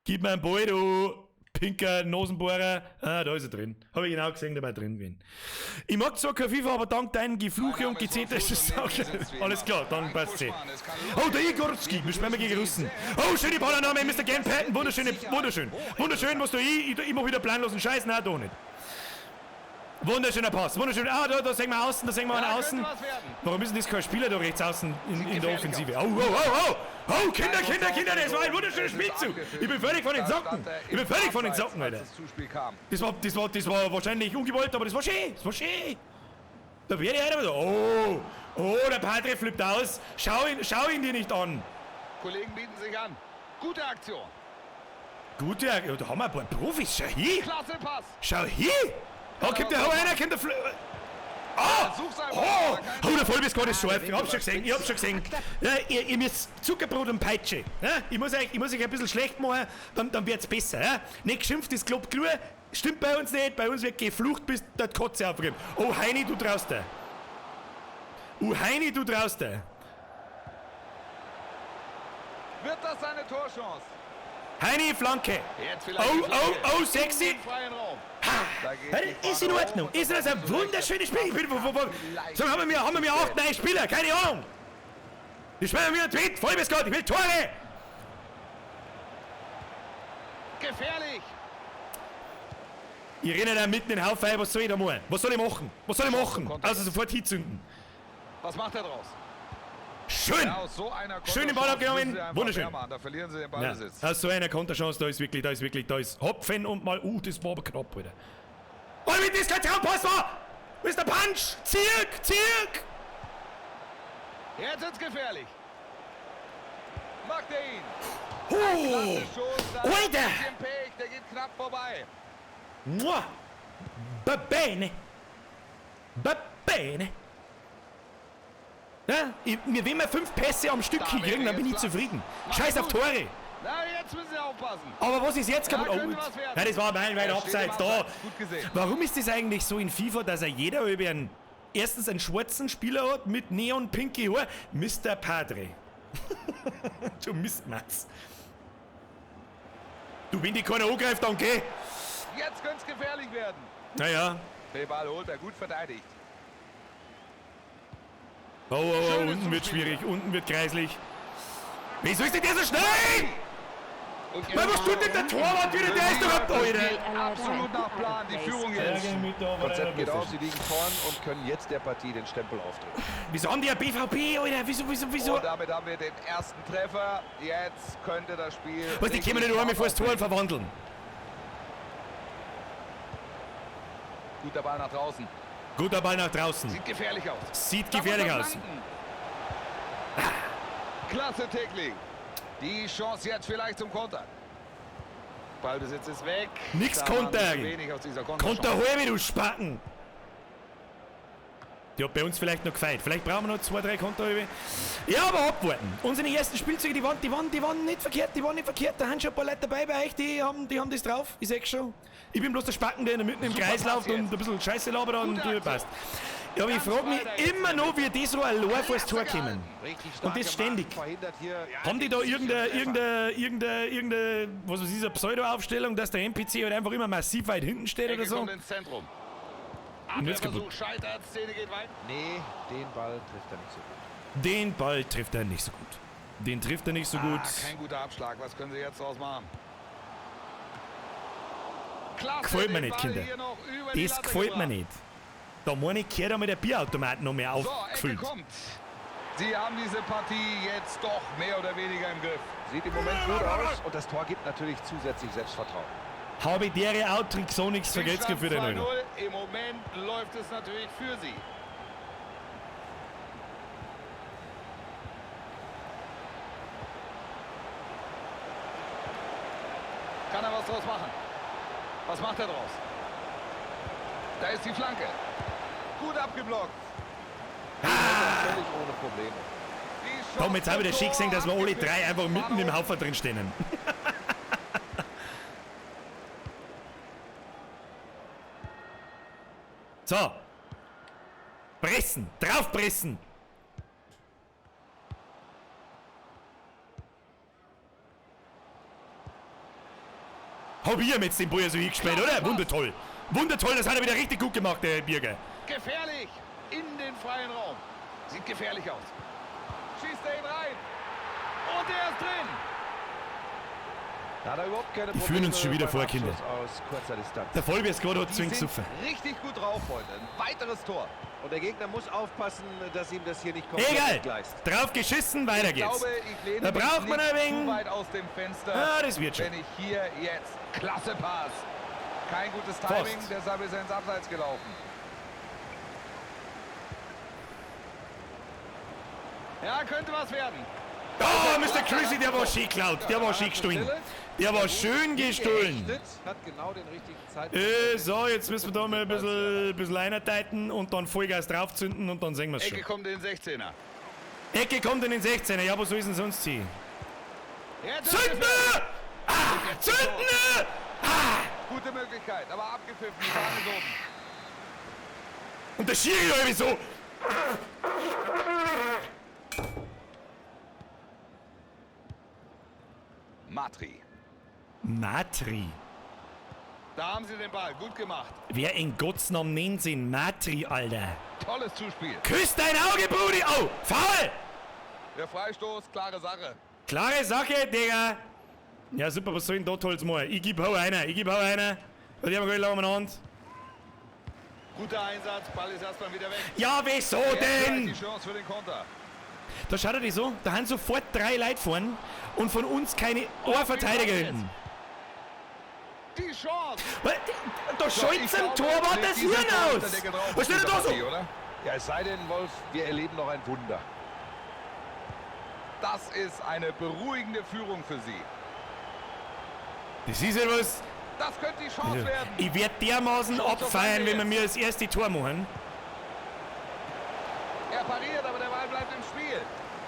Gib mir einen Ball, du pinker Nasenbohrer. Ah, da ist er drin. Habe ich genau gesehen, dabei drin bin. Ich mag zwar kein FIFA, aber dank deinen Gefluche und Gezeter ist es saugeil. Alles klar, dann passt es. Oh, der Igorski, wir spielen gegen Russen. Oh, schöne Ballannahme, Mr. Game Patton. Wunderschön. Wunderschön, was du ich mach wieder planlosen Scheiß. Nein, da nicht. Wunderschöner Pass, wunderschön. Ah, da sehen wir außen, da sehen wir einen außen. Warum ist denn das kein Spieler da rechts außen in der Offensive? Oh, Kinder, das war ein wunderschöner Spielzug. Ich bin völlig von den Socken. Alter. Das war wahrscheinlich ungewollt, aber das war schön. Da werde ich einer so, oh, der Padre flippt aus. Schau ihn dir nicht an.
Kollegen bieten sich an. Gute Aktion.
Da haben wir ein paar Profis. Schau hier.
Klasse Pass.
Schau hier. Oh, kommt der einer, kommt der der Vollbier-Squad ist scharf. Ich hab's schon gesehen. Ja, ihr müsst Zuckerbrot und Peitsche. Ja? Ich muss euch ein bisschen schlecht machen, dann wird's besser. Ja? Nicht geschimpft, das klappt klar. Stimmt bei uns nicht. Bei uns wird geflucht, bis der Kotze aufgeht. Oh, Heini, du traust dir.
Wird das eine Torchance?
Heini, Flanke. Oh, sexy. Ist in Ordnung. Ist das ein wunderschönes Spiel? So haben wir 8 neue Spieler, keine Ahnung. Die spielen mir einen Tweet, Vollbier-Squad, ich will Tore.
Gefährlich.
Ich renne da mitten in den Haufen, was soll ich da machen? Was soll ich machen? Außer sofort hinzünden.
Was macht er draus?
schön!
Ja, aus so einer
Schön den Ball
Konterchance
abgenommen.
müssen sie einfach
Wunderschön.
mehr machen. Da verlieren sie den
Ja,
Ballbesitz.
aus so einer Konterchance, da ist Hopfen und mal, das war aber knapp, Alter. Oh, wie das kein Traumpass war! Mr. Punch! Zirk!
Jetzt wird's gefährlich. Macht er ihn.
Oh!
Schuss, da
Alter!
ist ein bisschen Pech, der geht knapp vorbei.
Mua! Bene! Ja, wenn wir 5 Pässe am Stück
Da
kriegen, dann bin ich zufrieden. Scheiß auf Tore!
Na, jetzt müssen sie aufpassen.
Aber was ist jetzt kaputt?
Ja,
Oh,
könnte was werden.
ja, das war meilenweit
Er steht
abseits
im
da.
Abseits. Gut gesehen.
Warum ist das eigentlich so in FIFA, dass er jeder über erstens einen schwarzen Spieler hat mit neon-pinky Haar? Mr. Padre. Du Mistmatz. Du, wenn die keiner angreift, dann geh.
Jetzt könnte es gefährlich werden.
Naja.
Den Ball holt er, gut verteidigt.
Oh,
Schönes
unten wird
Zuspiel.
schwierig, unten wird kreislig. Wieso ist denn der so schnell?
Und
Weil was tut denn der Torwart wieder? Der ist doch ab, Alter.
Absolut nach Plan, die Führung jetzt.
Konzept geht auf, sie liegen vorn und können jetzt der Partie den Stempel aufdrücken.
Wieso haben die ja BVB, Alter? Wieso?
Und damit haben wir den ersten Treffer. Jetzt könnte das Spiel...
Was, die können nicht einmal vor das Tor und verwandeln.
Guter Ball nach draußen.
Guter Ball nach draußen.
Sieht gefährlich aus.
Sieht
Da muss
gefährlich
er
aus.
flanken. Klasse Tackling. Die Chance jetzt vielleicht zum Konter. Ballbesitz ist weg.
Nix
Da waren
Konter.
zu wenig aus dieser Konterchance.
Konter halbe, du Spacken. Die hat bei uns vielleicht noch gefeit. Vielleicht brauchen wir noch 2, 3 Konterhalbe. Ja, aber abwarten. Unsere ersten Spielzeuge, die waren nicht verkehrt. Da haben schon ein paar Leute dabei bei euch, die haben das drauf. Ich seh's schon. Ich bin bloß der Spacken, der in der Mitte im
Super
Kreis
Pass
läuft und
jetzt.
ein bisschen Scheiße labert und
Gute Aktion.
passt. Ja, aber ich
Ganz
frage mich
weiter jetzt.
immer noch, wie die so allein vor das Tor
Klasse
kommen.
Richtig stark
Und das
gemacht,
ständig.
Verhindert hier, ja,
Haben die da irgendeine, was weiß ich, eine Pseudo-Aufstellung, dass der NPC halt einfach immer massiv weit hinten steht oder
Ecke
so?
kommt ins Zentrum.
Und jetzt
Abwehrversuch
kaputt.
scheitert, Szene geht weiter.
Nee, den Ball trifft er nicht so gut.
Den Ball trifft er nicht so gut. Den trifft er nicht so gut.
Kein guter Abschlag, was können sie jetzt draus machen? Klasse,
Gefällt mir
den
nicht,
Ball
Kinder.
hier noch über die
Das
Latte
gefällt mir
gebracht.
nicht. Da meine ich, kehrt einmal der Bierautomat noch mehr
So, Ecke
aufgefüllt.
kommt. Sie haben diese Partie jetzt doch mehr oder weniger im Griff.
Sieht im Moment gut aus und das Tor gibt natürlich zusätzlich Selbstvertrauen.
Habe dere Outrick so nichts vergessen
Stand
für den
2-0.
Öl.
Im Moment läuft es natürlich für sie. Kann er was draus machen? Was macht er draus? Da ist die Flanke. Gut abgeblockt.
Völlig ohne Probleme.
Die Chance
Komm, jetzt habe ich
zum
das schick gesehen,
Tor
dass wir alle
abgepfiffen.
3 einfach mitten im
Manu.
Haufen drin stehen. So. Pressen, draufpressen. Hab ich ihm jetzt den Ball so hingespielt, oder? Wundertoll. Wundertoll, das hat er wieder richtig gut gemacht, der Birger.
Gefährlich in den freien Raum. Sieht gefährlich aus. Schießt er ihn rein. Und er ist drin.
Da hat er überhaupt keine
Die
Probleme
führen uns schon wieder
beim
vor,
Abschluss
Kinder.
aus kurzer Distanz.
Der Vollbiers gerade hat
Die
zwingend
sind
gesoffen.
richtig gut drauf, Freunde. Ein weiteres Tor.
Und der Gegner muss aufpassen, dass ihm das hier nicht komplett
Egal.
entgleist.
Drauf geschissen, weiter
Ich
geht's.
glaube, ich lehne
Da
mich
braucht man
nicht
ein wenig-
zu weit aus dem Fenster.
Ah, das wird schon.
Wenn ich hier jetzt... Klasse Pass. Kein gutes Timing,
Fast.
deshalb ist er ins Abseits gelaufen. Ja, könnte was werden.
Oh, Mr. Chrissy, der war schön geklaut. Der war schön gestohlen. Der war schön gestohlen.
Hat genau den richtigen Zeitpunkt.
So, jetzt müssen wir da mal ein bisschen einarbeiten und dann Vollgas draufzünden und dann sehen wir es
Ecke
schon.
kommt in den 16er.
Ecke kommt in den 16er. Ja, wo soll es denn sonst ziehen?
Jetzt ist
Zünden!
gefährlich.
Ah, zünden!
Gute Möglichkeit, aber abgepfiffen. Die Bahn ist oben.
Und der Schiri irgendwie so.
Matri.
Matri.
Da haben sie den Ball. Gut gemacht.
Wer in Gottes Namen nennt sie ihn? Matri, Alter.
Tolles Zuspiel.
Küss dein Auge, Brudi! Oh, faul!
Der Freistoß, klare Sache.
Klare Sache, Digga. Ja, super, was soll denn da Tolles machen? Ich geb hau einer. Und die haben gleich umeinander.
Guter Einsatz, Ball ist erstmal wieder weg.
Ja, wieso
Jetzt gleich
denn?
die Chance für den Konter.
Da schaut er die so, da haben sofort 3 Leute vorn und von uns keine Verteidiger hinten.
Die Chance.
Da schalt's am Torwart das Hirn aus. Was steht da so?
Ja, es sei denn, Wolf, wir erleben noch ein Wunder.
Das ist eine beruhigende Führung für sie.
Das ist ja was.
Das könnte die Chance werden.
Ich werde dermaßen abfeiern, wenn wir mir das erste Tor machen.
Er pariert, aber der Ball bleibt im Spiel.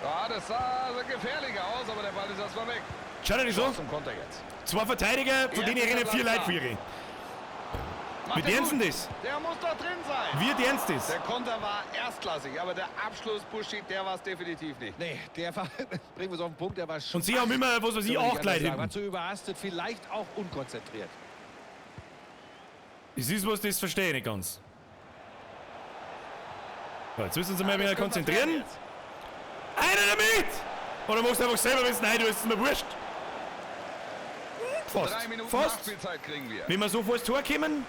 Ja, das sah gefährlich aus, aber der Ball ist erstmal weg.
Schaut euch so.
Zum Konter jetzt.
2 Verteidiger, von denen ich rennen 4 Leute führe. Wie dernsten das?
Der muss doch drin sein.
Wie dernst das?
Der Konter war erstklassig, aber der Abschluss, Buschi, der war es definitiv nicht.
Nee, der war, bringen wir es auf den Punkt, der war
Und sie haben immer, was weiß ich, 8 Leute
War
hinten.
zu überhastet, vielleicht auch unkonzentriert.
Das ist was, das verstehe ich nicht ganz. So, jetzt müssen Sie mal wieder konzentrieren. Einer damit! Oder machst du einfach selber, wenn es nein, du ist mir wurscht. Fast.
3 Minuten
Fast.
Nachspielzeit kriegen wir.
Wenn wir so vor das Tor kommen.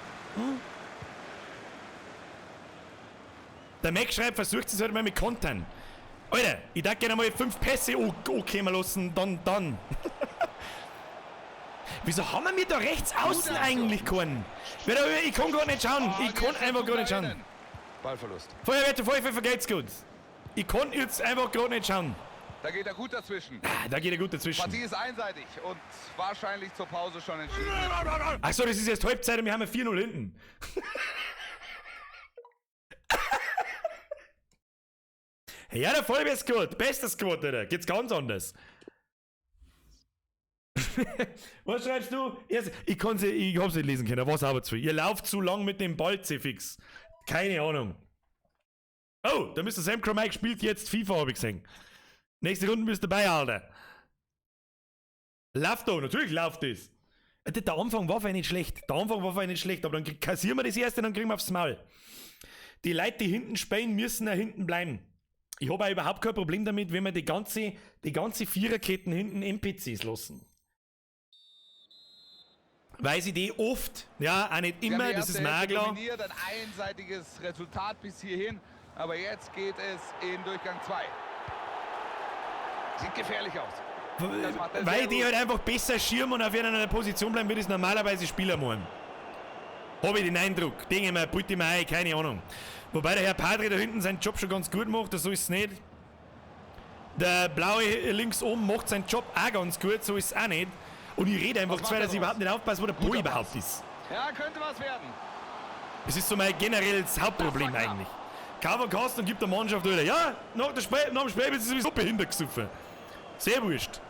Der Mac schreibt, versucht es halt mal mit Kontern. Alter, ich darf gerne mal 5 Pässe ankommen lassen, dann. Wieso haben wir da rechts außen eigentlich keinen? Ich kann gar nicht schauen. Ich kann einfach gar nicht schauen.
Ballverlust.
Feuerwehr, Pfeife, geht's gut. Ich kann jetzt einfach gerade nicht schauen.
Da geht er gut dazwischen.
Da geht er gut dazwischen.
Partie ist einseitig und wahrscheinlich zur Pause schon entschieden.
Achso, das ist jetzt Halbzeit und wir haben 4-0 hinten. Ja, der Vollbier gut. Bestes Squad, Alter. Geht's ganz anders. Was schreibst du? Ich hab's nicht lesen können. Was aber zu viel. Ihr lauft zu lang mit dem Ball, C-Fix. Keine Ahnung. Oh, da Mr. Sam Mike spielt jetzt FIFA, habe ich gesehen. Nächste Runde bist du dabei, Alter. Läuft da, natürlich läuft das. Der Anfang war nicht schlecht. Aber dann kassieren wir das erste, dann kriegen wir aufs Maul. Die Leute, die hinten spielen, müssen da hinten bleiben. Ich habe auch überhaupt kein Problem damit, wenn wir die ganze Viererketten hinten NPCs lassen. Weil sie die oft, ja, auch nicht immer, das ist mir auch klar.
Dominiert, ein einseitiges Resultat bis hierhin, aber jetzt geht es in Durchgang 2. Sieht gefährlich aus.
Weil die halt einfach besser schirmen und auf einer Position bleiben, wie das normalerweise Spieler machen. Habe ich den Eindruck. Denke mir, bitte mir ein, keine Ahnung. Wobei der Herr Padre da hinten seinen Job schon ganz gut macht, so ist es nicht. Der Blaue links oben macht seinen Job auch ganz gut, so ist es auch nicht. Und ich rede einfach zwei, dass ich überhaupt nicht aufpasse, wo der Ball überhaupt ist.
Ja, könnte was werden.
Das ist so mein generelles Hauptproblem eigentlich. Kaum Kasten und gibt der Mannschaft wieder. Ja, nach dem Spiel ist es sowieso behindert gesoffen. Sehr wurscht.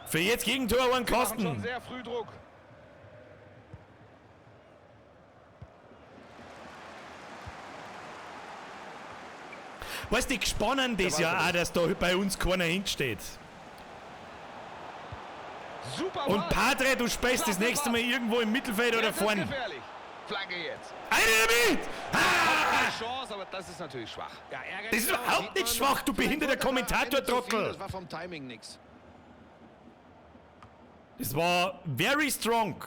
Für jetzt Gegentor einen Kasten.
Schon sehr früh Druck.
Weißt du, gespannt das ja auch, dass da bei uns keiner hinsteht.
Super
Und Padre, du spielst das nächste Mal irgendwo im Mittelfeld oder vorne.
Flanke jetzt.
Eine damit! Ah!
Chance, aber das ist natürlich schwach.
Ja,
Das ist überhaupt nicht schwach, du behinderter Kommentator-Trottel.
Das war vom Timing nix.
Das war very strong.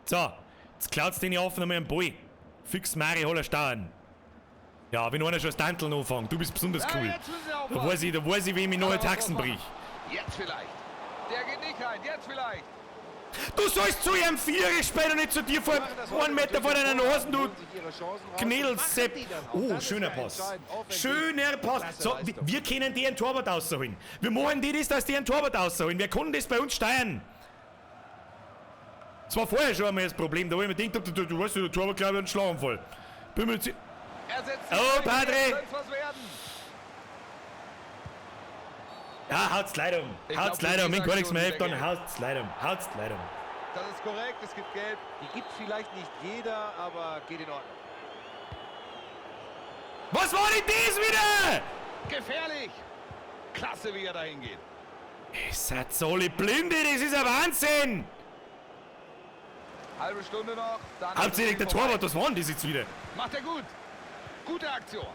So, jetzt klaut's den auf nochmal einen Ball. Fix Mari Holler Stauern. Ja, wenn einer schon das Danteln anfängt, du bist besonders
Ja,
cool.
jetzt müssen sie aufpassen.
Da weiß ich, wem ich neue Taxen brich.
Jetzt vielleicht. Der geht nicht rein, jetzt vielleicht.
Du sollst zu ihrem Vierer spielen und nicht zu dir vor 1 Meter vor deiner Nase, du Knädelsepp. Oh, schöner Pass. Schöner Pass. So, wir können die einen Torwart rausholen. Wir machen die das, dass die einen Torwart rausholen. Wir können das bei uns steuern. Das war vorher schon einmal das Problem, da wo ich mir gedacht habe, du weißt, der Torwart glaube ich hat einen Schlaganfall. Bin mir jetzt...
Er setzt
Oh, Padre!
Könnte was werden.
Ja, haut's leider um.
Ich
Haut's
glaub,
leider um.
die
Wenn gar nichts mehr hilft,
Aktion
dann
wieder
haut's leider um. Haut's leider um.
Das ist korrekt, es gibt Gelb.
Die gibt vielleicht nicht jeder, aber geht in Ordnung.
Was war denn das wieder?
Gefährlich. Klasse, wie er dahin geht.
Ihr seid so alle Blinde, das ist ein Wahnsinn!
Halbe Stunde noch. Dann
Hauptsächlich der
vorbei.
Torwart, was war denn das jetzt wieder?
Macht er gut. Gute Aktion.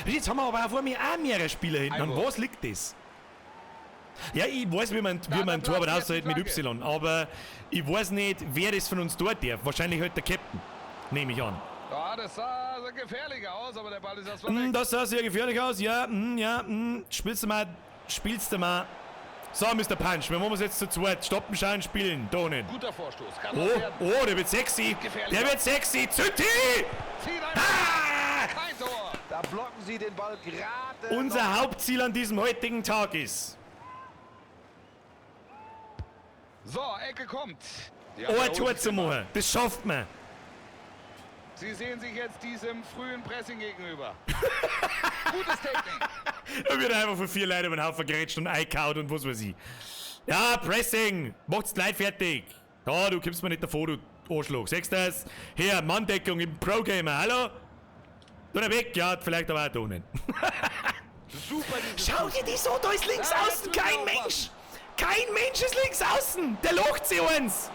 Jetzt haben wir aber auch vor mir auch mehrere Spieler hinten. An
Einwurf.
was liegt das? Ja, ich weiß, wie man
der
einen Torwart
Platz,
aushält
jetzt
mit
die
Y, aber ich weiß nicht, wer das von uns dort darf. Wahrscheinlich halt der Captain, nehme ich an.
Ja, das sah so gefährlich aus, aber der Ball ist erstmal weg.
Das sah sehr gefährlich aus, ja, Spielst du mal. So, Mr. Punch, wir machen es jetzt zu zweit. Stoppen, schauen, spielen, Donen.
Guter Vorstoß. Kann was werden.
Oh, der wird sexy.
Gefährlich.
Der wird sexy. Zündi!
Zieht ein Kein Tor.
Da blocken sie den Ball gerade.
Unser Hauptziel an diesem heutigen Tag ist,
So, Ecke kommt. Ja,
ein Tor zu machen. Das schafft man.
Sie sehen sich jetzt diesem frühen Pressing gegenüber. Gutes Technik.
Da wird einfach von 4 Leuten über den Haufen gerätscht und eingekaut und was weiß ich. Ja, Pressing. Macht's die Leute fertig. Da, du kommst mir nicht davor, du Arschloch. Siehst du das? Hier, Manndeckung im Pro-Gamer. Hallo? Du da weg? Ja, vielleicht aber auch da unten.
Super.
Schau dir das an, da ist links außen kein Mensch. Kein Mensch ist links außen. Der locht sie uns.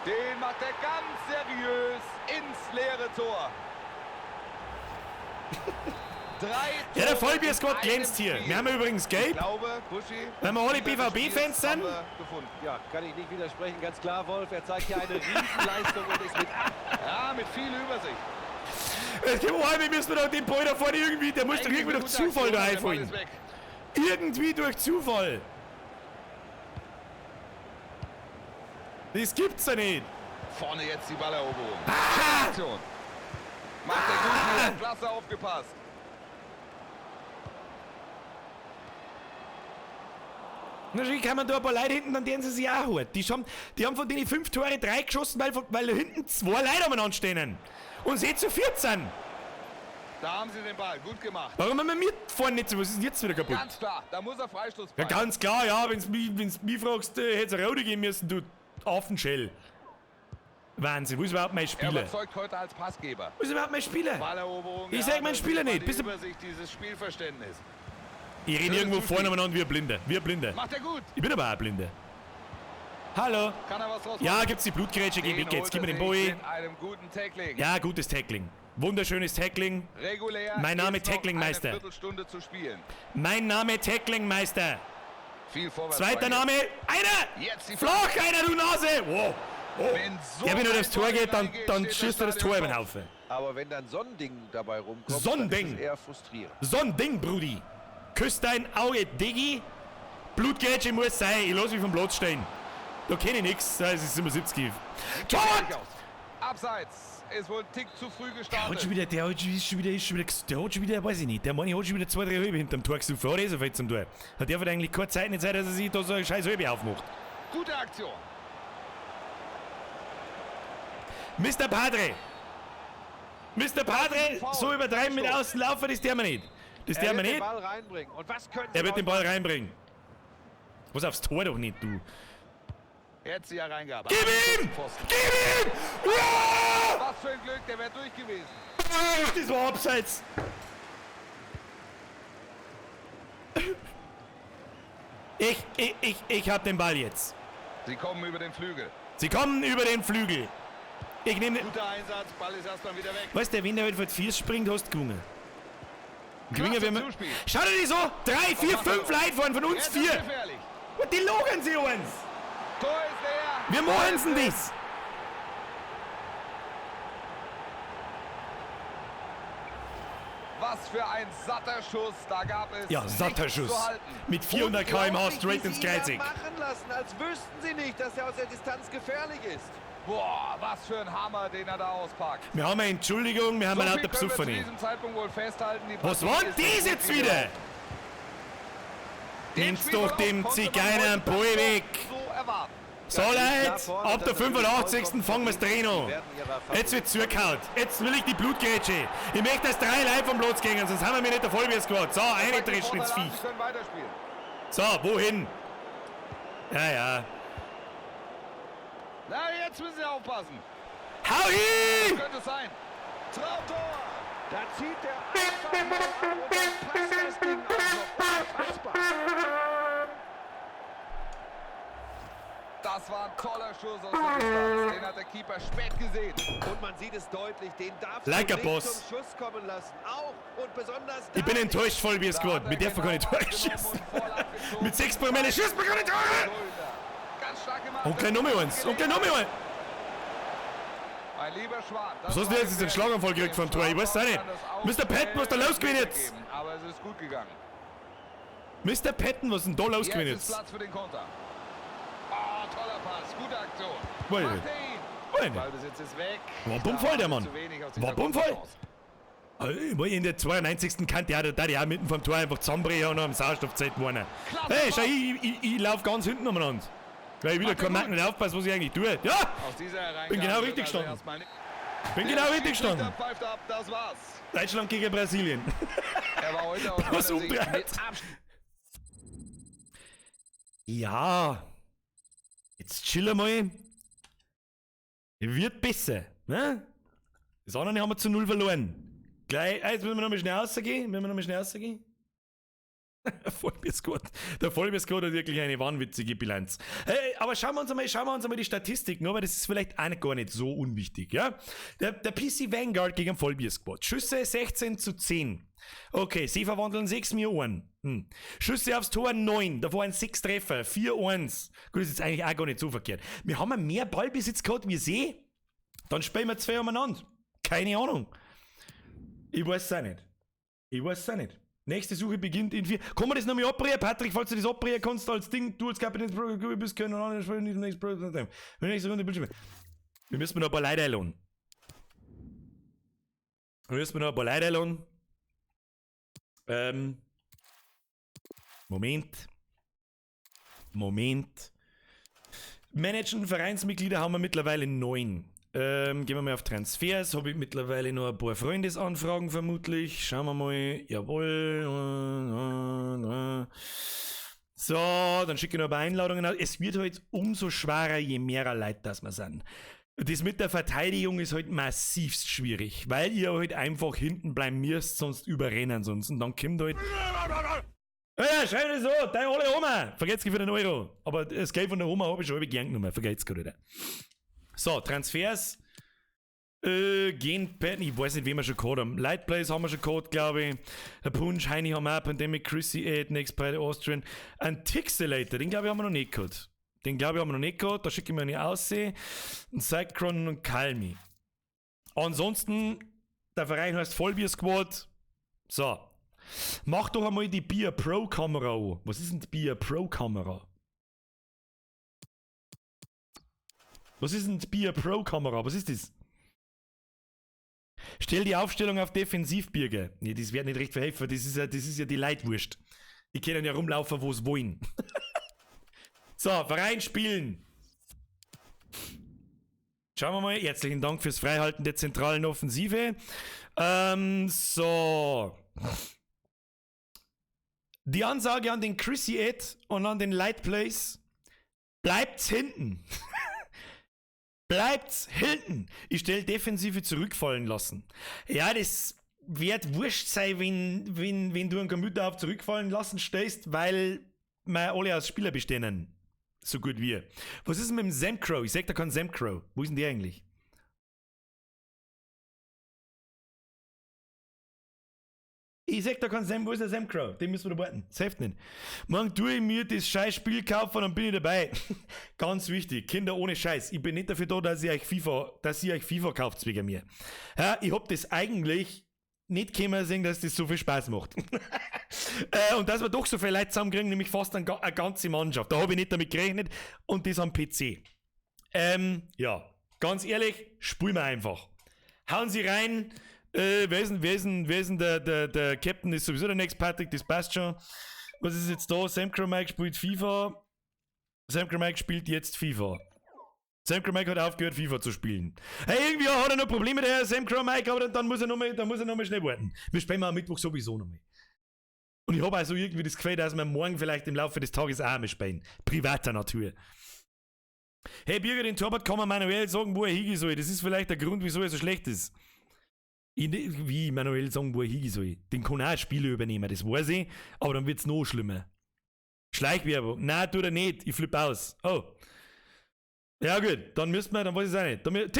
Den macht er ganz seriös ins leere Tor. 3
Ja, der
Tore
Vollbier-Squad
in einem
glänzt hier.
Spiel.
Wir haben übrigens
Ich
gelb.
glaube, Buschi,
Wenn wir alle BVB-Fans sind.
haben wir gefunden.
Ja, kann ich nicht widersprechen. Ganz klar, Wolf. Er zeigt hier eine Riesenleistung und ist mit
Ja, mit viel Übersicht.
Wir müssen doch den Ball da vorne irgendwie, der muss doch irgendwie durch Zufall da einfallen. Irgendwie durch Zufall. Das gibt's ja nicht.
Vorne jetzt die Balleroberung.
Ah!
Aktion. Macht der gut, klasse aufgepasst.
Natürlich kann man da ein paar Leute hinten, an denen sie sich auch holt. Die haben von denen 5 Tore 3 geschossen, weil da hinten 2 Leute umeinander stehen. Und sie zu 14.
Da haben sie den Ball, gut gemacht.
Warum haben wir mit vorne nicht so? Was ist denn jetzt wieder kaputt?
Ganz klar, da muss er Freistoß
Ja,
bleiben.
ganz klar, ja, wenn's mich fragst, hätte es eine Rote geben müssen, du Affenschell. Wahnsinn, wo ist überhaupt mein
Er
Spieler?
überzeugt heute als Passgeber.
Wo ist überhaupt mein Spieler?
Balleroberung.
Ich sag meinen
das
Spieler
ist mal
nicht.
Die
Bist du-
Übersicht, dieses Spielverständnis.
Ich rede irgendwo vorne umeinander wie ein Blinder. Wie ein Blinder.
Macht er gut.
Ich bin aber auch ein Blinder. Hallo?
Kann er was draus
Ja,
machen?
gibt's die Blutgerätsche, geh weg jetzt, gib mir den
holt er
Boy.
sich Mit einem guten Tackling.
Ja, gutes Tackling. Wunderschönes Tackling.
Regulär.
Mein Name
ist noch
Tacklingmeister.
Eine Viertelstunde zu spielen.
Mein Name Tacklingmeister.
Viel vorwärts.
Zweiter Name, einer!
Jetzt die
Flach, einer, du Nase! Wow. Oh.
Wenn so
Ja, wenn er
ein
aufs Tor
Ball
geht, dann
reingeht,
schießt
steht
er das
das
Tor über den
Stadion
Haufen.
Aber wenn dann so ein Ding dabei rumkommt,
So ein
dann
Ding.
ist es eher frustrierend.
So ein Ding, Brudi. Küsst dein Auge, Diggi. Blutgerätsche muss sein. Ich lass mich vom Platz stehen. Da kenne ich nix. Das ist immer 70.
Tor!
Torwart!
Abseits. Ist wohl ein Tick zu früh
Der hat
gestartet.
schon wieder, weiß ich nicht, der Mann hat schon wieder 2, 3 Halbe hinterm Tor gesucht. Hat so viel zum Tor. Hat der eigentlich keine Zeit nicht Zeit, dass er sich da so eine scheiß Halbe aufmacht.
Gute Aktion.
Mr. Padre! Mr. Padre, so übertreiben mit Außenlaufen, das der wir nicht. Das der
Er
wir
wird den
nicht.
Ball reinbringen. Und was können
Er wird den Ball reinbringen. Was aufs Tor doch nicht, du.
Jetzt die Hereingabe.
Gib ihm! Gib ihm! Ja!
Was für ein Glück, der wäre durch gewesen.
Das war Abseits. Ich hab den Ball jetzt.
Sie kommen über den Flügel.
Sie kommen über den Flügel. Ich nehme den.
Guter Einsatz, Ball ist erstmal wieder weg.
Weißt du, wenn der halt 4 springt, hast du gewonnen. Gewinnen wir.
Zuspiel.
Schau dir die so! 3, 4, 5 Leute vorne, von uns
Jetzt ist
4.
gefährlich.
Und die logen sie uns.
Tor ist leer.
Wir machen's denn das.
Was für ein satter Schuss. Da gab es
Ja,
nichts
satter Schuss.
zu halten.
Mit 400 km/h
Unglaublich,
straight
wie
ins
sie ihn
Kreuzig.
machen lassen, als wüssten sie nicht, dass er aus der Distanz gefährlich ist.
Boah, was für ein Hammer, den er da auspackt.
Wir haben eine Entschuldigung, wir haben einen
So
lauter
viel können wir zu
Besucher.
diesem Zeitpunkt wohl festhalten. Die
Was
Partie
war
ist
dies
gut
jetzt
gelaufen.
wieder?
Den
Nimm's
Spielverlauf
doch dem
konnte man
Zigeuner
heute
einen Ball
doch
weg.
So erwarten.
So Leute, ab der 85. fangen wir das Training an. Jetzt wird zugehauen. Jetzt will ich die Blutgerätsche. Ich möchte, dass 3 Leute vom Platz gehen, sonst haben wir mir nicht der Vollbier-Squad. So, eine dreschen ins Viech.
Sie können weiterspielen.
So, wohin? Ja, ja.
Na, jetzt müssen Sie aufpassen.
Hau hin!
Könnte es sein.
Traumtor! Da zieht der einfach mal ab und dann passt das Ding auch noch. Unfassbar.
Das war ein toller Schuss aus der Distanz. Den hat der Keeper spät gesehen.
Und man sieht es deutlich, den darf
Like a
nicht
boss.
zum Schuss kommen lassen. Auch und besonders
Ich bin
da
enttäuscht, Vollbier-Squad. Mit der kann ich Tore schießen. Mit 6 Promille schießt man keine Tore!
Ganz stark gemacht.
Und gleich nochmal eins. Und gleich nochmal eins.
Mein lieber Schwan.
Was hast du jetzt den Schlaganfall gekriegt vom Tor? Ich weiß es nicht. Mr. Patton, was ist da los gewesen jetzt?
Aber es ist gut gegangen.
Mr. Patton, was ist denn da los gewesen
Jetzt ist
jetzt?
Platz für den Konter. Oh, toller Pass. Gute Aktion.
Weil-
Macht er ihn.
Weil-
Ballbesitz ist weg.
War bummvoll, der Mann.
Zu wenig aus dieser
War bummvoll.
Konterchance.
In der 92. Kante da die auch mitten vom Tor einfach zusammenbrechen und noch am Sauerstoffzeit warnen. Hey, schau, ich lauf ganz hinten umeinander. Weil ich wieder kein Marken nicht aufpasse, was ich eigentlich tue. Ja!
Aus dieser Hereingabe
Bin genau
wird
richtig
also
gestanden.
erstmal nicht-
Bin genau
Der
richtig
Schiedsrichter
gestanden.
pfeift ab, das war's.
Deutschland gegen Brasilien.
Er war heute aus
Was
meiner Sicht
umdreht.
mit Abstand.
Ja. Jetzt chill mal. Wird besser. Ne? Das andere haben wir zu 0 verloren. Gleich, jetzt müssen wir nochmal schnell rausgehen. Vollbiskot. Der Vollbiskot hat wirklich eine wahnwitzige Bilanz. Aber schauen wir uns einmal die Statistiken an, weil das ist vielleicht auch gar nicht so unwichtig. Ja? Der PC Vanguard gegen Vollbiskot. Schüsse 16:10. Okay, sie verwandeln 6 mir an. Schüsse aufs Tor 9. Da waren 6 Treffer. 4-1. Gut, das ist jetzt eigentlich auch gar nicht so verkehrt. Wir haben mehr Ballbesitz gehabt wie sie. Dann spielen wir 2 umeinander. Keine Ahnung. Ich weiß es auch nicht. Nächste Suche beginnt in 4. Kann man das nochmal abbrechen, Patrick, falls du das abbrechen kannst als Ding, du als Kapitän bist können und andere spielen nicht im nächsten Programm. Nächste Runde Bildschirm. Wir müssen noch ein paar Leute einladen. Moment. Managen Vereinsmitglieder haben wir mittlerweile 9. Gehen wir mal auf Transfers. Habe ich mittlerweile noch ein paar Freundesanfragen vermutlich. Schauen wir mal. Jawohl. So, dann schicke ich noch ein paar Einladungen aus. Es wird halt umso schwerer, je mehr Leute das wir sind. Das mit der Verteidigung ist halt massivst schwierig, weil ihr halt einfach hinten bleiben müsst, sonst überrennen sonst. Und dann kommt halt... Ja, schreib das so, deine alle Oma. Vergesst für den Euro. Aber das Geld von der Oma habe ich schon gern genommen. Vergesst gar nicht. So, Transfers. Ich weiß nicht, wen wir schon gehabt haben. Lightplays haben wir schon gehabt, glaube ich. Der Punch, Heini haben wir auch, Pandemic, Chrissy, Next by the Austrian. Ein Tixelator, den glaube ich haben wir noch nicht gehabt. Da schicke ich mir nicht aussehen. Ein Cycron und Calmi. Ansonsten, der Verein heißt Vollbier Squad. So. Mach doch einmal die Bier Pro Kamera an. Was ist denn die Bier Pro Kamera? Was ist denn die Bier Pro Kamera? Was ist das? Stell die Aufstellung auf Defensivbürger. Nee, das wird nicht recht verhelfen. Das ist ja die Leitwurst. Die können ja rumlaufen, wo sie wollen. So, Verein spielen. Schauen wir mal. Herzlichen Dank fürs Freihalten der zentralen Offensive. So. Die Ansage an den Chrissy Ed und an den Lightplays. Bleibt's hinten. Bleibt's hinten. Ich stelle Defensive zurückfallen lassen. Ja, das wird wurscht sein, wenn du einen Computer auf zurückfallen lassen stehst, weil wir alle aus Spieler bestehen. So gut wie. Was ist denn mit dem Samcrow? Ich sag da kein Samcrow. Wo ist denn der eigentlich? Ich sag da kein Sam, wo ist der Samcrow? Den müssen wir da warten. Das hilft nicht. Morgen tue ich mir das scheiß Spiel kaufen und dann bin ich dabei. Ganz wichtig, Kinder ohne Scheiß. Ich bin nicht dafür da, dass ihr euch FIFA kauft wegen mir. Ja, ich hab das eigentlich nicht können sehen, dass das so viel Spaß macht. Und dass wir doch so viele Leute zusammenkriegen, nämlich fast eine ganze Mannschaft. Da habe ich nicht damit gerechnet. Und das am PC. Ja, ganz ehrlich, spielen wir einfach. Hauen Sie rein. Wer ist denn der Captain? Ist sowieso der Next Patrick, das passt schon. Was ist jetzt da? Samcro Mike spielt FIFA. Samcro Mike spielt jetzt FIFA. Samcro Mike hat aufgehört, FIFA zu spielen. Hey, irgendwie hat er noch Probleme, der Samcro Mike, aber dann muss er noch mal schnell warten. Wir spielen am Mittwoch sowieso noch mal. Und ich habe also irgendwie das Gefühl, dass wir morgen vielleicht im Laufe des Tages auch mal spielen. Privater Natur. Hey, Birger, den Torwart kann man manuell sagen, wo er hingehen soll. Das ist vielleicht der Grund, wieso er so schlecht ist. Wie manuell sagen, wo er hingehen soll. Den kann auch ein Spieler übernehmen, das weiß ich, aber dann wird's noch schlimmer. Schleichwerbung. Nein, tut er nicht. Ich flippe aus. Oh. Ja gut, dann müssen wir, dann weiß ich es auch nicht.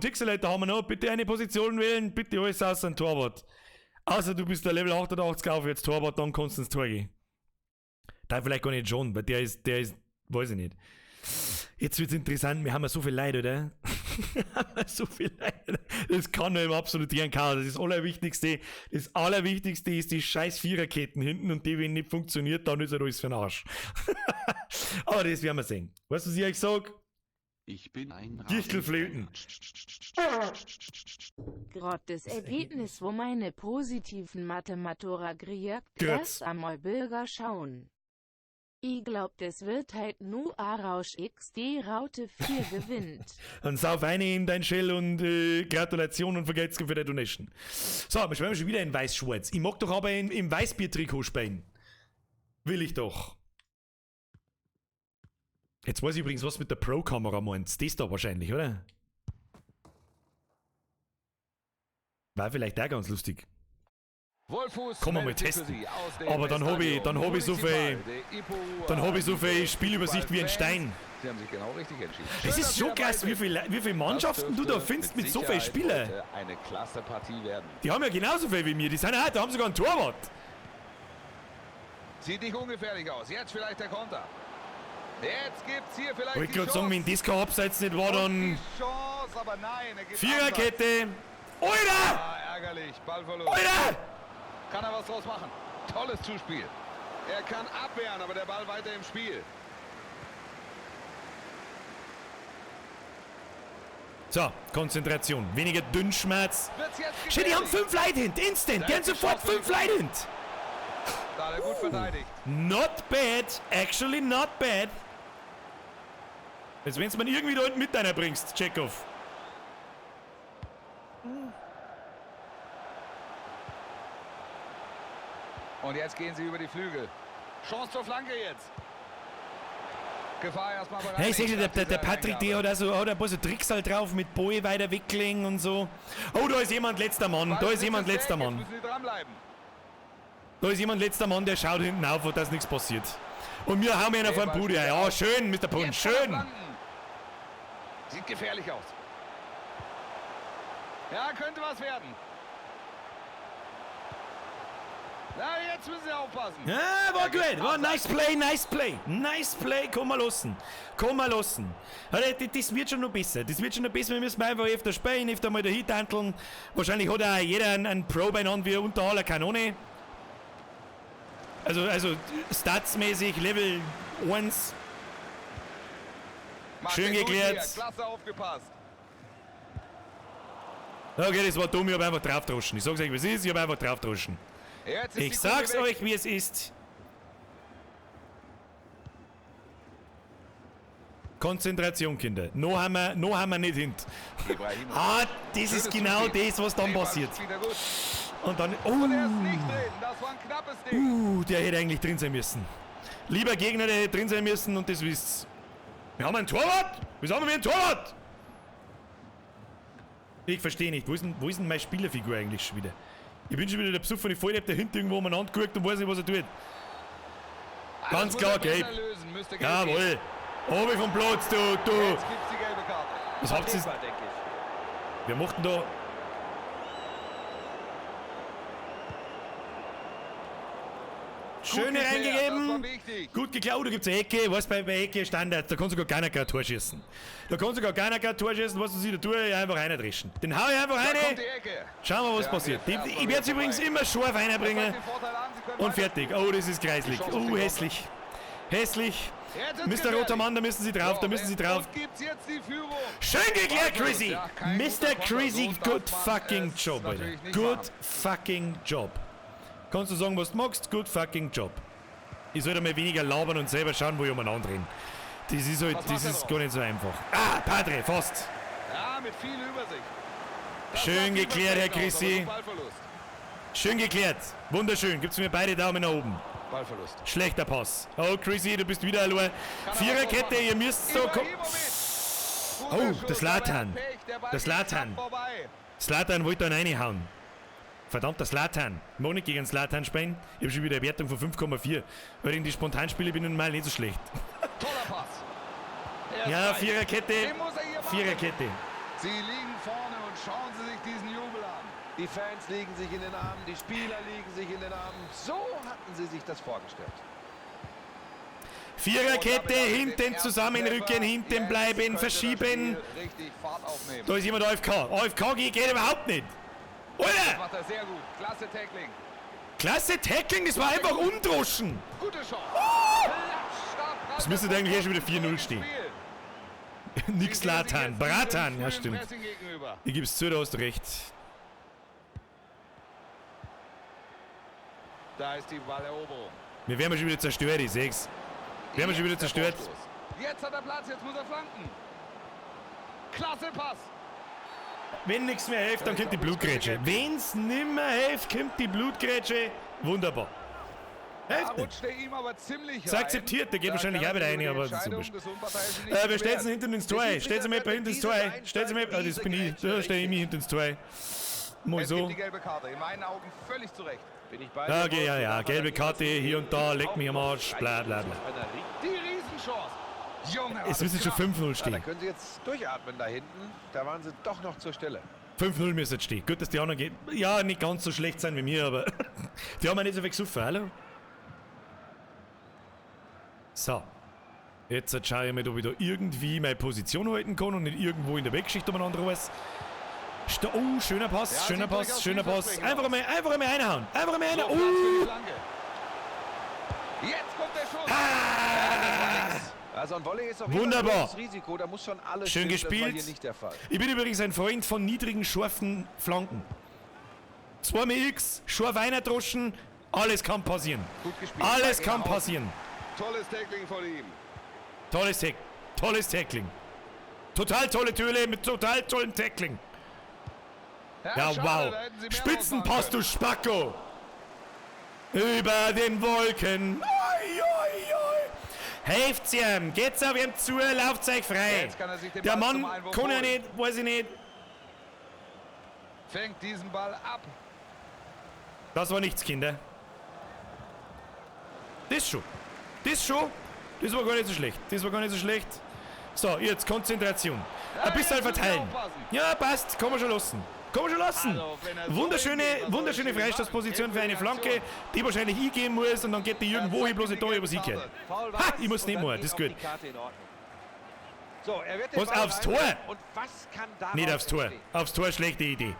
Tixelator haben wir noch. Bitte eine Position wählen, bitte alles aus ein Torwart. Außer du bist der Level 88 auf jetzt Torwart, dann kannst du ins Tor gehen. Da vielleicht gar nicht John, weil der ist, weiß ich nicht. Jetzt wird's interessant, wir haben ja so viel Leid, oder? Wir haben ja so viel Leid, oder? Das kann nur im absolutieren Chaos. Das Allerwichtigste ist die scheiß Viererketten hinten und die, wenn nicht funktioniert, dann ist er alles für den Arsch. Aber das werden wir sehen. Weißt du, was ich euch sag?
Ich bin ein
Distelflöten.
Gerade das Ergebnis, wo meine positiven Mathematura kriegt,
Grüß.
erst einmal Bürger schauen. Ich glaub, das wird halt nur Arausch XD Raute 4 gewinnt.
Dann sauf eine in dein Shell und Gratulation und vergelt's für die Donation. So, wir spielen schon wieder in Weiß-Schwarz. Ich mag doch aber im Weißbier-Trikot spielen. Will ich doch. Jetzt weiß ich übrigens, was mit der Pro-Kamera meinst. Das da wahrscheinlich, oder? War vielleicht auch ganz lustig.
Wolfuß
Kann man mal testen. Aber dann hab ich so viel Spielübersicht wie ein Stein.
Sie haben sich genau richtig entschieden.
Es ist so krass, wie viele Mannschaften du da findest mit so vielen Spielern.
Eine klasse Partie werden.
Die haben ja genauso viel wie mir. Die sind ja, da haben sogar einen Torwart.
Sieht nicht ungefährlich aus. Jetzt vielleicht der Konter. Jetzt gibt's hier vielleicht
Ich wollte
die
gerade sagen, wenn das kein Abseits nicht war,
Und
dann
die Chance, aber nein, er gibt
Viererkette. Alter!
Ah, ärgerlich, Ballverlust.
Alter!
Kann er was draus machen? Tolles Zuspiel. Er kann abwehren, aber der Ball weiter im Spiel.
So, Konzentration. Weniger Dünnschmerz.
Wird's jetzt
Schau, die haben
gefährlich.
5 Leute hint. Instant. Die haben sofort 5 Leute hint.
Da hat er gut verteidigt.
Not bad. Actually not bad. Als wenn es man irgendwie da hinten mit einer bringst, Tschechow.
Und jetzt gehen sie über die Flügel. Chance zur Flanke jetzt. Gefahr erstmal bereit.
Hey, seht ihr, der Patrick, der hat ein paar so Tricks halt drauf mit Boe weiter weggelegen und so. Oh, da ist jemand letzter Mann. Da ist jemand letzter Mann.
Müssen sie dranbleiben.
Da ist jemand letzter Mann, der schaut hinten auf, und dass nichts passiert. Und wir haben einer vor dem Bruder. Ja, schön, Mr. Punch,
Jetzt kann er
schön.
flanken. Sieht gefährlich aus. Ja, könnte was werden. Na, jetzt müssen sie aufpassen.
Ja, war gut. War nice play, nice play. Nice play, komm mal lassen. Komm mal lassen. Das wird schon noch besser. Das wird schon noch besser. Wir müssen einfach öfter spielen, öfter mal da hintanteln. Wahrscheinlich hat auch jeder einen Pro beieinander wie unter aller Kanone. Also statsmäßig Level 1.
Macht
Schön
den gut
geklärt.
hier. Klasse aufgepasst.
Okay, das war dumm, ich hab einfach draufdroschen. Ich sag's euch, wie es ist, ich hab einfach draufdroschen.
Jetzt ist die
Ich
Kugel
sag's
weg.
euch, wie es ist. Konzentration, Kinder. Noch haben wir nicht hint.
Ibrahimovic.
Ah, das ist
Schönes
genau
Zuspiel.
das, was dann
Nee, Ball
passiert.
ist wieder gut.
Und dann,
Und er ist nicht drin. Das war ein knappes Ding.
der hätte eigentlich drin sein müssen. Lieber Gegner, der hätte drin sein müssen, und das wisst's. Wir haben einen Torwart! Wieso haben wir einen Torwart? Ich verstehe nicht. Wo ist denn meine Spielerfigur eigentlich schon wieder? Ich bin schon wieder der besoffene Volldepp, der hinten irgendwo umeinander guckt und weiß nicht, was er tut. Ganz
Das
klar,
muss er
gelb.
besser lösen. Müsste gelb geben.
Jawohl. Obi vom Platz, du.
Jetzt gibt's die gelbe Karte.
Was habt ihr?
Denke ich.
Wir mochten da. Schöne
Gut geklärt, das war
reingegeben.
wichtig.
Gut geklaut, da gibt's eine Ecke. Was bei Ecke Standard, da kann sogar keiner kein Tor schießen. Da kann sogar keiner kein Tor schießen, was ich da tue, einfach reindreschen. Den hau ich einfach
Da kommt
rein.
die Ecke.
Schauen wir, was
Ja,
passiert.
jetzt
Ich werde es übrigens
vorbei.
immer scharf reinbringen.
Das hat den Vorteil an, sie können
Und
weiter-
fertig. Oh, das ist kreislich.
Die Chance
Oh,
ist
hässlich. Hässlich.
Jetzt ist
Mr.
gefährlich.
Roter Mann, da müssen Sie drauf, da müssen Sie drauf.
Und gibt's jetzt die Führung.
Schön geklärt, Chrissy!
Ja, kein
Mr.
guter Konter.
Chrissy,
So
good
darf man
fucking
es
job, Alter.
natürlich nicht
Good
machen.
fucking job. Kannst du sagen, was du magst? Good fucking job. Ich sollte mal weniger labern und selber schauen, wo ich umeinander drehen. Das ist halt,
Was
das
macht er
ist
drauf?
gar nicht so einfach. Ah, Padre, fast.
Ja, mit viel Übersicht. Das
Schön
sah viel
geklärt, Herr
besser aus, aber
Chrissy.
so Ballverlust.
Schön geklärt. Wunderschön. Gibt's mir beide Daumen nach oben.
Ballverlust.
Schlechter Pass. Oh, Chrissy, du bist wieder allein.
Kann er
Viererkette,
was
ihr müsst so...
Ibrahimovic.
Oh,
Guter
der
Schuss,
Zlatan.
aber er hat Pech, der Ball
Der
geht
Zlatan.
knapp vorbei.
Zlatan wollte dann reinhauen. Verdammter Zlatan. Mag nicht gegen Zlatan spielen. Ich habe schon wieder eine Wertung von 5,4. Weil in die Spontanspiele bin ich normal nicht so schlecht.
Toller Pass. Er ist
Ja,
frei.
Viererkette.
Den muss er hier machen.
Viererkette.
Sie liegen vorne und schauen Sie sich diesen Jubel an.
Die Fans liegen sich in den Armen, die Spieler liegen sich in den Armen. So hatten sie sich das vorgestellt.
Viererkette, hinten zusammenrücken, hinten bleiben, verschieben.
Richtig Fahrt aufnehmen.
Da ist jemand AFK. AFK geht überhaupt nicht.
Das
Alter!
macht er sehr gut. Klasse Tackling.
Klasse Tackling, das war einfach umdroschen.
Gute Chance.
Das müsste eigentlich eh schon wieder 4-0 stehen. Nix Latan. Bratan, ja stimmt. Ich geb's zu, da hast du recht.
Da ist die Balleroberung.
Wir werden schon wieder zerstört, ich seh's. Wir haben schon wieder zerstört.
Jetzt hat er Platz, jetzt muss er flanken. Klasse Pass.
Wenn nichts mehr hilft, dann kommt die Blutgrätsche. Wenn's nimmer hilft, kommt die Blutgrätsche. Wunderbar.
Da
Hilft nicht.
rutscht er ihm aber ziemlich
Ist
rein.
akzeptiert, der geht
Da
wahrscheinlich
kann
auch wieder
er
rein,
über die
aber das ist
Entscheidung
wurscht.
des Unparteiischen nicht
Wer stellt
beschweren.
denn hinten ins Tor? Stellt sie mal bei hinten ins Tor. Stellt sie mal. Ah, das bin ich. Da stell ich mich hinten ins Tor. Mal
Es
so.
gibt die gelbe Karte, in meinen Augen völlig zu Recht.
Bin ich bei
Ja,
dir,
okay,
Wolf,
ja,
und
ja.
da
Gelbe
hat er
Karte hier und da, leck mich am Arsch. Bla, bla, bla.
Die Riesenchance. Junge,
Es müsste schon 5-0
Ja, da
stehen.
können sie jetzt durchatmen da hinten. Da waren sie doch noch zur Stelle.
5-0 müsste jetzt stehen. Gut, dass die anderen gehen. Ja, nicht ganz so schlecht sein wie mir, aber die haben ja nicht so viel gesoffen, hallo? So. Jetzt schaue ich mal, ob ich da irgendwie meine Position halten kann und nicht irgendwo in der Wegschicht umeinander was. Oh, schöner Pass,
Ja,
schöner
sieht
Pass,
durchaus
schöner Pass.
vielversprechend
Einfach mal reinhauen. Einfach mal
So,
reinhauen.
Platz für die
Oh!
Flanke. Jetzt kommt der Schuss.
Also ein Volley ist auf
Wunderbar.
jeden Fall ein großes Risiko. Da muss schon alles
Schön
stimmen. Das war
gespielt.
hier nicht der Fall.
Ich bin übrigens ein Freund von niedrigen, scharfen Flanken. 2 X, scharf reindroschen, alles kann passieren.
Gut gespielt.
Alles
Da
kann
geht er
passieren.
auf. Tolles Tackling von ihm.
Tolles Tackling. Total tolle Töle mit total tollem Tackling. Ja,
schade,
wow.
da hätten sie mehr
Spitzenpass,
rausmachen
du Spacko. Über den Wolken. Oi, oi, oi. Helft's ihm. Geht's auf ihm zu, lauft euch frei.
Jetzt kann er sich den
Der
Ball zum
Mann
Einwurf
kann ja
holen.
nicht, weiß ich nicht.
Fängt diesen Ball ab.
Das war nichts, Kinder. Das schon. Das war gar nicht so schlecht. So, jetzt Konzentration. Ein bisschen
jetzt müssen wir
verteilen.
aufpassen.
Ja, passt. Kann man schon lassen.
Also, wenn er so
Wunderschöne,
hingeht, was
wunderschöne
soll ich
Freistoßposition für eine
sagen?
Flanke, die wahrscheinlich ich gehen muss und dann geht die irgendwo hin, bloß nicht da, über sie geht.
Foul
Ha,
war's
ich muss
und
nicht
dann
mehr,
geht
das ist
auch
gut.
die Karte in Ordnung. So, er wird den
Was,
Ball
aufs Tor?
reinwerfen. Und was kann daraus
Nicht aufs Tor.
entstehen?
Aufs Tor, schlechte Idee.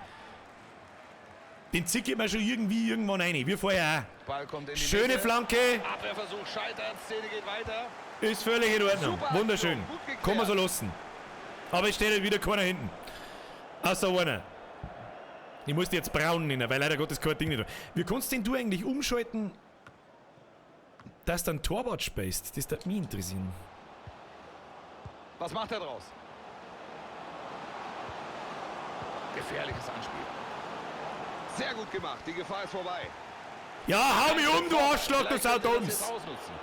Den zickert man schon irgendwie irgendwann rein, wie vorher auch.
Ball kommt in die
Schöne
Mitte.
Flanke,
Abwehrversuch scheitert, Szene geht weiter.
ist völlig in Ordnung.
Super
Wunderschön.
Aktion, gut geklärt.
Kann man so lassen. Aber es steht halt wieder keiner hinten. Außer einer. Ich muss die jetzt braun nennen, weil leider Gottes kein Ding nicht da. Wie kannst denn du eigentlich umschalten, dass dann Torwart speist? Das würde mich interessieren.
Was macht er draus? Gefährliches Anspiel. Sehr gut gemacht, die Gefahr ist vorbei.
Ja, hau mich um, du Arschloch, du
Vielleicht könnte er das jetzt
Saudums!
ausnutzen.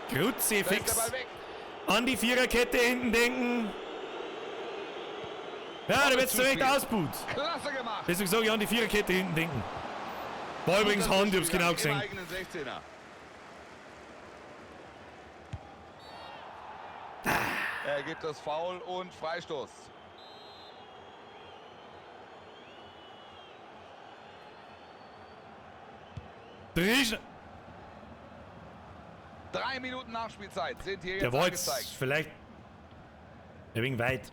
Kruzifix.
Da ist der Ball weg.
An die Viererkette hinten denken. Ja, da wird's direkt ausbuht.
Klasse gemacht.
Deswegen sage ich an die Viererkette hinten denken. War übrigens Hand, ich hab's genau
Im
gesehen.
eigenen 16er. Er gibt das Foul und Freistoß.
Dreh-
3 Minuten Nachspielzeit sind hier
Der
jetzt
war jetzt
angezeigt.
vielleicht ein wenig weit.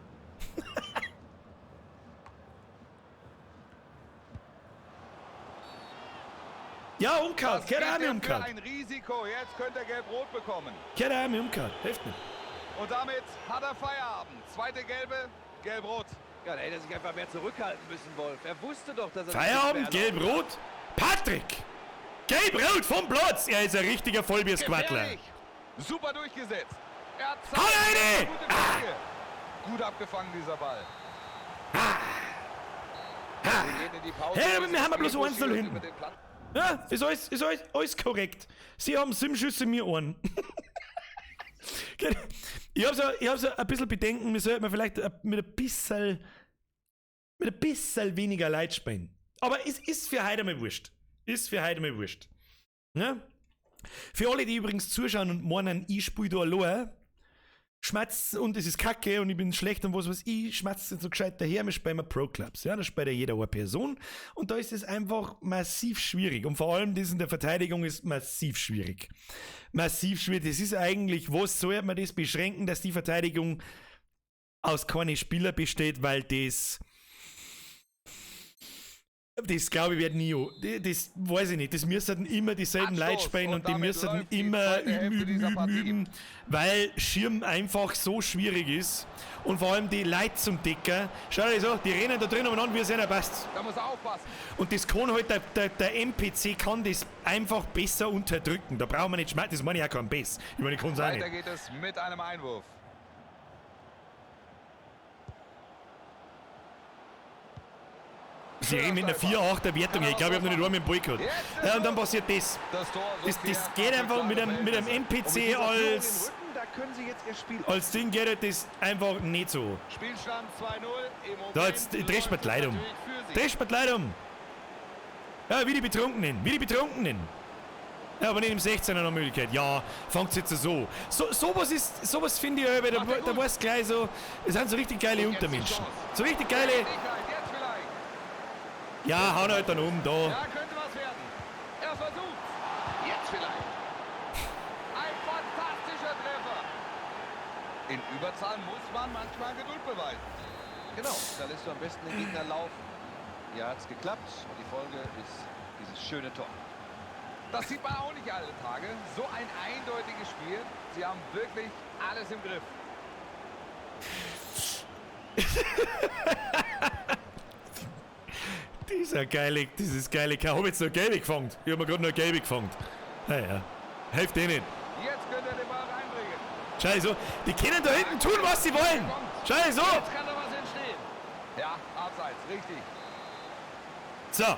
Ja, umkaut.
Das
Keine
gilt
Ahnung,
für
umkaut.
ein Risiko. Jetzt könnte er gelb-rot bekommen.
Keine Ahnung, umkaut. Hilft nicht.
Und damit hat er Feierabend. Zweite gelbe, gelb-rot.
Ja, da hätte er sich einfach mehr zurückhalten müssen, Wolf. Er wusste doch, dass er...
Feierabend, gelb-rot. Patrick! Gelb-rot vom Platz. Er ist ein richtiger Vollbiersquattler.
Gefährlich. Super durchgesetzt. Er hat
Hau rein!
Gute Flanke. Gut abgefangen, dieser Ball. Wir gehen in die Pause.
Hey, aber wir haben ja bloß 1-0
Über
hinten.
den Platz.
Ja, ist alles korrekt. Sie haben 7 Schüsse, mir einen. Ich hab so ein bisschen Bedenken, wir sollten vielleicht mit ein bisschen weniger Leid spielen. Aber es ist für heute mal wurscht. Ja? Für alle, die übrigens zuschauen und meinen, ich spiele da allein, schmatzt und es ist kacke und ich bin schlecht und was weiß ich, schmatzt so gescheit daher, wir spielen Pro-Clubs. Ja, da spielt ja jeder eine Person und da ist es einfach massiv schwierig und vor allem das in der Verteidigung ist massiv schwierig. Massiv schwierig. Das ist eigentlich, was soll man das beschränken, dass die Verteidigung aus keine Spieler besteht, weil das glaube ich wird nie, das weiß ich nicht, das müssen immer dieselben Leute spielen und die müssen immer üben, weil Schirm einfach so schwierig ist und vor allem die Leute zum Decker, schau dir so, die rennen da drin umeinander, wie es ihnen passt.
Da muss er aufpassen.
Und das kann halt, der NPC kann das einfach besser unterdrücken, da brauchen wir nicht schmeißen, das meine ich auch kein Bass, ich meine, ich kann es auch
Weiter
nicht.
geht es mit einem Einwurf.
Sie reden mit einer 4-8er Wertung, ich glaube, ich habe noch nicht einmal mit dem Ball gehabt. Ja, und dann passiert das. Das geht einfach mit einem NPC als
Da können sie jetzt ihr Spiel
Ding geht halt das einfach nicht so.
Spielstand 2-0.
Da jetzt drehst du mir die Leute um. Drehst du mir die Leute um. Ja, wie die Betrunkenen. Ja, aber nicht im 16er noch Möglichkeit. Ja, fängt jetzt so. Sowas finde ich aber, da weißt du gleich so, es sind so richtig geile Untermenschen. So richtig geile, ja, hauen halt dann um, da.
Ja, könnte was werden. Er versucht. Jetzt vielleicht. Ein fantastischer Treffer. In Überzahl muss man manchmal Geduld beweisen.
Genau, da lässt du am besten den Gegner laufen. Hier hat es geklappt und die Folge ist dieses schöne Tor.
Das sieht man auch nicht alle Tage. So ein eindeutiges Spiel. Sie haben wirklich alles im Griff.
Dieses geile Ich habe jetzt noch Gelbe gefangen. Ich habe mir gerade noch Gelbe gefangen. Naja, hilft eh nicht.
Jetzt könnt ihr den Ball reinbringen.
Schau so, die können da hinten tun, was sie wollen. Schau so.
Jetzt kann da was entstehen. Ja, abseits, richtig.
So.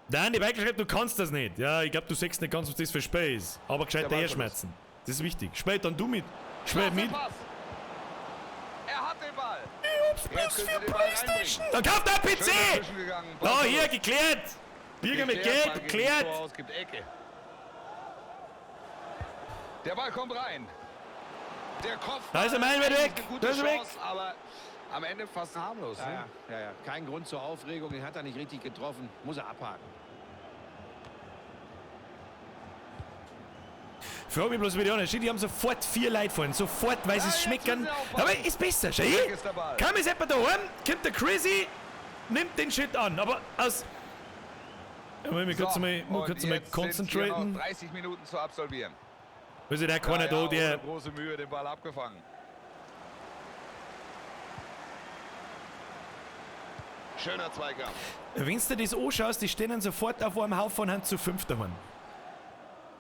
Nein, die Michael schreibt, du kannst das nicht. Ja, ich glaube, du sagst nicht ganz, was das für Spiel ist. Aber gescheit daherschmerzen. Das ist wichtig. Spiel dann du mit. Spiel mit.
Pass. Er hat den Ball.
Ich hab's bis für Playstation. Dann kauft der PC. Da, hier, geklärt. Bürger mit Geld, geklärt.
Es gibt Ecke. Der Ball kommt rein. Der Kopf.
Da ist er mein Wert weg. Da ist er weg.
Aber am Ende fast harmlos. Ne?
Ja. Kein Grund zur Aufregung, den hat er nicht richtig getroffen. Muss er abhaken.
Frag mich bloß wieder an. Die haben sofort 4 Leute vorhin. Sofort, weil sie es schmecken. Aber ist besser. Schau hier. Kaum ist jemand daheim, kommt der Crazy, nimmt den Shit an. Aber aus... Ja, wir kurz mal konzentrieren.
30 Minuten zu absolvieren.
Also der keiner da, der...
Große Mühe, den Ball abgefangen. Schöner Zweikampf.
Wenn du das anschaust, die stehen dann sofort auf einem Haufen und haben zu 5 daheim.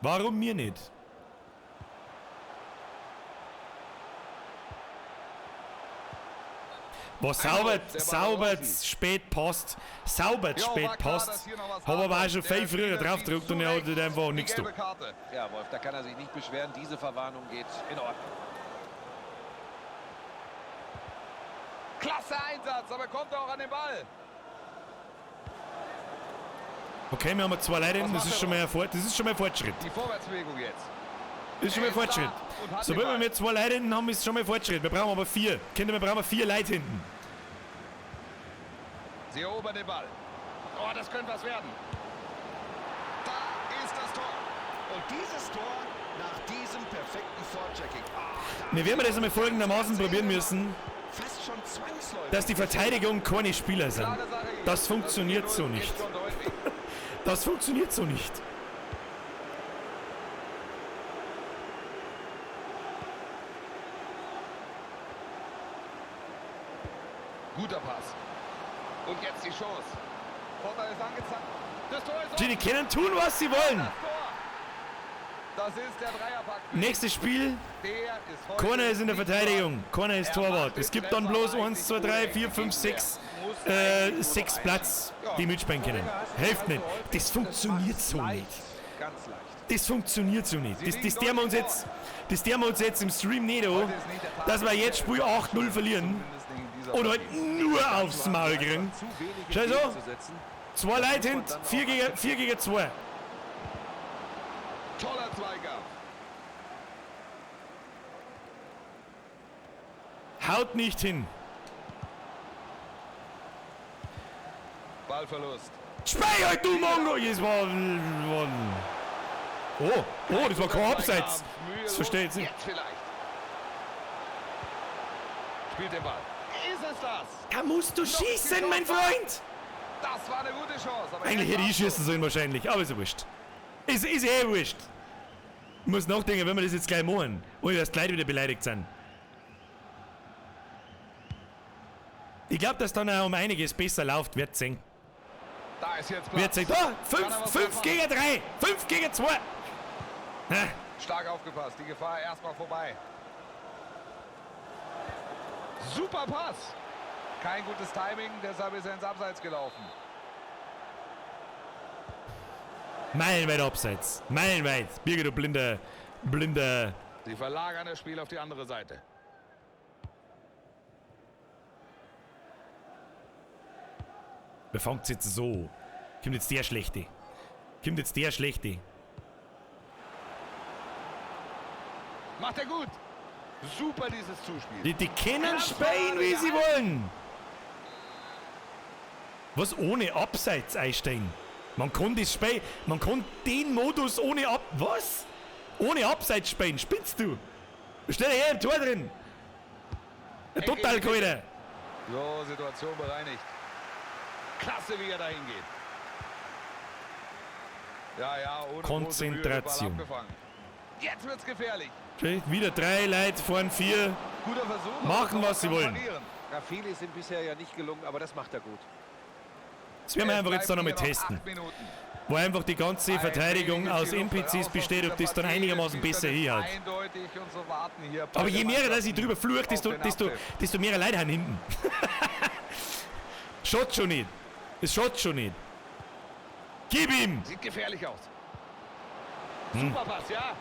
Warum mir nicht? Was saubert spät passt. Saubert spät passt. Habe aber auch schon viel früher drauf gedrückt und er hat einfach nichts tun.
Ja, Wolf, da kann er sich nicht beschweren. Diese Verwarnung geht in Ordnung.
Klasse Einsatz, aber kommt auch an den Ball.
Okay, wir haben 2 Leute, das ist schon mal ein Fortschritt.
Die Vorwärtsbewegung jetzt.
Das ist schon mal ein Fortschritt. Sobald wir mit 2 Leuten hinten haben, ist es schon mal ein Fortschritt. Wir brauchen aber 4. Kinder, wir brauchen 4 Leute hinten.
Sie erobern den Ball. Oh, das könnte was werden. Da ist das Tor.
Und dieses Tor nach diesem perfekten Vorchecking.
Wir werden das einmal folgendermaßen probieren müssen,
Fast schon zwangsläufig.
dass die Verteidigung keine Spieler sind. Das funktioniert so nicht. Das funktioniert so nicht.
Guter Pass. Und jetzt die Chance. Vorteil ist angezeigt. Das Tor ist
Die können tun, was sie wollen.
Das ist der Dreierpack.
Nächstes Spiel. Keiner ist in der Verteidigung. Keiner ist Torwart. Es gibt dann bloß 1, 2, 3, 4, 5, 6. 6 Platz, die mitspielen können. Hilft nicht. Das funktioniert so nicht.
Ganz leicht.
Das funktioniert so nicht. Das der wir uns jetzt im Stream nicht an, dass wir jetzt Spiel 8-0 verlieren und halt nur aufs Maul kriegen. Schau so. 2 Leute hinten, 4 gegen 2. Haut nicht hin.
Ballverlust.
Spei halt, du Mongo! Das war... Oh, das war kein Abseits. Das verstehe ich nicht.
Jetzt vielleicht. Spielt den Ball. Ist es das?
Da musst du schießen, mein Freund!
Das war eine gute Chance. Aber
Eigentlich hätte ich schießen sollen wahrscheinlich, aber ist ja wurscht. Ist eh wurscht. Ich muss nachdenken, wenn wir das jetzt gleich machen. Ohne dass die Leute wieder beleidigt sind. Ich glaube, dass dann auch um einiges besser läuft, wird sehen.
Da ist jetzt
Wird
Platz.
sehen. Da, 5 gegen 3, 5 gegen 2.
Stark aufgepasst. Die Gefahr erstmal vorbei. Super Pass. Kein gutes Timing, deshalb ist er ins Abseits gelaufen.
Meilenweit abseits. Meilenweit. Birgit, du blinder...
Sie verlagern das Spiel auf die andere Seite.
Wer fängt jetzt so? Kommt jetzt der Schlechte.
Macht er gut. Super dieses Zuspiel.
Die können spielen, wie sie wollen. Was ohne Abseits einsteigen? Man kann das Spiel, man kann den Modus ohne Was? Ohne Abseits spielen, spinnst du? Stell dir her im Tor drin. Ein total Keule.
So, Situation bereinigt. Klasse, wie er dahin geht. Ja, ohne
Konzentration.
große Mühe, Ball abgefangen. Jetzt wird's gefährlich.
Wieder 3 Leute, vorn 4.
Guter Versuch.
Machen, was sie wollen.
Ja, viele sind bisher ja nicht gelungen, aber das macht er gut.
Das werden wir einfach jetzt dann nochmal testen. Wo einfach die ganze Verteidigung aus NPCs besteht, ob das dann einigermaßen besser hinhaut. Aber je mehr dass ich drüber fluche, desto mehr Leute haben hinten. Schaut schon nicht. Es schaut schon nicht. Gib ihm!
Sieht gefährlich aus. Super Pass, ja.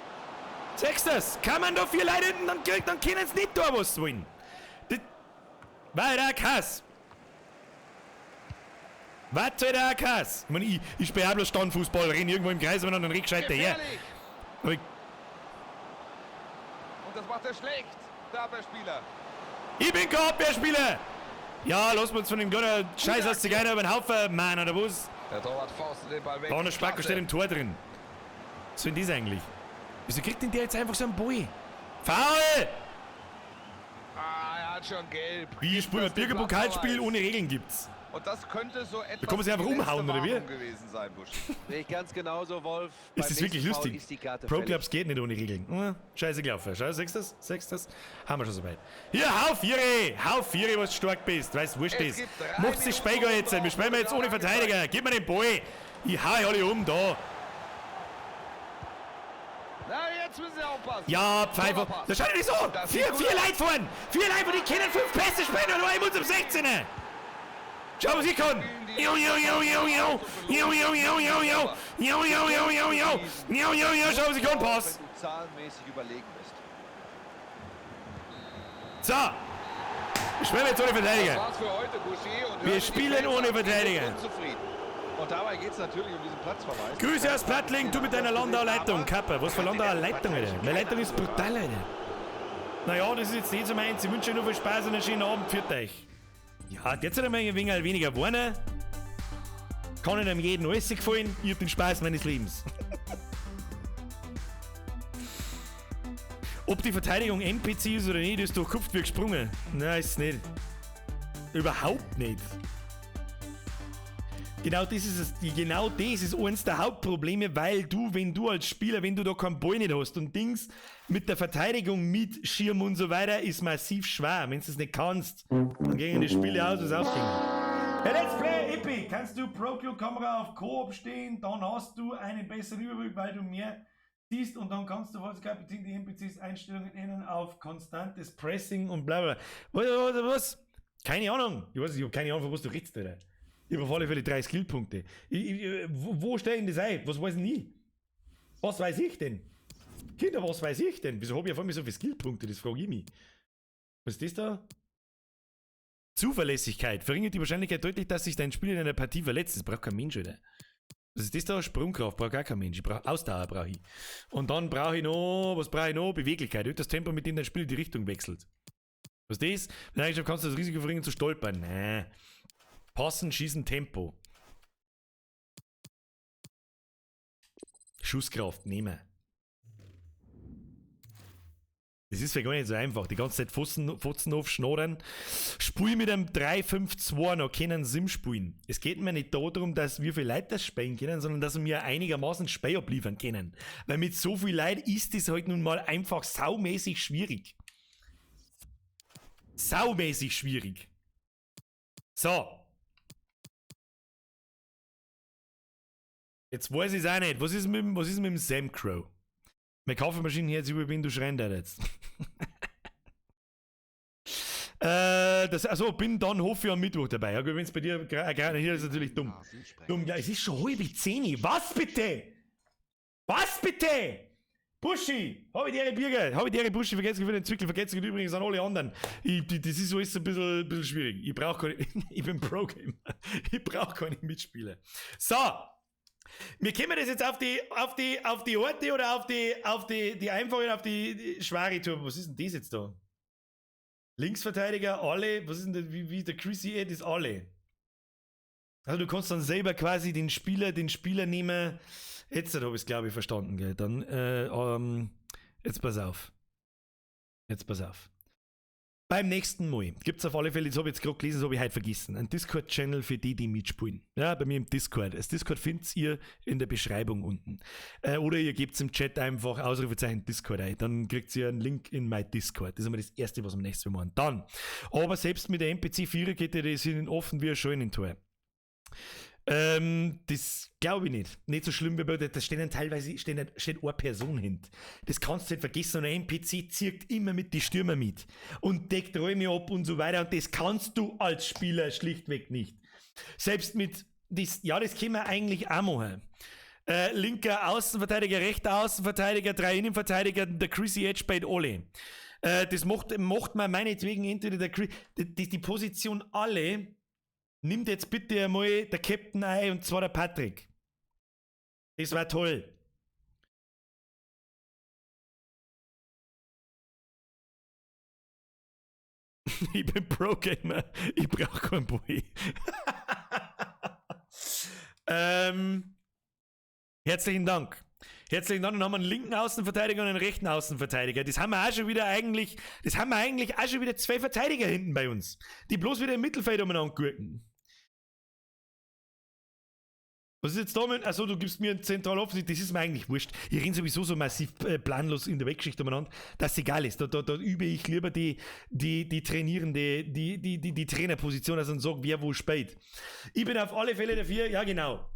Sechstes, kann man da 4 Leute hinten, dann können sie nicht da was wollen. Weiter Kass. Warte der Kass. Ich meine, ich spiele auch bloß Standfußball, renne irgendwo im Kreis und dann reg gescheit her.
Und das macht er schlecht, der Abwehrspieler.
Ich bin kein Abwehrspieler. Ja, lassen wir uns von dem kleinen Scheiß aus Zigeuner über den Haufen, Mann, oder was?
Der Torwart faustet den Ball weg.
Da eine Spacker steht im Tor drin. Was soll denn das eigentlich? Wieso kriegt denn der jetzt einfach so einen Ball? Foul!
Er hat schon gelb.
Wie spielt ein Bürgerpokalspiel ohne Regeln gibt's?
Und das könnte so etwas
Da kann man sich einfach
die letzte
umhauen, oder wie?
Warnung gewesen sein, Busch.
Sehe ich ganz genauso, Wolf.
Ist das wirklich lustig?
Ist die Karte
Pro
fällig.
Clubs geht nicht ohne Regeln. Scheiße gelaufen. Schau, sechstes. Haben wir schon soweit. Hier, hau Viere, was du stark bist. Weißt du, wurscht
Es
ist.
gibt 3
Macht's die Speiger
Minuten
jetzt. Wir spielen jetzt ohne Verteidiger. Gib mir den Ball. Ich hau alle um da.
Na, jetzt müssen Sie aufpassen.
Ja, Pfeifer.
Torwartpass.
Da schaut nicht so.
Das
Vier
sieht gut
Leute vorn. 4 Leute, die können 5 Pässe spielen und einem uns im 16er. Schau, was ich kann. Jo, schau, was ich kann. Pass.
Wenn du zahlenmäßig überlegen bist.
So. Wir spielen jetzt ohne
Das
Verteidiger.
war's für heute, Buschi. Und
Wir
hören Sie die
spielen
Fans
ohne
an.
Verteidiger.
Unzufrieden.
Und dabei geht es natürlich um diesen Platzverweis.
Grüße aus Plattling, du mit deiner Landauer Leitung. Kappa, was für Landauer Leitung, Alter? Meine Leitung ist brutal, Alter. Naja, das ist jetzt nicht so meins. Ich wünsche euch noch viel Spaß und einen schönen Abend. Für euch. Ja, jetzt hat er mir ein wenig weniger warnen. Kann einem jeden alles gefallen. Ich hab den Spaß meines Lebens. Ob die Verteidigung NPC ist oder nicht, ist durch Kopf wie gesprungen. Nein, ist es nicht. Überhaupt nicht. Genau das ist eines der Hauptprobleme, weil wenn du als Spieler, wenn du da keinen Ball nicht hast und Dings mit der Verteidigung mit Schirm und so weiter, ist massiv schwer. Wenn du es nicht kannst, dann gehen die Spiele aus, was aufgehen. Hey, Let's Play, Epi, kannst du Procure-Kamera auf Koop stehen, dann hast du einen besseren Überblick, weil du mehr siehst und dann kannst du falls Kapitän die NPCs Einstellungen ändern auf konstantes Pressing und bla bla. Was? Keine Ahnung. Ich habe keine Ahnung, von was du redest, Alter. Ich habe auf alle Fälle 3 Skillpunkte. Wo stelle ich das ein? Was weiß ich nie? Was weiß ich denn? Kinder, was weiß ich denn? Wieso habe ich auf einmal so viele Skillpunkte? Das frage ich mich. Was ist das da? Zuverlässigkeit. Verringert die Wahrscheinlichkeit deutlich, dass sich dein Spiel in einer Partie verletzt. Das braucht kein Mensch, oder? Was ist das da? Sprungkraft braucht gar kein Mensch. Ausdauer brauche ich. Und dann brauche ich noch, was brauche ich noch? Beweglichkeit. Das Tempo, mit dem dein Spiel die Richtung wechselt. Was das? Wenn eigentlich kannst du das Risiko verringern zu stolpern. Nee. Passen, schießen, Tempo. Schusskraft, nehmen. Das ist ja gar nicht so einfach. Die ganze Zeit Fotzen aufschnorren. Spiel mit einem 3-5-2 noch keinen Sim spielen. Es geht mir nicht darum, dass wir viele Leute das spielen können, sondern dass wir einigermaßen Spiel abliefern können. Weil mit so viel Leid ist das halt nun mal einfach saumäßig schwierig. Saumäßig schwierig. So. Jetzt weiß ich es auch nicht. Was ist mit dem Sam Crow? Meine Kaffeemaschine jetzt über bin, du schreien da jetzt. Also bin dann hoffe ich am Mittwoch dabei. Ja, wenn es bei dir gerade hier ist, natürlich dumm. Es ist schon halb 10. Was bitte? Was bitte? Buschi! Habe ich dir Bier, Buschi, vergessen für den Zirkel, vergessen übrigens an alle anderen. Das ist so ist ein bisschen schwierig. Ich brauche keine, ich bin Pro-Gamer. Ich brauche keine Mitspieler. So! Wir kommen das jetzt auf die Orte oder auf die einfache, auf die schwere Tour. Was ist denn das jetzt da? Linksverteidiger, alle. Was ist denn das, wie der Chrissy Ed ist alle. Also du kannst dann selber quasi den Spieler nehmen. Jetzt habe ich es, glaube ich, verstanden, gell? Dann, jetzt pass auf. Beim nächsten Mal gibt es auf alle Fälle, das habe ich jetzt gerade gelesen, das habe ich heute vergessen, einen Discord-Channel für die mitspielen. Ja, bei mir im Discord. Das Discord findet ihr in der Beschreibung unten. Oder ihr gebt im Chat einfach Ausrufezeichen Discord ein. Dann kriegt ihr einen Link in mein Discord. Das ist einmal das Erste, was wir nächstes Mal machen. Dann, aber selbst mit der NPC-Viererkette, die sind offen wie ein Scheunentor. Das glaube ich nicht. Nicht so schlimm, weil da steht eine Person hin. Das kannst du nicht vergessen. Und ein NPC zieht immer mit die Stürmer mit und deckt Räume ab und so weiter. Und das kannst du als Spieler schlichtweg nicht. Selbst mit, das können wir eigentlich auch machen. Linker Außenverteidiger, rechter Außenverteidiger, 3 Innenverteidiger, der Chrissy Edge bei alle. Das macht man meinetwegen entweder die Position alle. Nimmt jetzt bitte einmal der Captain ein, und zwar der Patrick. Das war toll. Ich bin Pro-Gamer. Ich brauche keinen Boy. Herzlichen Dank. Dann haben wir einen linken Außenverteidiger und einen rechten Außenverteidiger. Das haben wir eigentlich auch schon wieder 2 Verteidiger hinten bei uns, die bloß wieder im Mittelfeld umeinander gurken. Was ist jetzt da mit? Achso, du gibst mir einen Zentraloffensiv, das ist mir eigentlich wurscht. Ich rede sowieso so massiv planlos in der Weggeschichte umeinander, dass es egal ist. Da übe ich lieber die trainierende, die Trainerposition, also und sage, wer wo spielt. Ich bin auf alle Fälle dafür, ja genau.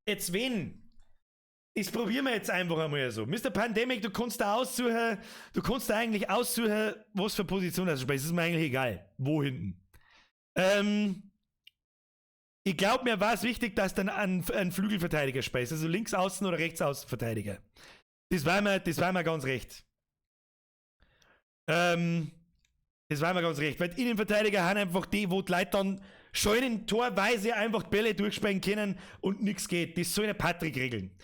Jetzt wen? Das probieren wir jetzt einfach einmal so. Mr. Pandemic, du kannst da eigentlich aussuchen, was für Position das spielt. Das ist mir eigentlich egal. Wo hinten? Ich glaube, mir war es wichtig, dass dann ein Flügelverteidiger spielt, also links außen oder rechts außen Verteidiger. Das war mir ganz recht. Weil Innenverteidiger haben einfach die, wo die Leute dann scheunentorweise einfach die Bälle durchspielen können und nichts geht. Das soll der Patrick regeln.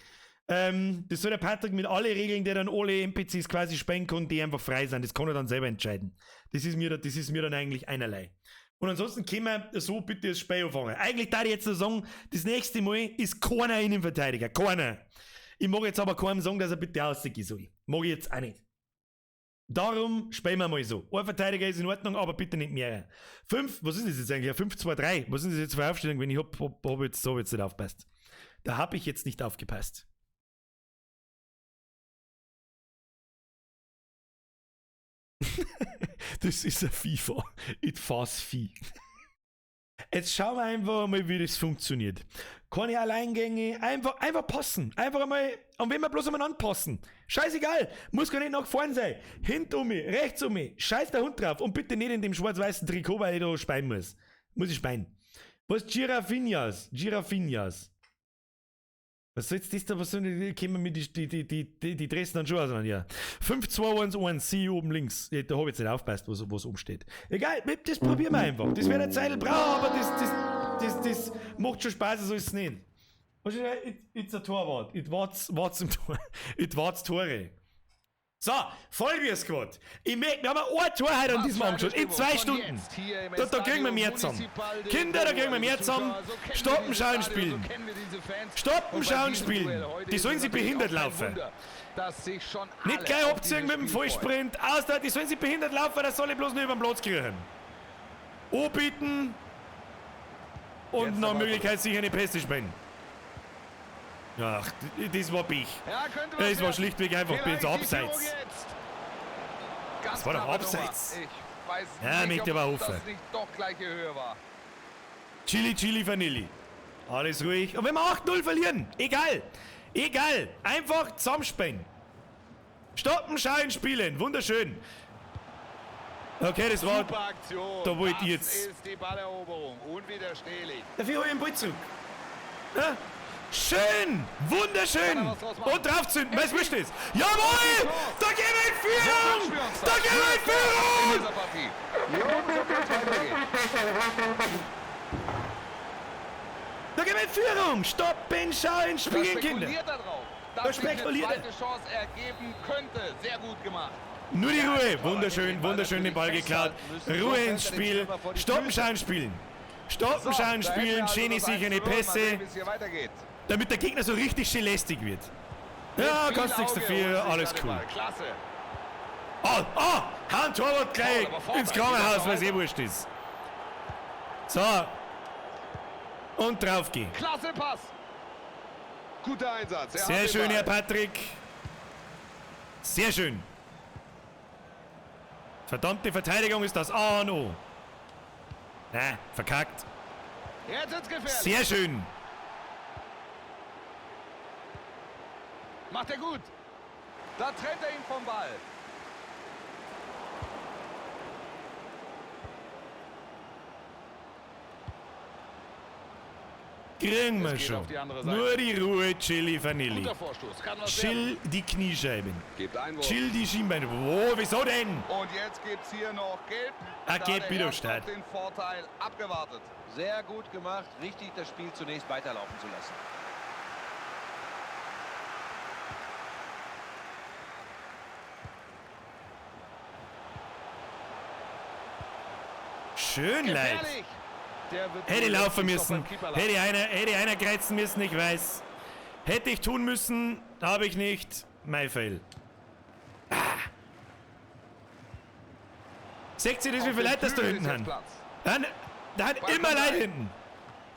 Das soll der Patrick mit allen Regeln, die dann alle NPCs quasi spielen können, die einfach frei sind. Das kann er dann selber entscheiden. Das ist mir dann eigentlich einerlei. Und ansonsten können wir so bitte das Spiel anfangen. Eigentlich darf ich jetzt noch sagen, das nächste Mal ist keiner Innenverteidiger. Keiner. Ich mag jetzt aber keinem sagen, dass er bitte rausgehen soll. Mag ich jetzt auch nicht. Darum spielen wir mal so. Ein Verteidiger ist in Ordnung, aber bitte nicht mehr. 5, was ist das jetzt eigentlich? 5-2-3. Was sind das jetzt für Aufstellungen, wenn ich hab jetzt nicht aufgepasst? Da habe ich jetzt nicht aufgepasst. Das ist ein FIFA. It fast Vieh. Jetzt schauen wir einfach mal, wie das funktioniert. Keine Alleingänge, einfach passen. Einfach einmal, und wenn wir bloß umeinander passen. Scheißegal, muss gar nicht nach vorne sein. Hinten um mich, rechts um mich, scheiß der Hund drauf. Und bitte nicht in dem schwarz-weißen Trikot, weil ich da speien muss. Muss ich speien. Was? Girafinhas. Was soll jetzt das da, was sollen die, kommen mir die Dressen dann schon auseinander, ja. 5-2-1-1, C oben links. Da habe ich jetzt nicht aufgepasst, was oben steht. Egal, das probieren wir einfach. Das wäre eine Zeit brauchen, aber das macht schon Spaß, so ist es nicht. Was ist das? It's a Torwart. It warts im Tor. It warts Tore. So, Vollbier-Squad. Wir haben ein Tor heute an diesem Abend schon. In 2 Stunden. Da kriegen wir mehr zusammen. Kinder, da kriegen wir mehr zusammen. Stoppen, schauen, spielen. Stoppen, schauen, spielen. Die sollen sich behindert laufen. Nicht gleich abziehen mit dem Vollsprint. Die sollen sich behindert laufen, das soll ich bloß nur über den Platz kriegen. Anbieten. Und noch Möglichkeit, sich eine Pässe spielen. Ach, das war Pech. Das war schlichtweg einfach bis Abseits. Das war doch Abseits. Ja, möchte aber hoffen. Chili, Vanilli. Alles ruhig. Und wenn wir 8-0 verlieren, egal. Egal. Einfach zusammenspielen. Stoppen, schauen, spielen. Wunderschön. Okay, das war... Da wollte ich jetzt... Dafür hole ich den Ball zurück. Ja? Schön! Wunderschön! Und draufzünden, weißt du, was ist? Jawohl! Da gehen wir in Führung! Da gehen wir in Führung! Da gehen wir in Führung! Stoppen, schauen, spielen, Kinder!
Das spekuliert er. Chance ergeben könnte. Sehr gut gemacht.
Nur die Ruhe! Wunderschön den Ball geklaut. Ruhe ins Spiel. Stoppen, schauen, spielen. Stoppen, schauen, spielen. Schöne, sichere Pässe. Damit der Gegner so richtig schön lästig wird. Ja, kannst nichts dafür, alles cool. Kein Torwart gleich ins Krankenhaus, weil es eh wurscht ist. So. Und drauf gehen.
Klasse Pass. Guter Einsatz.
Sehr schön, Herr Patrick. Sehr schön. Verdammte Verteidigung ist das A und O. Na, verkackt.
Jetzt ist gefährlich.
Sehr schön.
Macht er gut. Da trennt er ihn vom Ball.
Kriegen wir schon. Nur die Ruhe, Chili Vanilli.
Guter Vorstoß. Kann was
Chill die Kniescheiben.
Gibt Einwurf.
Chill die Schienbeine. Wo, wieso denn?
Und jetzt gibt's hier noch Gelb.
Gelb Widerstand.
Den Vorteil abgewartet.
Sehr gut gemacht. Richtig, das Spiel zunächst weiterlaufen zu lassen.
Schön, Leid.
Gefährlich.
Hätte laufen müssen. Hätte einer kreuzen müssen, ich weiß. Hätte ich tun müssen, habe ich nicht. Mein Fail. Seht ihr das, wie viele Leute das da hinten haben? Da hat immer Leute hinten.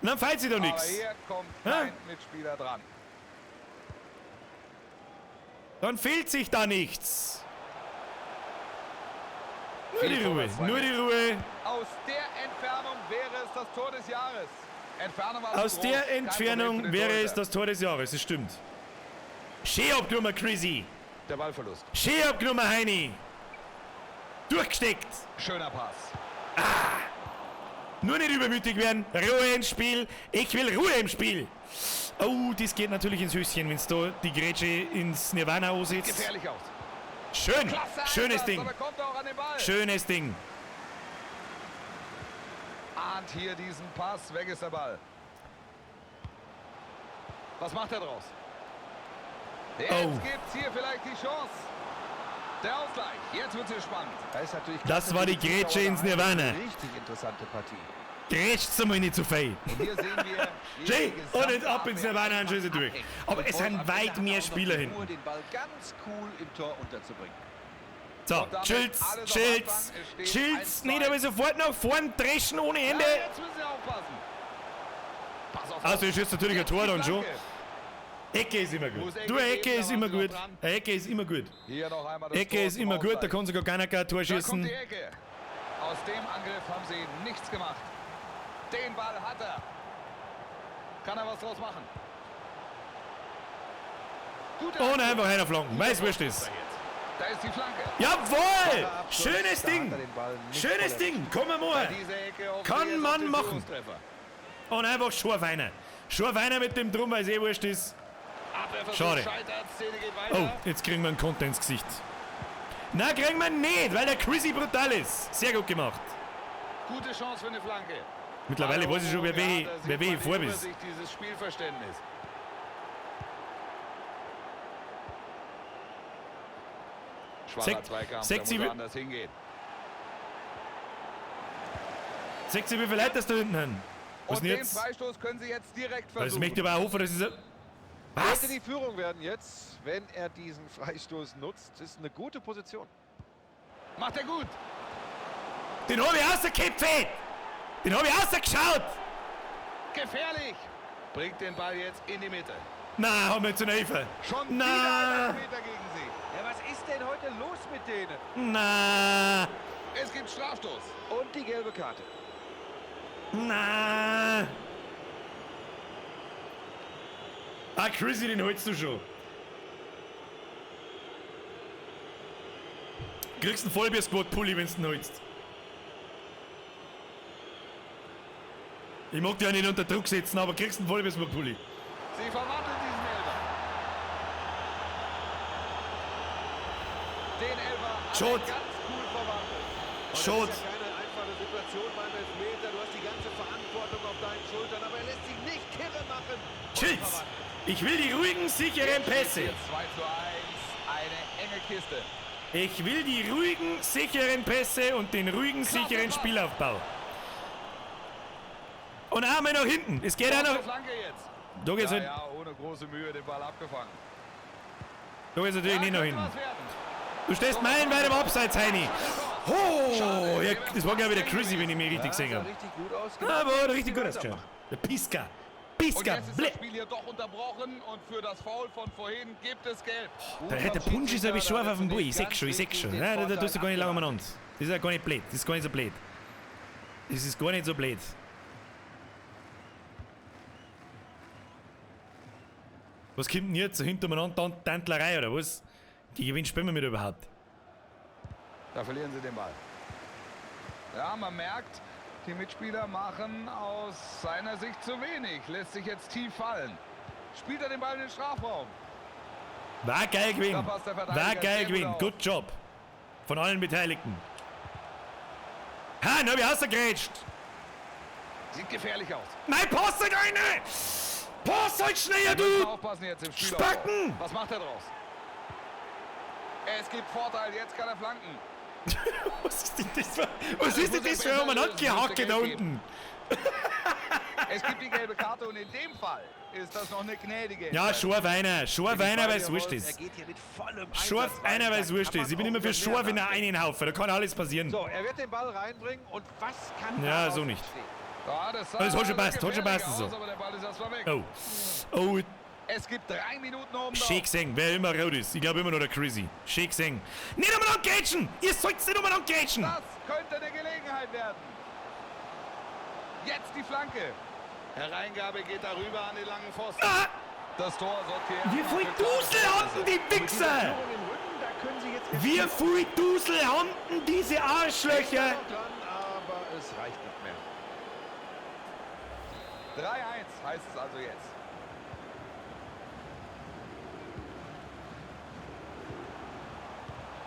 Und dann fällt sie doch
Aber
nichts.
hier kommt kein Mitspieler dran.
Dann fehlt sich da nichts. Nur die Ruhe, nur die Ruhe.
Aus der Entfernung wäre es das Tor des Jahres.
Aus der Entfernung wäre es das Tor des Jahres, das stimmt. Schön abgenommen, Chrissy.
Der Ballverlust.
Schön abgenommen, Heini. Durchgesteckt.
Schöner Pass.
Nur nicht übermütig werden. Ruhe ins Spiel. Ich will Ruhe im Spiel. Oh, das geht natürlich ins Höschen, wenn es da die Grätsche ins Nirvana aussitzt.
Gefährlich aus.
Schön.
Klasse
Schönes
Einsatz,
Ding.
aber kommt auch an den Ball.
Schönes Ding.
Ahnt hier diesen Pass. Weg ist der Ball. Was macht er draus? Jetzt gibt's hier vielleicht die Chance. Der Ausgleich. Jetzt wird's hier spannend.
Das war die Grätsche ins Nirvana.
Richtig interessante Partie.
Grätscht's einmal nicht zu viel.
Und hier sehen wir...
Schön. Und jetzt ab ins Nirvana und Schüsse durch. Aber es sind weit mehr Spieler hinten.
Nur den Ball ganz cool im Tor unterzubringen.
So, chillt's. Nicht aber sofort nach vorn dreschen ohne Ende.
Ja, jetzt müssen sie aufpassen. Pass auf.
Also ist jetzt natürlich ein Tor dann schon. Ecke ist immer gut. Du, Ecke ist immer gut. Ecke ist immer gut.
Hier noch einmal das
Ecke
Tor
ist
zum
immer gut, da
Ausgleich.
kann sogar keiner kein Tor
Da kommt
schießen.
die Ecke. Aus dem Angriff haben sie nichts gemacht. Den Ball hat er. Kann er was draus machen? Gute
Ohne
Aktion.
einfach einer flanken. Weiß, wurscht ist.
Da ist die Flanke.
Jawohl! Schönes
Da hat
Ding!
er den Ball nicht
Schönes
verletzt.
Ding! Komm mal!
Diese Ecke auf
Kann
der
man
erste
machen.
Führungstreffer.
Und einfach scharf einer. Scharf einer mit dem Drum, weil es eh wurscht ist.
Abwehrversuch
Schade.
scheitert. Szene geht
Oh,
weiter.
jetzt kriegen wir einen Konter ins Gesicht. Na, kriegen wir nicht, weil der Chrissy brutal ist. Sehr gut gemacht.
Gute Chance für eine Flanke.
Mittlerweile weiß ich schon, wer weh vor ist.
Übersicht, dieses Spielverständnis. Schwacher Zweikampf, da muss er anders hingehen.
Seht ihr, wie viele Leute das da hinten haben? Was
Und
denn
den
jetzt?
Freistoß können sie jetzt direkt
Also
versuchen.
möchte ich aber auch hoffen, dass dieser... Was?
Könnte die Führung werden jetzt, wenn er diesen Freistoß nutzt. Das ist eine gute Position.
Macht er gut.
Den habe ich rausgekippt, Fed! Den habe ich rausgeschaut!
Gefährlich. Bringt den Ball jetzt in die Mitte.
Nein, haben wir jetzt eine Hilfe.
Schon wieder
Na.
ein Meter gegen sie.
Ja, was ist denn heute los mit denen?
Na,
Es gibt Strafstoß.
Und die gelbe Karte.
na. Ah, Chrissy, den holst du schon. Kriegst einen Vollbiersquad-Pulli, wenn du den holst. Ich mag dich ja nicht unter Druck setzen, aber kriegst einen Vollbiersquad-Pulli.
Sie verwandeln diesen Elfer. Den Elfer hat
Schot.
er ganz cool verwandelt.
Schot.
Das ist ja keine einfache Situation beim Elfmeter. Du hast die ganze Verantwortung auf deinen Schultern, aber er lässt sich nicht kirre machen.
Schütz! Ich will die ruhigen, sicheren Pässe.
Jetzt 2:1. Eine enge Kiste.
Ich will die ruhigen, sicheren Pässe und den ruhigen, sicheren Spielaufbau. Und einmal nach hinten. Es geht auch
Kurze
noch.
Flanke jetzt.
Da geht's
Ja,
halt,
ja, ohne große Mühe den Ball abgefangen.
da geht's natürlich nicht nach
könnte
hinten.
was werden.
Du stehst meilenweit im Abseits, Heini. Oh, ja, das war glaube ich der Chrissy, wenn ich mich richtig gesehen
Sah
habe.
richtig gut aus.
Ah, aber richtig gut ausgeschaut. Der Piska.
Und
Piska.
jetzt ist
Blä.
das Spiel hier doch unterbrochen und für das Foul von vorhin gibt es Gelb.
Der Punsch ist aber scharf auf dem Bui. Ich seh's schon. Ja, da tust du gar nicht lange umeinander. Das ist ja gar nicht blöd. Das ist gar nicht so blöd. Das ist gar nicht so blöd. Was kommt denn jetzt? So hintereinander Tantlerei oder was? Gegen wen spielen wir mit überhaupt?
Da verlieren sie den Ball. Ja, man merkt, die Mitspieler machen aus seiner Sicht zu wenig. Lässt sich jetzt tief fallen. Spielt er den Ball in den Strafraum.
War geil gewesen.
Da passt der Verteidiger
War geil
sehr gut
gewesen.
auf.
Good Job. Von allen Beteiligten. Ha, dann hab ich rausgegrätscht.
Sieht gefährlich aus.
Nein, pass halt eine! Pass halt schneller,
Wir müssen
du!
aufpassen jetzt im Spiel.
Spacken!
Was macht er draus? Es gibt Vorteil, jetzt kann er flanken.
Was ist denn das für, was ist denn das für ein Anhacke da unten?
Es gibt die gelbe Karte und in dem Fall ist das noch eine gnädige.
Ja, scharf einer, weil es wurscht
Er
ist.
geht hier mit vollem
Scharf
Einsatz
einer,
rein.
weil es
Da
wurscht
kann
ist. Ich
man
bin immer
auch
für
über
scharf
mehr
in der
nachdenken.
einen Haufen. Da kann alles passieren.
So, er wird den Ball reinbringen und was kann
Ja,
daraus
so nicht.
entstehen?
Ja, das sah
Das hat schon passt,
gefährlich
so.
aus, aber der Ball ist erstmal weg.
Oh. Oh,
Es gibt 3 Minuten oben
schön gesehen, wer immer rot ist. Ich glaube immer noch der Chrissy. Schön gesehen. Nicht umeinander grätschen! Ihr sollt nicht umeinander grätschen!
Das könnte eine Gelegenheit werden. Jetzt die Flanke. Hereingabe geht darüber an den langen Pfosten.
Ah!
Das Tor sorgt hier.
Wie
erstmal
viel
für
Dusel
klare
haben die
Ergebnisse.
Wichser?
Führung im Rücken, da können sie jetzt
Wie viel Dusel haben denn diese Arschlöcher?
noch dran, aber es reicht nicht mehr.
3:1 heißt es also jetzt.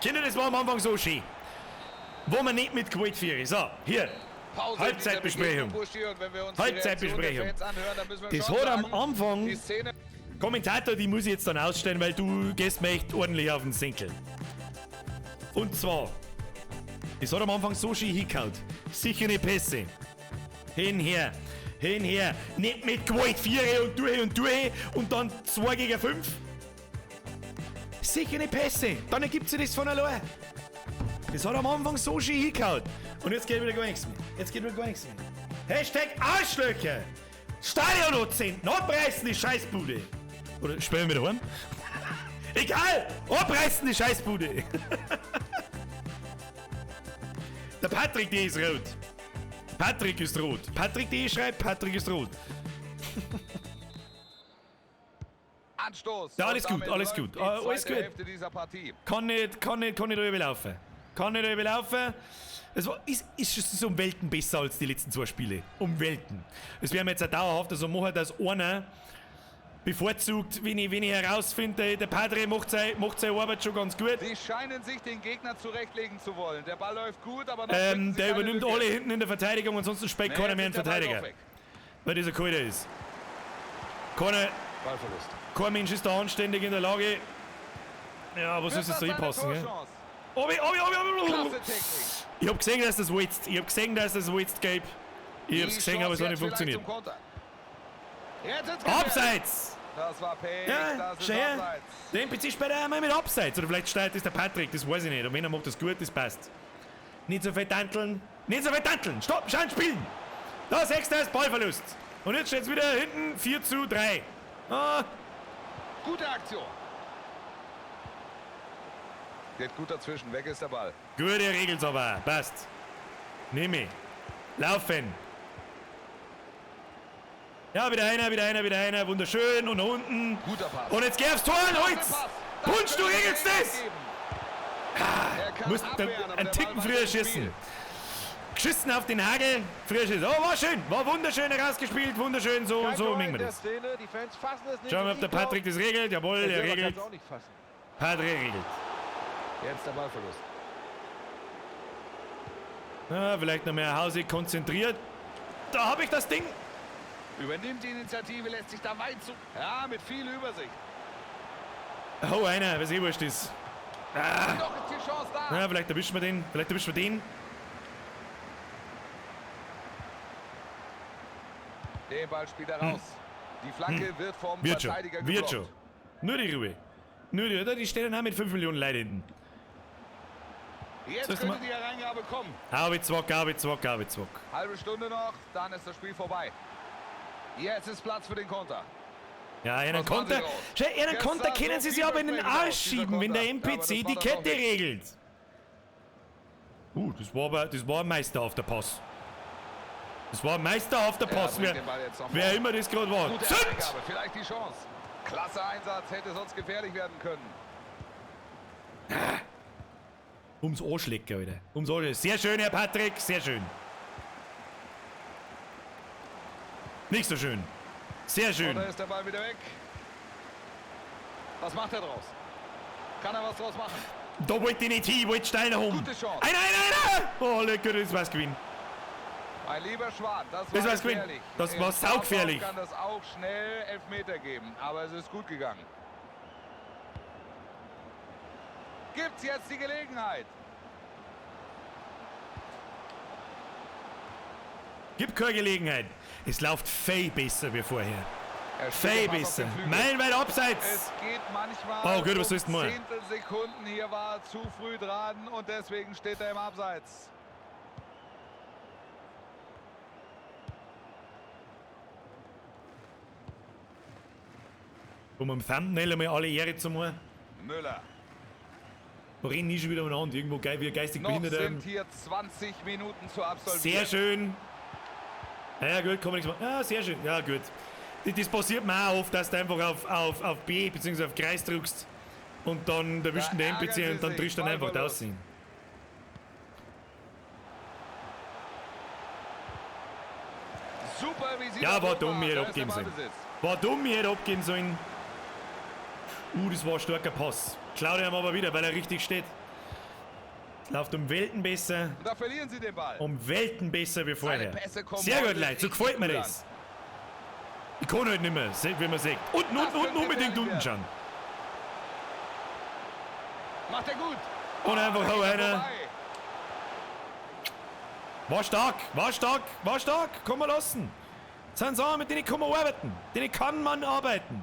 Kinder, das war am Anfang so schön. Wo man nicht mitgewollt führen. So, hier.
Pause
Halbzeitbesprechung.
in dieser Begegnung, Buschi, und wenn wir uns die
Halbzeitbesprechung.
Reaktion der Fans anhören, dann müssen wir
Das
schon
hat am
sagen,
Anfang...
die Szene
Kommentator, die muss ich jetzt dann ausstellen, weil du gehst mir echt ordentlich auf den Senkel. Und zwar, es hat am Anfang so schön hingehauen. Sichere Pässe. Hinher, nicht mit Gewalt 4 und durch und dann 2 gegen 5. Sichere Pässe, dann ergibt sich das von allein. Das hat am Anfang so schön hingehauen. Und jetzt geht wieder gar nichts mehr. Hashtag Arschlöcher. Stadion-Dozenten, abreißen die Scheißbude. Oder spielen wir daheim? Egal, abreißen die Scheißbude. Der Patrick, der ist rot. Patrick ist rot. Patrick, der schreibt, Patrick ist rot.
Anstoß.
Ja, alles
Und
gut,
damit
alles
läuft
gut.
die
Alles
zweite
gut.
Hälfte dieser Partie.
Kann nicht drüber laufen. Es ist so um Welten besser als die letzten 2 Spiele. Um Welten. Es werden wir jetzt auch dauerhaft so machen, dass einer bevorzugt, wenn ich herausfinde, der Padre macht seine Arbeit schon ganz gut.
Sie scheinen sich den Gegner zurechtlegen zu wollen. Der Ball läuft gut, aber noch finden sie
Der
keine
übernimmt
Lücke.
alle hinten in der Verteidigung, ansonsten speckt keiner mehr einen
jetzt ist der Ball
Verteidiger.
doch weg.
Weil dieser Kalter ist.
Ballverlust.
Kein Mensch ist da anständig in der Lage. Ja, was soll es jetzt da
Wird das
hinpassen,
eine
gell?
Torchance?
Obi.
Klasse Technik.
Ich hab gesehen, dass das willst. Ich hab gesehen, dass das willst, Gabe. Ich hab's gesehen, aber es hat nicht funktioniert.
Jetzt
Abseits!
Das war Pech,
Ja,
das ist
schön.
Abseits.
Der NPC spielt einmal mit Abseits. Oder vielleicht steht das der Patrick, das weiß ich nicht. Und wenn er macht das gut, das passt. Nicht so vertanteln. Nicht so vertanteln. Stopp, schauen, spielen. Da, 6. ist Ballverlust. Und jetzt steht es wieder hinten 4:3. Ah,
Gute Aktion. Geht gut dazwischen, weg ist der Ball.
gute Regels aber. Passt. Nimm ich. Laufen. Ja, wieder einer. Wunderschön. Und nach unten.
Guter Pass.
Und jetzt geh aufs Tor, Holz. Punsch, du regelst das. Musst einen Ticken früher schießen. Geschissen auf den Hagel. Früher schießen. Oh, war schön. War wunderschön rausgespielt. Wunderschön. So
Kein Tor
nehmen
in
wir
der
das.
Szene. Die Fans fassen es nicht.
Schauen wir, ob der Patrick das regelt. Jawohl, er regelt.
Auch nicht fassen.
Patrick regelt.
Jetzt der Ballverlust.
Ja, vielleicht noch mehr Hause konzentriert. Da habe ich das Ding.
Übernimmt die Initiative, lässt sich da weit zu. Ja, mit viel Übersicht.
Oh, einer, was eh wurscht ist.
Noch ist die Chance da.
Ja, vielleicht erwischen wir den.
Den Ball spielt er raus. Die Flanke wird vom
Wird
Verteidiger
schon. Wird
geblockt.
schon. Nur die Ruhe. Die stehen auch mit 5 Millionen Leuten hinten.
Jetzt
Sollst du
könnte
mal-
die Hereingabe kommen.
Habe Zwock.
Halbe Stunde noch, dann ist das Spiel vorbei. Jetzt ist Platz für den Konter.
Ja, einen
Was machen
Konter.
Sie raus?
Schau, einen
Gestern
Konter
so
können sie
viel
sich aber in den
Versprechen aus,
Arsch
dieser
schieben, wenn der
Konter.
NPC
Ja, aber
die
das war doch
Kette
noch nicht.
regelt. Das war ein meisterhafter Pass. Das war ein meisterhafter Pass,
bringt den Ball jetzt nach
wer
vorne.
immer das gerade war.
Gute
Zünd!
Hereingabe, vielleicht die Chance. Klasse Einsatz, hätte sonst gefährlich werden können.
Ums Anschlecken, Alter. Ums Anschlecken. Sehr schön, Herr Patrick, sehr schön. Nicht so schön. Sehr schön.
Oder ist der Ball wieder weg? Was macht er draus? Kann er was draus machen?
Da wollte ich nicht hin, ich wollte steil nach oben.
Gute Chance.
Einer! Oh, lecker, das war's gewesen.
Mein lieber Schwan, das
Das
war
war's gewesen.
gefährlich.
Das
Im
war saugefährlich.
Strafraum kann das auch schnell Elfmeter geben, aber es ist gut gegangen. Gibt's jetzt die Gelegenheit?
Gibt keine Gelegenheit. Es läuft viel besser wie vorher.
Er steht
Viel
noch was auf
besser.
dem Flügel.
Meilenweit abseits.
Es geht manchmal
Oh Gott, was sollst du machen?
Zehntelsekunden. Hier war er zu früh dran und deswegen steht er im Abseits.
Um am Thumbnail einmal alle Ehre zu machen.
Müller.
Wir reden nie schon wieder umeinander. Irgendwo geil, wie geistig
Noch
behindert.
sind hier 20 Minuten zu absolvieren.
Sehr schön. Ja gut, kann man nichts machen. Ja, sehr schön. Ja gut. Das passiert mir auch oft, dass du einfach auf B bzw. auf Kreis drückst und dann erwischt den
ärgern
NPC
sie
und dann
sich.
triffst du dann einfach
Ballverlust.
draußen.
Super, wie sie
Ja,
das
war
so
dumm,
macht.
mir
Da
hätte
ist der
abgeben sollen.
Ballbesitz.
War dumm, ich hätte abgeben sollen. Das war ein starker Pass. Klaut ihm aber wieder, weil er richtig steht. Es läuft um Welten besser.
Und da verlieren sie den Ball.
Um Welten besser wie vorher.
Pässe kommen
Sehr gut,
heute
Leute, so
richtig
gefällt mir
gut
das. Ich kann halt nicht mehr, wie man sagt. Unten
könnte
unbedingt
gefährlich
unten
werden.
schauen.
Macht er gut.
Und einfach hau
Geht er
einer.
vorbei.
War stark, kann man lassen. Das sind Sachen, mit denen kann man arbeiten. Denen kann man arbeiten.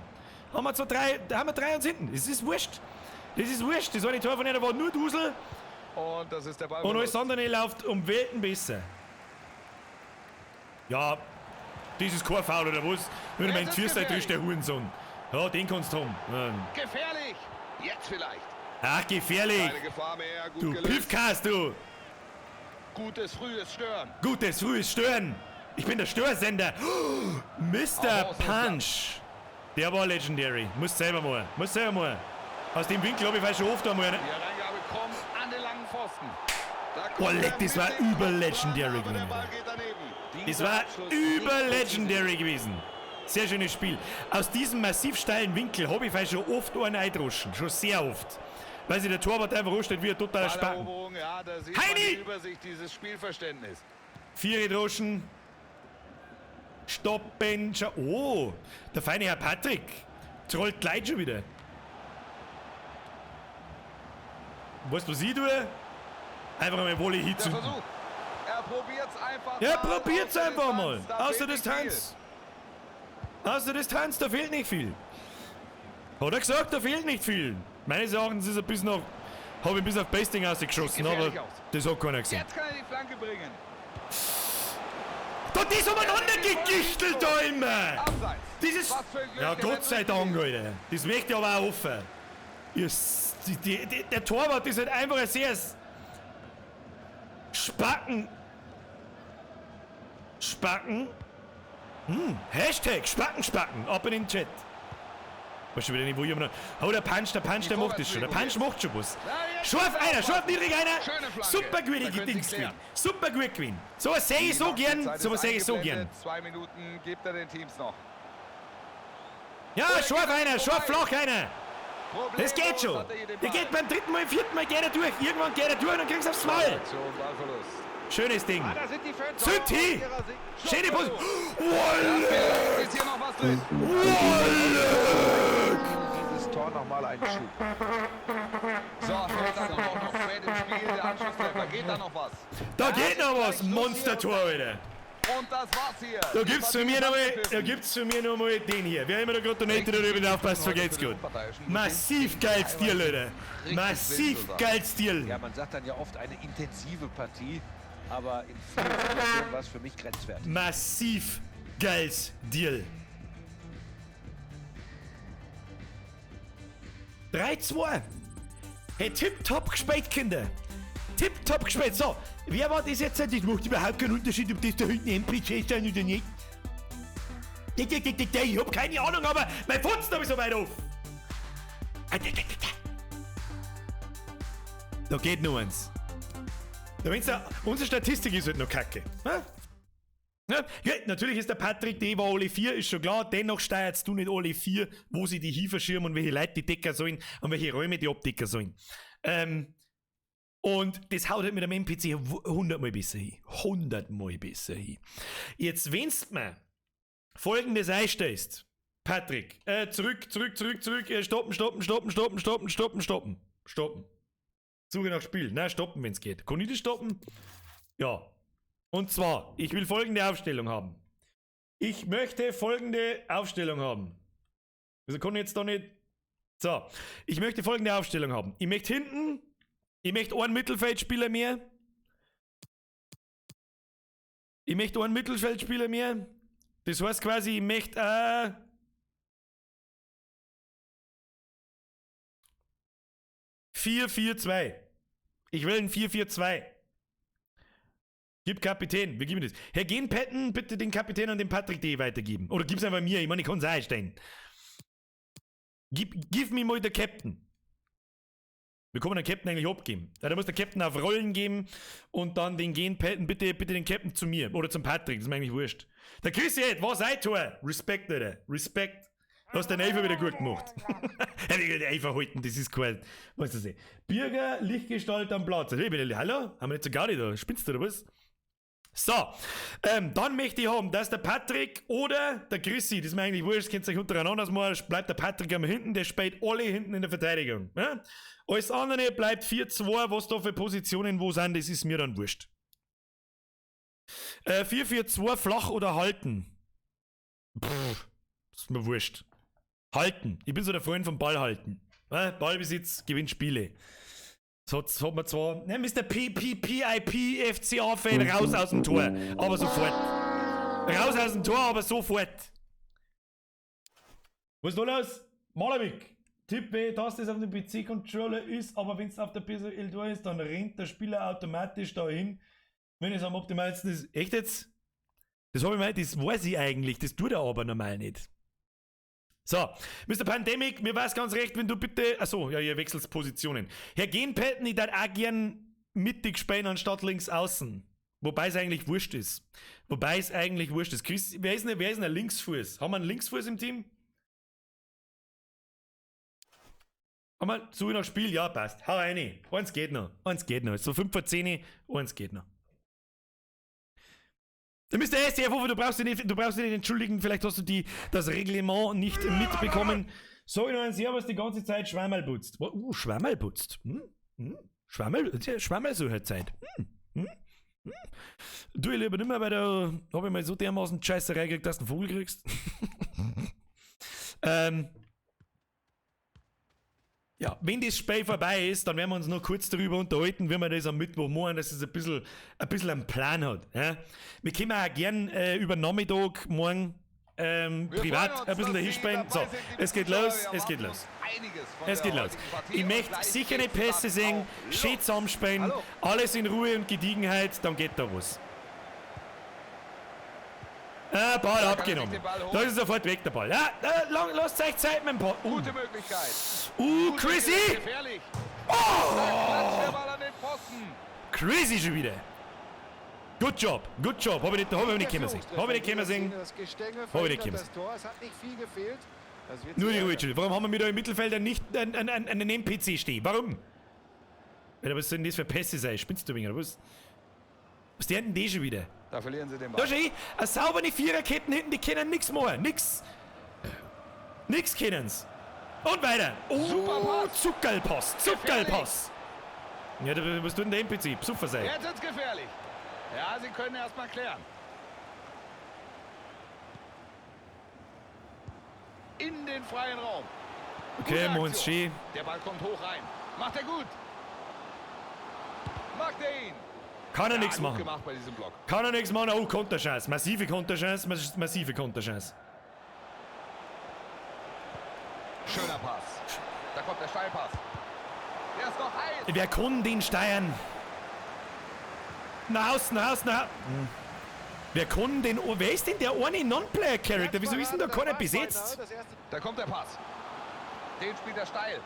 Haben wir drei uns hinten. Das ist wurscht. Das eine Tor von einer war nur Dusel
Und das ist der Ball.
und alles andere läuft um Welten besser. Ja, das ist kein Foul oder was? Wenn du
Das
mein
ist
Vierseite
gefährlich.
ist der Hurensohn. Ja, den kannst du haben.
Gefährlich. Jetzt vielleicht.
Ach, gefährlich.
Keine Gefahr mehr. Gut
Du
gelöst.
Piffkast, du.
Gutes frühes Stören.
Gutes frühes Stören. Ich bin der Störsender. Oh, Mr.
Auf
Punch. Der war legendary. Muss selber mal. Aus dem Winkel habe ich vielleicht schon oft einmal.
Die Hereingabe kommt an den langen Pfosten. Da kommt
Boah,
er
leck, das war
mit dem
über
Kopf
legendary
ran, aber
gewesen.
der Ball geht daneben.
Das
Dieser
war
Abschluss
über
nicht
legendary gewesen. Sehr schönes Spiel. Aus diesem massiv steilen Winkel habe ich vielleicht schon oft einen eindroschen. Schon sehr oft. Weil sich der Torwart einfach anstellt wie ein totaler Spacken.
Balleroberung, ja, da sieht
Heini!
man die Übersicht, dieses Spielverständnis.
4 Droschen. Stoppen. Oh, der feine Herr Patrick. Trollt gleich schon wieder. weißt du, was ich tue? Einfach mal Volley
Der
hinzünden.
Versuch. Er probiert's einfach
Ja,
mal.
probiert's
Aus der
einfach mal.
Distanz. Da
Aus der
fehlt nicht
Distanz. Aus der Distanz, da fehlt nicht viel. Hat er gesagt, da fehlt nicht viel. Meines Erachtens ist er bis noch, habe ich bis auf Basting ausgeschossen, aber
Gefährlich aus.
das hat keiner
viel.
gesehen.
Jetzt kann er die Flanke bringen.
Da ist umeinander gegichtelt da immer!
Abseits.
Dieses.
Was für ein Glück,
Ja,
der
Gott
wird
sei Dank, Alter. Das möchte ich aber auch hoffen. Der Torwart ist halt einfach ein sehr Spacken. Hashtag Spacken. Ab in den Chat. Weißt du wieder nicht, wo jemand. Oh, der Punch, der macht das schon. Der Punch macht schon was. Scharf niedrig einer.
Schöne Flanke.
Super gut
Da können
Dings
Sie
gewinnt.
klären.
Super gut gewinnt. So was sehe ich so gern.
Zeit
So was
ist
sehe ich so gern.
eingeblendet. 2 Minuten gibt er den Teams noch.
Ja, scharf einer, scharf flach einer. Das geht
Problemlos
schon.
hat er hier den
Der
Ball.
geht beim 3. Mal, 4. Mal geht er durch. Irgendwann geht er durch und dann kriegst du aufs Maul.
Aktion, Ballverlust.
Schönes Ding.
Ah, da sind die Fans.
Sind die?
Auf ihrer Sicht.
Schöne Pose.
Ist hier noch was drin?
Dieses Tor nochmal einen Schub.
So, fällt dann auch noch spät im Spiel der Anschlusstreffer. Geht da noch was?
Da geht noch was. Monstertor, Alter.
Und das war's hier.
Da gibt's für mich noch mal den hier. Wer immer da gerade nicht darüber aufpasst, vergeht's gut. Massiv geil Stil, Alter. Massiv geil Stil.
Ja, man sagt dann ja oft eine intensive Partie, aber in vielen Situationen war es für mich grenzwertig.
Massiv geiles Deal. 3-2. Hey, tipptopp gespielt, Kinder. Tipptopp gespielt. So, wer war das jetzt? Das macht überhaupt keinen Unterschied, ob das da hinten MPC ist oder nicht. Ich hab keine Ahnung, aber mein Pfosten hab ich so weit auf. Da geht nur eins. Unsere Statistik ist halt noch kacke. Ja, natürlich ist der Patrick D. war alle 4, ist schon klar. Dennoch steuerst du nicht alle 4, wo sie die Hiefer schirmen und welche Leute die decken sollen und welche Räume die abdecken sollen. Und das haut halt mit dem MPC 100 Mal besser hin. 100 Mal besser hin. Jetzt, wenn's mir Folgendes einstellst, Patrick, zurück, stoppen. Suche nach Spiel. Nein, stoppen, wenn's geht. Kann ich das stoppen? Ja. Und zwar, ich will folgende Aufstellung haben. Ich möchte folgende Aufstellung haben. Also kann ich jetzt da nicht. So, ich möchte folgende Aufstellung haben. Ich möchte hinten, ich möchte einen Mittelfeldspieler mehr. Das heißt quasi, ich möchte 4-4-2. Ich will ein 4-4-2. Gib Kapitän, wir geben das. Herr Genpetten, bitte den Kapitän an den Patrick D. weitergeben. Oder gib's einfach mir, ich meine, ich kann's auch einstellen. Give me mal der Captain. Wir können den Captain eigentlich abgeben. Ja, da muss der Captain auf Rollen geben und dann den Genpetten, bitte den Captain zu mir. Oder zum Patrick, das ist mir eigentlich wurscht. Der Chris jetzt, was ein Tor? Respekt, Alter. Respekt. Du hast den Elfer wieder gut gemacht. Den Elfer halten, das ist cool. Was ist das? Bürger, Lichtgestalt am Platz. Hallo? Haben wir nicht so gar nicht da? Spinnst du oder was? So, dann möchte ich haben, dass der Patrick oder der Chrissy, das ist mir eigentlich wurscht, könnt ihr euch untereinander ausmachen, bleibt der Patrick am hinten, der spielt alle hinten in der Verteidigung. Ja? Alles andere bleibt 4-2, was da für Positionen wo sind, das ist mir dann wurscht. 4-4-2, flach oder halten? Pff, das ist mir wurscht. Halten, ich bin so der Freund vom Ball halten. Ja? Ballbesitz gewinnt Spiele. So, jetzt hat man zwar, ne, Mr. FCA-Fan, raus aus dem Tor, aber sofort. Raus aus dem Tor, aber sofort. Was ist da los? Malavik, Tipp B, dass das auf dem PC-Controller ist, aber wenn es auf der PSL da ist, dann rennt der Spieler automatisch dahin, wenn es am optimalsten ist. Echt jetzt? Das weiß ich eigentlich, das tut er aber normal nicht. So, Mr. Pandemic, mir weiß ganz recht, wenn du bitte. Achso, ja, ihr wechselt Positionen. Herr Genpetten, ich darf auch gern mittig spielen anstatt links außen. Wobei es eigentlich wurscht ist. Chris, wer ist denn ein Linksfuß? Haben wir einen Linksfuß im Team? Haben wir, suche nach Spiel? Ja, passt. Hau rein. Eins geht noch. So 5 vor 10, eins geht noch. Mr. SDF, du brauchst dich nicht entschuldigen, vielleicht hast du das Reglement nicht mitbekommen. Sag ich noch ein Servus die ganze Zeit Schwammerl putzt. Schwammerl putzt? Schwammerl so halt Zeit. Du, ich lieber nicht mehr, weil da habe ich mal so dermaßen Scheißerei gekriegt, dass du einen Vogel kriegst. Ja, wenn das Spiel vorbei ist, dann werden wir uns noch kurz darüber unterhalten, wie wir das am Mittwoch machen, dass es ein bisschen einen Plan hat. Ja? Wir können auch gern über Nachmittag morgen privat ein bisschen dahin spielen. So, es geht los, es geht los. Es geht los. Ich möchte sicher nicht Pässe sehen, schön zusammenspielen, alles in Ruhe und Gediegenheit, dann geht da was. Ball abgenommen. Da ist sofort weg der Ball. Ja, lasst euch Zeit mit dem Ball.
Gute Möglichkeit.
Chrissy!
Gefährlich.
Oh!
Der Ball an den Pfosten.
Chrissy schon wieder. Good job. Hab ich nicht können sehen. Hab ich nicht können sehen.
Das Tor, es hat nicht viel gefehlt. Das wird
Nur die
sehr
Ruhe. Warum haben wir da im Mittelfeld nicht einen NPC stehen? Warum? Was soll denn das für Pässe sein? Spinnst du wegen, oder was? Was der denn die schon wieder?
Da verlieren sie den
Da
Ball.
schau, eine saubere Viererketten hinten, die können nix machen. Nix können's. Und weiter.
Super Pass.
Zuckerlpass. Ja, was tut denn der NPC? Psuffer sein.
Jetzt ist gefährlich. Ja, sie können erst mal klären. In den freien Raum.
Okay,
Gute
machen uns
Aktion.
schön.
Der Ball kommt hoch rein. Macht er gut. Macht er ihn.
Kann er
Ja,
nichts
gut
machen.
gemacht bei diesem Block.
Kann er nichts machen. Oh, Konterchance. Massive Konterchance.
Schöner Pass. Da kommt der Steilpass. Der ist noch heiß.
Wer kann den steuern? Nach außen. Wer kann den... Oh, wer ist denn der eine Non-Player-Character? Wieso ist denn da keiner besetzt?
Da kommt der Pass. Den spielt er steil.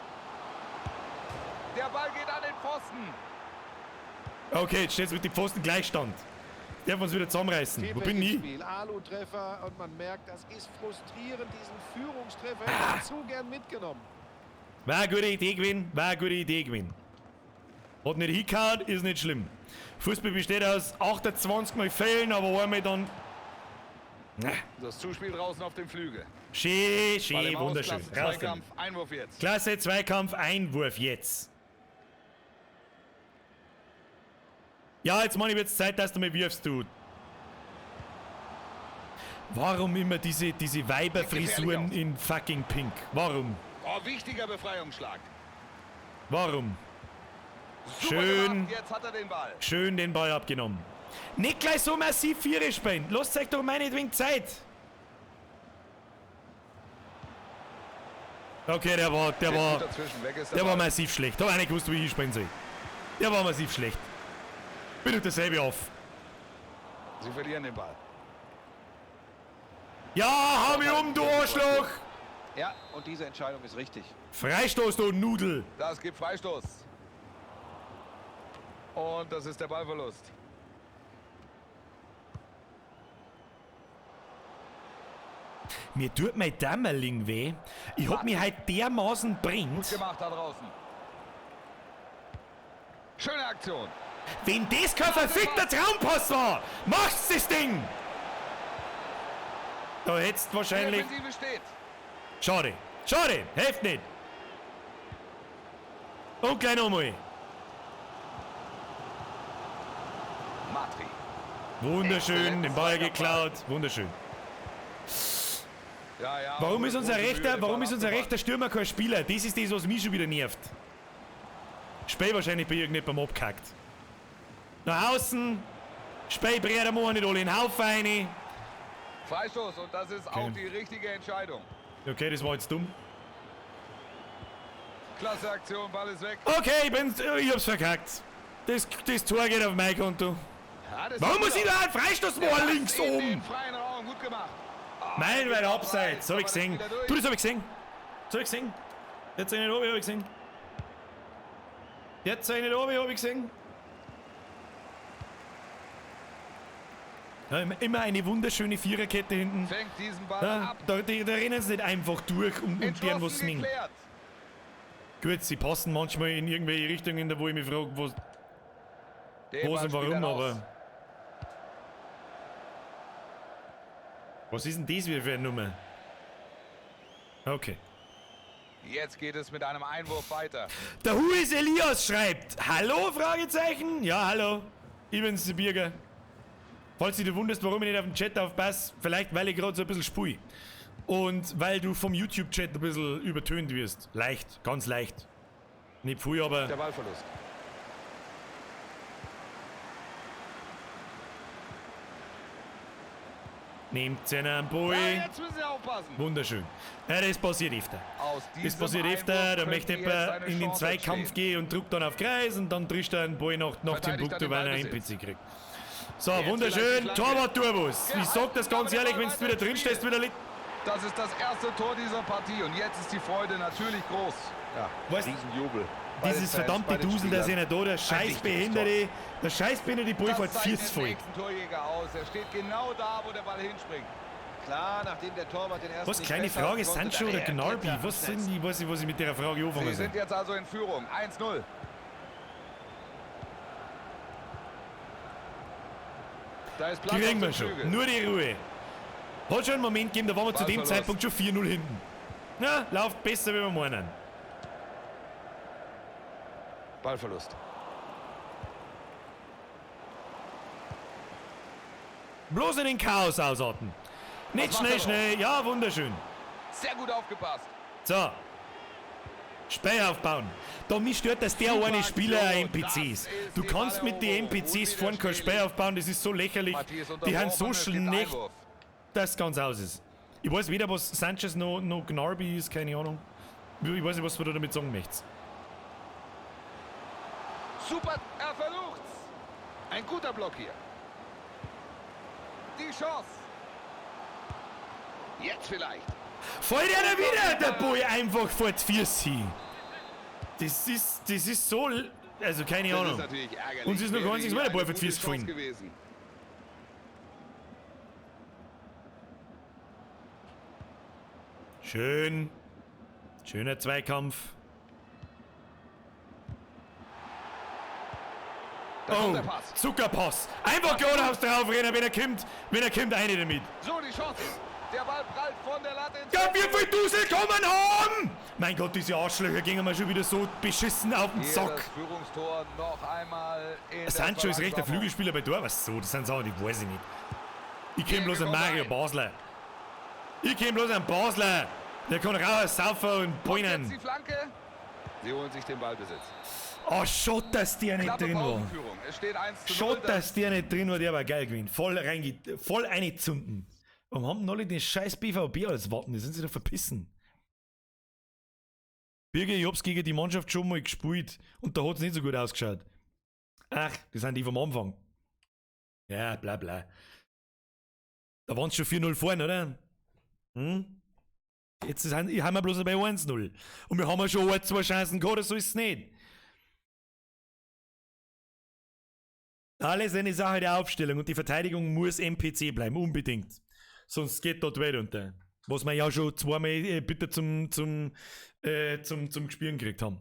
Der Ball geht an den Pfosten.
Okay, jetzt steht es mit dem Pfosten Gleichstand. Darf wir uns wieder zusammenreißen. Wo bin ich?
Alu-Treffer und man merkt, das ist frustrierend, diesen Führungstreffer hätte ich zu gern mitgenommen.
War eine gute Idee gewesen. Hat nicht hingehauen, ist nicht schlimm. Fußball besteht aus 28 Mal Fällen, aber einmal dann...
Das Zuspiel draußen auf dem Flügel.
Schön,
Ball im Aus,
wunderschön.
Klasse Zweikampf, Einwurf jetzt.
Klasse Zweikampf, Einwurf jetzt. Ja, jetzt Mann, wird's Zeit, dass du mal wirfst, du. Warum immer diese Weiberfrisuren in fucking Pink? Warum?
Oh, wichtiger Befreiungsschlag.
Warum?
Super
Schön.
gemacht, jetzt hat er den Ball.
Schön den Ball abgenommen. Nicht gleich so massiv Viere spielen. Lasst euch doch meinetwegen Zeit. Okay, der war
Dazwischen, weg ist der Ball.
massiv schlecht. Da habe ich nicht gewusst, wie ich spielen soll. Der war massiv schlecht. Bitte dasselbe auf.
Sie verlieren den Ball.
Ja, hau mich um, du Arschloch!
Ja, und diese Entscheidung ist richtig.
Freistoß, du Nudel!
Das gibt Freistoß. Und das ist der Ballverlust.
Mir tut mein Dämmerling weh. Ich hab mich halt dermaßen bringt.
Gemacht da draußen. Schöne Aktion.
Wenn das kein verfickter Traumpass war, macht's das Ding! Da hättest
Die
wahrscheinlich...
Defensive steht.
Schade, hilft nicht. Und gleich nochmal.
Matri.
Wunderschön, den Ball geklaut, wunderschön.
Ja,
Warum ist unser
große Mühe,
rechter
den Ball
Stürmer kein Spieler? Das ist das, was mich schon wieder nervt. Spiel wahrscheinlich bei irgendjemandem abgehackt. Nach außen. Spiel Breder mal nicht alle in den Haufen rein.
Freistoß und das ist auch die richtige Entscheidung.
Okay, das war jetzt dumm.
Klasse Aktion, Ball ist weg.
Okay, ich hab's verkackt. Das Tor geht auf mein Konto.
Ja, das
Warum
ist
muss ich
gut.
da einen Freistoß machen links
In
oben?
den freien Raum, gut gemacht.
Nein, weil Abseits. Hab ich gesehen. Du, das hab ich gesehen. Jetzt nicht oben, hab ich gesehen. Hab ich gesehen. Ja, immer eine wunderschöne Viererkette hinten.
Fängt diesen Ball
Ja,
ab.
da rennen sie nicht einfach durch und deren was singen.
geklärt.
Gut, sie passen manchmal in irgendwelche Richtungen, wo ich mich frage, wo
Den
und
Ball spielt
warum,
er raus.
aber... Was ist denn das wieder für eine Nummer? Okay.
Jetzt geht es mit einem Einwurf weiter.
Der Huis Elias schreibt, hallo, Fragezeichen? Ja, hallo. Ich bin's, der Birger. Falls du dich wunderst, warum ich nicht auf den Chat aufpasse, vielleicht weil ich gerade so ein bisschen spui. Und weil du vom YouTube-Chat ein bisschen übertönt wirst. Leicht, ganz leicht. Nicht viel, aber...
Der Ballverlust.
Nehmt sie einen
Ja,
Boy.
jetzt müssen Sie aufpassen.
Wunderschön. Ja, das passiert öfter.
Aus
Das
diesem
passiert öfter, da
Einwurf
möchte
könnte jetzt
jemand
eine
in den
Chance
Zweikampf
entstehen.
gehen und drückt dann auf Kreis und dann trischt er einen Ball nach dem
Verteidigt
Punkto,
dann
weil er
den
einen
Ballbesitz.
NPC kriegt. So,
Jetzt
wunderschön.
vielleicht die Flanke.
Torwart Turbus. Ich sag das ganz ehrlich, wenn du wieder drin stehst, wieder lit.
Das ist das erste Tor dieser Partie und jetzt ist die Freude natürlich groß.
Ja,
Was?
Riesenjubel.
Dieses verdammte Dusel, der ist ja nicht da, der Scheißbehinderte. Der Scheißbehinderte, die Ball fällt
Das zeichnet
fierce
den
voll.
nächsten Torjäger aus. Er steht genau da, wo der Ball hinspringt.
Klar, nachdem der Torwart den ersten
Was,
nicht
kleine
besser
Frage,
konnte,
Sancho
dann
oder Gnarby?
reagiert er
Was
am
sind die, was ich mit der Frage anfangen
Sie
soll?
sind jetzt also in Führung. 1-0. Da ist Platz
Kriegen
auf
wir
dem
schon.
Flügel.
Nur die Ruhe. Hat schon einen Moment gegeben, da waren wir zu dem
Ballverlust.
Zeitpunkt schon 4-0 hinten. Na, läuft besser, wie wir meinen.
Ballverlust.
Bloß in den Chaos ausarten. Nicht
Was macht
schnell,
er
schnell. Ja, wunderschön.
Sehr gut aufgepasst.
So. Spiel aufbauen. Da mich stört, dass der
Super
eine Spieler
Aktion,
NPCs.
das ist
Du
die
kannst mit den
Balleroberung.
NPCs vorne kein Spiel aufbauen, das ist so lächerlich.
Matthias
Die haben
unterbrochen,
so
es gibt
schlecht,
Einwurf.
dass es ganz aus ist. Ich weiß weder, was Sanchez noch Gnarby ist, keine Ahnung. Ich weiß nicht, was du damit sagen möchtest.
Super, er versucht's. Ein guter Block hier. Die Chance. Jetzt vielleicht.
Voll der da wieder, der Boy einfach vor die Füße. Das ist so, also keine
Das ist
Ahnung.
natürlich ärgerlich.
Uns ist noch
Wäre
gar nichts
hier
mehr der Ball
eine
für die
gute
Füße
Chance
gefallen.
gewesen.
Schön. Schöner Zweikampf.
Da kommt
Oh,
der Pass.
Zuckerpass. Einfach geradeaus draufrennen, wenn er kommt, eine damit.
So, die Chance. Der Ball prallt von der Latte ins
Ja,
Tor.
wie viel Dusel kommen haben? Mein Gott, diese Arschlöcher gingen mir schon wieder so beschissen auf den
Hier
Sack.
das Führungstor noch einmal in der
Sancho ist rechter
Verlangsamung.
Flügelspieler bei Tor, was so, das sind Sachen, die weiß ich nicht. Ich kenn
Hier
bloß einen
kommt
Mario
rein.
Basler. Ich kenn bloß einen Basler. Der kann raus, saufen und
Kommt jetzt
boinen.
die Flanke. Sie holen sich den Ballbesitz.
Oh, Schott, dass der nicht
Knappe
drin war.
Pausenführung. Es steht 1:0.
Schott, dass der nicht drin war, der war geil gewesen. Voll voll reingezünden. Warum haben denn alle den scheiß BVB als warten? Die sind sich da verpissen. Birger, ich hab's gegen die Mannschaft schon mal gespielt und da hat's nicht so gut ausgeschaut. Ach, das sind die vom Anfang. Ja, bla bla. Da waren's schon 4-0 vorne, oder? Hm? Jetzt haben wir bloß bei 1-0. Und wir haben ja schon 2 Chancen gehabt, so ist es nicht. Alles eine Sache der Aufstellung und die Verteidigung muss MPC bleiben, unbedingt. Sonst geht dort Welt unter. Was wir ja schon zweimal bitte zum Gespielen gekriegt haben.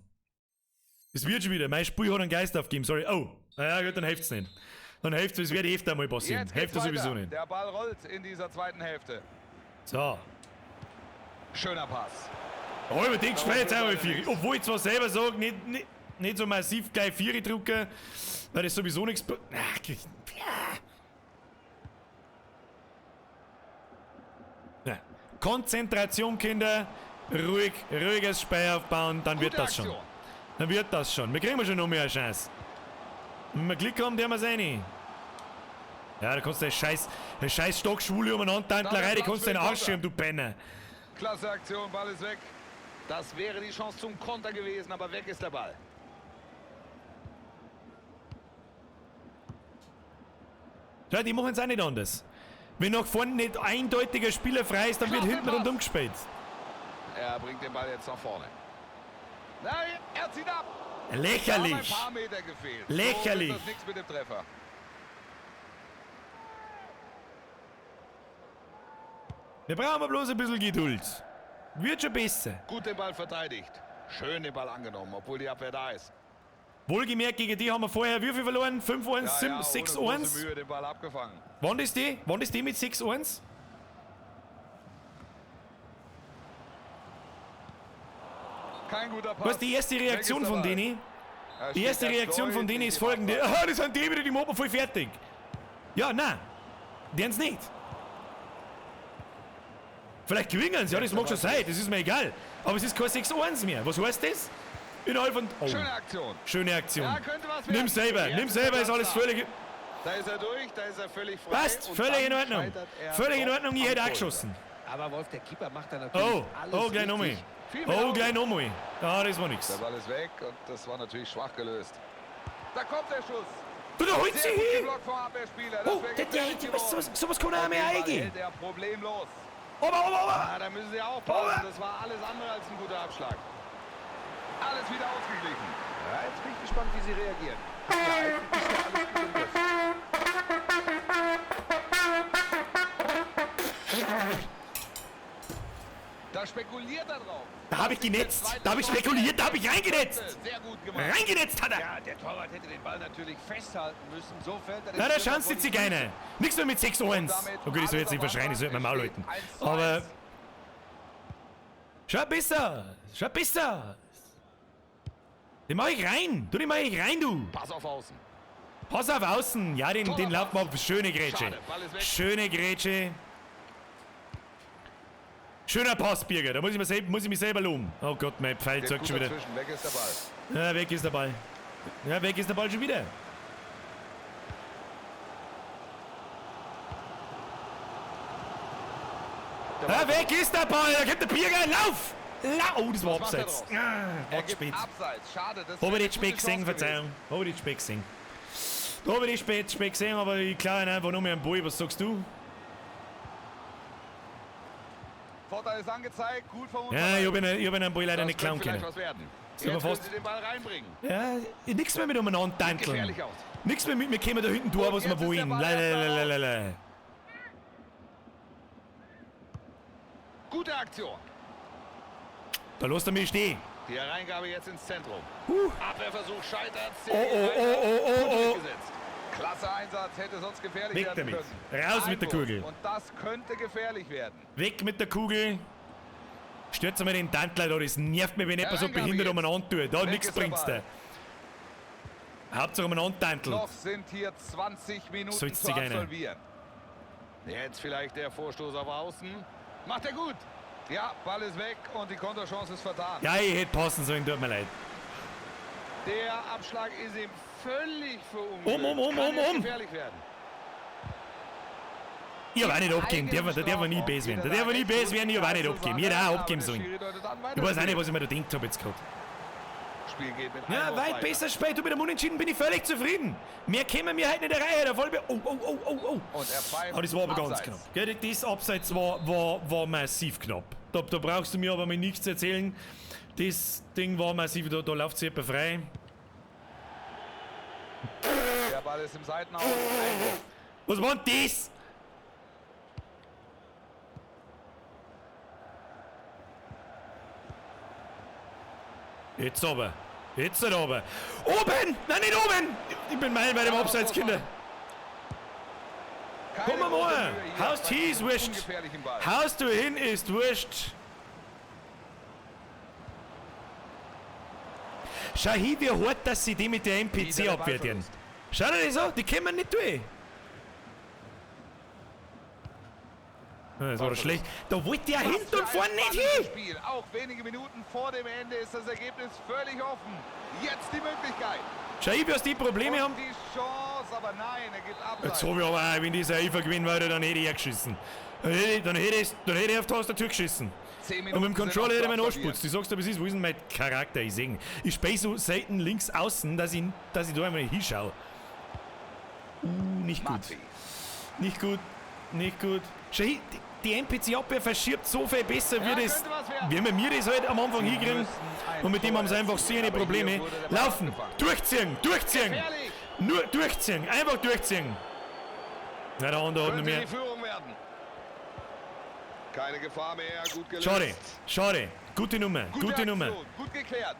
Es wird schon wieder. Mein Spiel hat einen Geist aufgegeben, sorry. Oh, naja gut, dann hilft's nicht. Dann hilft's, es wird öfter mal passieren.
Jetzt geht's
Hilft sowieso
weiter.
nicht.
Der Ball rollt in dieser zweiten Hälfte.
So.
Schöner Pass.
Oh, über den gespielt jetzt einmal 4. Obwohl ich zwar selber sage, nicht so massiv gleich 4 drucken, weil das sowieso nichts. Ja. Konzentration, Kinder. Ruhiges Spiel aufbauen, dann wird
Gute
das schon.
Aktion.
Dann wird das schon. Wir kriegen schon noch mehr Chance. Wenn wir Glück haben, der wir rein. Ja, da kannst du eine scheiß Stockschwule umeinander Tantlerei, die kannst du den Arsch schirmen, du Penner.
Klasse Aktion, Ball ist weg. Das wäre die Chance zum Konter gewesen, aber weg ist der Ball.
Ja, die machen es auch nicht anders. Wenn nach vorne nicht eindeutiger Spieler frei ist, dann wird
Klasse
hinten
Pass.
rundum gespielt.
Er bringt den Ball jetzt nach vorne. Nein, er zieht ab. Da haben ein
Lächerlich.
paar Meter gefehlt.
Lächerlich.
So wird das nichts mit dem Treffer.
Wir brauchen bloß ein bisschen Geduld. Wird schon besser.
Gut den Ball verteidigt. Schön den Ball angenommen, obwohl die Abwehr da ist.
Wohlgemerkt, gegen die haben wir vorher wie viel verloren? 5-1,
Ja, ohne
6-1?
große Mühe den Ball abgefangen.
Wann ist die? Wann ist die mit 6-1?
Kein guter Pass.
Was ist die erste Reaktion von denen?
Er
Die
steht
erste
ganz
Reaktion von denen
deutlich
ist
im
folgende.
Abseits.
Aha, das sind die wieder, die machen voll fertig. Ja, nein. Die haben's nicht. Vielleicht gewinnen sie, ja, das mag schon sein, das ist mir egal. Aber es ist kein 6-1 mehr. Was heißt das? Innerhalb von... Oh,
Schöne Aktion.
schöne Aktion.
Ja, könnte was
Nimm selber,
werden.
nimm selber, ist alles völlig...
Da ist er durch, da ist er völlig frei.
Passt,
und
völlig in
dann
Ordnung.
scheitert er
Völlig in
doch
Ordnung, ich
am
hätte auch
Torhüter.
geschossen.
Aber Wolf, der Keeper macht da natürlich
Oh,
alles
oh, gleich nochmal.
richtig.
Viel mehr
Oh,
Augen.
gleich nochmal. Ah, das war nix.
Der Ball ist weg und das war natürlich schwach gelöst. Da kommt der Schuss.
Du, da holt sie
Sehr gut
hin!
geblockt vom Abwehrspieler. Das
Oh,
wäre
der
gefährlich geworden.
sowas kann er auch
Und
mehr
den Ball
eingehen.
hält er problemlos.
Aber.
Ah, da müssen Sie aufpassen. Das war alles andere als ein guter Abschlag. Alles wieder ausgeglichen.
Ja, jetzt bin ich gespannt, wie sie reagieren. Ja, eigentlich ist ja alles gut im Griff.
Da spekuliert er drauf.
Da habe ich genetzt. Da habe ich spekuliert, da habe ich reingenetzt.
Sehr gut gemacht.
Reingenetzt hat er.
Ja, der Torwart hätte den Ball natürlich festhalten müssen. So fällt er den
Na, der
Stürmer
Chance
vor
die
die
Zigeuner. Nichts mehr mit 6-1. Okay, ich soll jetzt nicht verschreien, ich soll mein Maul halten. Aber... Schau besser. Schau besser. Den mach ich rein. Den mach ich rein, du.
Pass auf Außen.
Pass auf außen. Ja, den laufen wir auf. Schöne Grätsche.
Schade, Ball ist weg.
Schöne Grätsche. Schöner Pass, Birger. Da muss ich mich selber loben. Oh Gott, mein Pfeil
Geht
zeigt
gut
schon wieder.
dazwischen. Weg ist der Ball.
Ja, weg ist der Ball. Ja, weg ist der Ball schon wieder. Ja, weg ist der Ball. Da gibt der Birger. Lauf! Oh, das war
Was macht er
abseits.
draus?
Ah,
Er
hat
gibt
spät.
Abseits. Schade. Das
Habe
wäre
ich
eine
nicht spät
gute
gesehen,
Chance
Verzeihung. Habe ich nicht spät gesehen. Da habe ich nicht spät gesehen, aber ich klaue ihn einfach nur mehr einen Ball. Was sagst du?
gewesen. Vorteil ist angezeigt. Gut von uns.
Ja, ich hab ihn einen Ball leider nicht klauen
vielleicht
können.
was werden.
aber
Jetzt
fast-
können Sie den Ball reinbringen.
Ja, nichts mehr mit umeinander tanteln.
Gefährlich aus.
Nichts mehr mit mir kommen da hinten durch, was wir
jetzt ist der
wollen.
Ball
Lalalala.
Gute Aktion.
Da lässt er mich stehen.
Die Hereingabe jetzt ins Zentrum. Abwehrversuch scheitert.
Oh.
Gesetzt. Klasse Einsatz, hätte sonst gefährlich
Weg
werden
damit.
können.
Raus mit der
Einwurf.
Kugel.
Und das könnte gefährlich werden.
Weg mit der Kugel. Stürzt mal den Tantler da, das nervt mich, wenn jemand so
Hereingabe
behindert
jetzt.
umeinander tut. Da
Weg
nichts
ist der
bringt's
Ball.
da. Hauptsache umeinander tantelt.
Noch sind hier 20 Minuten
Soll's
zu
Zigeuner.
absolvieren. Jetzt vielleicht der Vorstoß auf Außen. Macht er gut. Ja, Ball ist weg und die Konterchance ist vertan.
Ja, ich hätte passen sollen, tut mir leid.
Der Abschlag ist ihm völlig verunglückt.
Um.
Kann jetzt gefährlich werden.
Ich hab auch nicht abgeben, der darf nie böse werden. Der darf nie böse werden, ich hab auch nicht abgeben. Ich hätte auch abgeben sollen. Ich weiß auch nicht, was ich mir da gedacht habe jetzt gerade.
Spiel geht mit
Ja,
Einwurf
weit
weiter.
besser spät. Du mit dem Unentschieden bin ich völlig zufrieden. Mehr kämen wir halt nicht in der Reihe. Da voll oh.
Und er pfeift
Aber das war aber ganz
abseits.
knapp. Gell, das Abseits war massiv knapp. Da brauchst du mir aber mit nichts erzählen. Das Ding war massiv, da läuft sich jemand frei.
Der Ball ist im Seitenaußen. Einwurf.
Was war denn das? Jetzt aber. Jetzt aber. Oben! Nein, nicht oben! Ich bin meilenweit im Abseits, Kinder.
Keine
Komm mal,
große
mal.
Mühe hier
Haust
bei
hin, ist
diesem
wurscht.
ungefährlichen Ball.
Haust du hin, ist wurscht. Schau hin, wie hart, dass sie die mit der
Wieder
MPC
der
abwehren.
Ballverlust.
Schau dir das an, die kommen nicht durch. Das war doch schlecht. Da wollte er hinten und vorne nicht hin.
Spiel. Auch wenige Minuten vor dem Ende ist das Ergebnis völlig offen. Jetzt die Möglichkeit.
Schau hin, wie aus die Probleme
Und
haben.
die Chance, aber nein, er gibt
Jetzt
Abseits.
habe ich aber auch, wenn dieser Eifer gewinnen würde, dann hätte ich geschissen. Dann hätte ich auf die Tastatur geschissen.
10
Und
Minuten
mit dem Controller
sind
hätte
noch
ich
zu
meinen
absolvieren.
Arsch putzt. Ich sag's dir, wie es ist. Wo ist denn mein Charakter? Ich sehe ihn. Ich spiele so selten links außen, dass ich da einmal nicht hinschaue. Nicht gut.
Matti.
Nicht gut. Nicht gut. Schau hin, die NPC-Abwehr verschiebt so viel besser,
Ja,
wie das.
könnte was werden.
Wie wir das halt am Anfang hinkriegen. Und mit dem haben sie einfach sehr eine Probleme. Laufen, durchziehen, durchziehen.
Gefährlich.
Nur durchziehen, einfach durchziehen. Na, der andere hat noch
Könnte
mehr.
die Führung werden. Keine Gefahr mehr, gut gelöst.
Schade, schade. Gute Nummer, gute
Aktion,
Nummer.
Gut geklärt.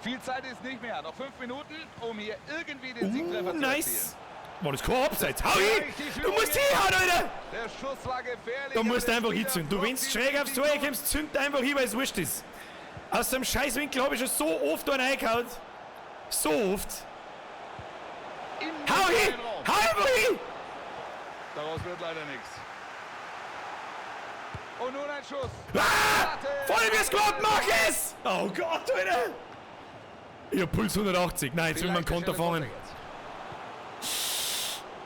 Viel Zeit ist nicht mehr. Noch 5 Minuten, um hier irgendwie den Siegtreffer zu
Nice.
erzielen.
War das kein Abseits? Hau hin! Du musst hinhauen, Alter!
Der Schuss war gefährlich.
Da musst du
aber
einfach
der
hinzünden. Du
Spieler
wennst
blockt
schräg
ihn
aufs
nicht
Tor
aus.
kommst, zünd einfach hin, weil es wurscht ist. Aus dem Scheißwinkel habe ich schon so oft einen reingehauen. So oft. Hau hin! Hau hin!
Daraus wird leider nichts. Und nun ein Schuss.
Ah! Voll wie Squad, mach es! Oh Gott, Alter! Ich hab Puls 180. Nein, jetzt will man einen Konter fangen.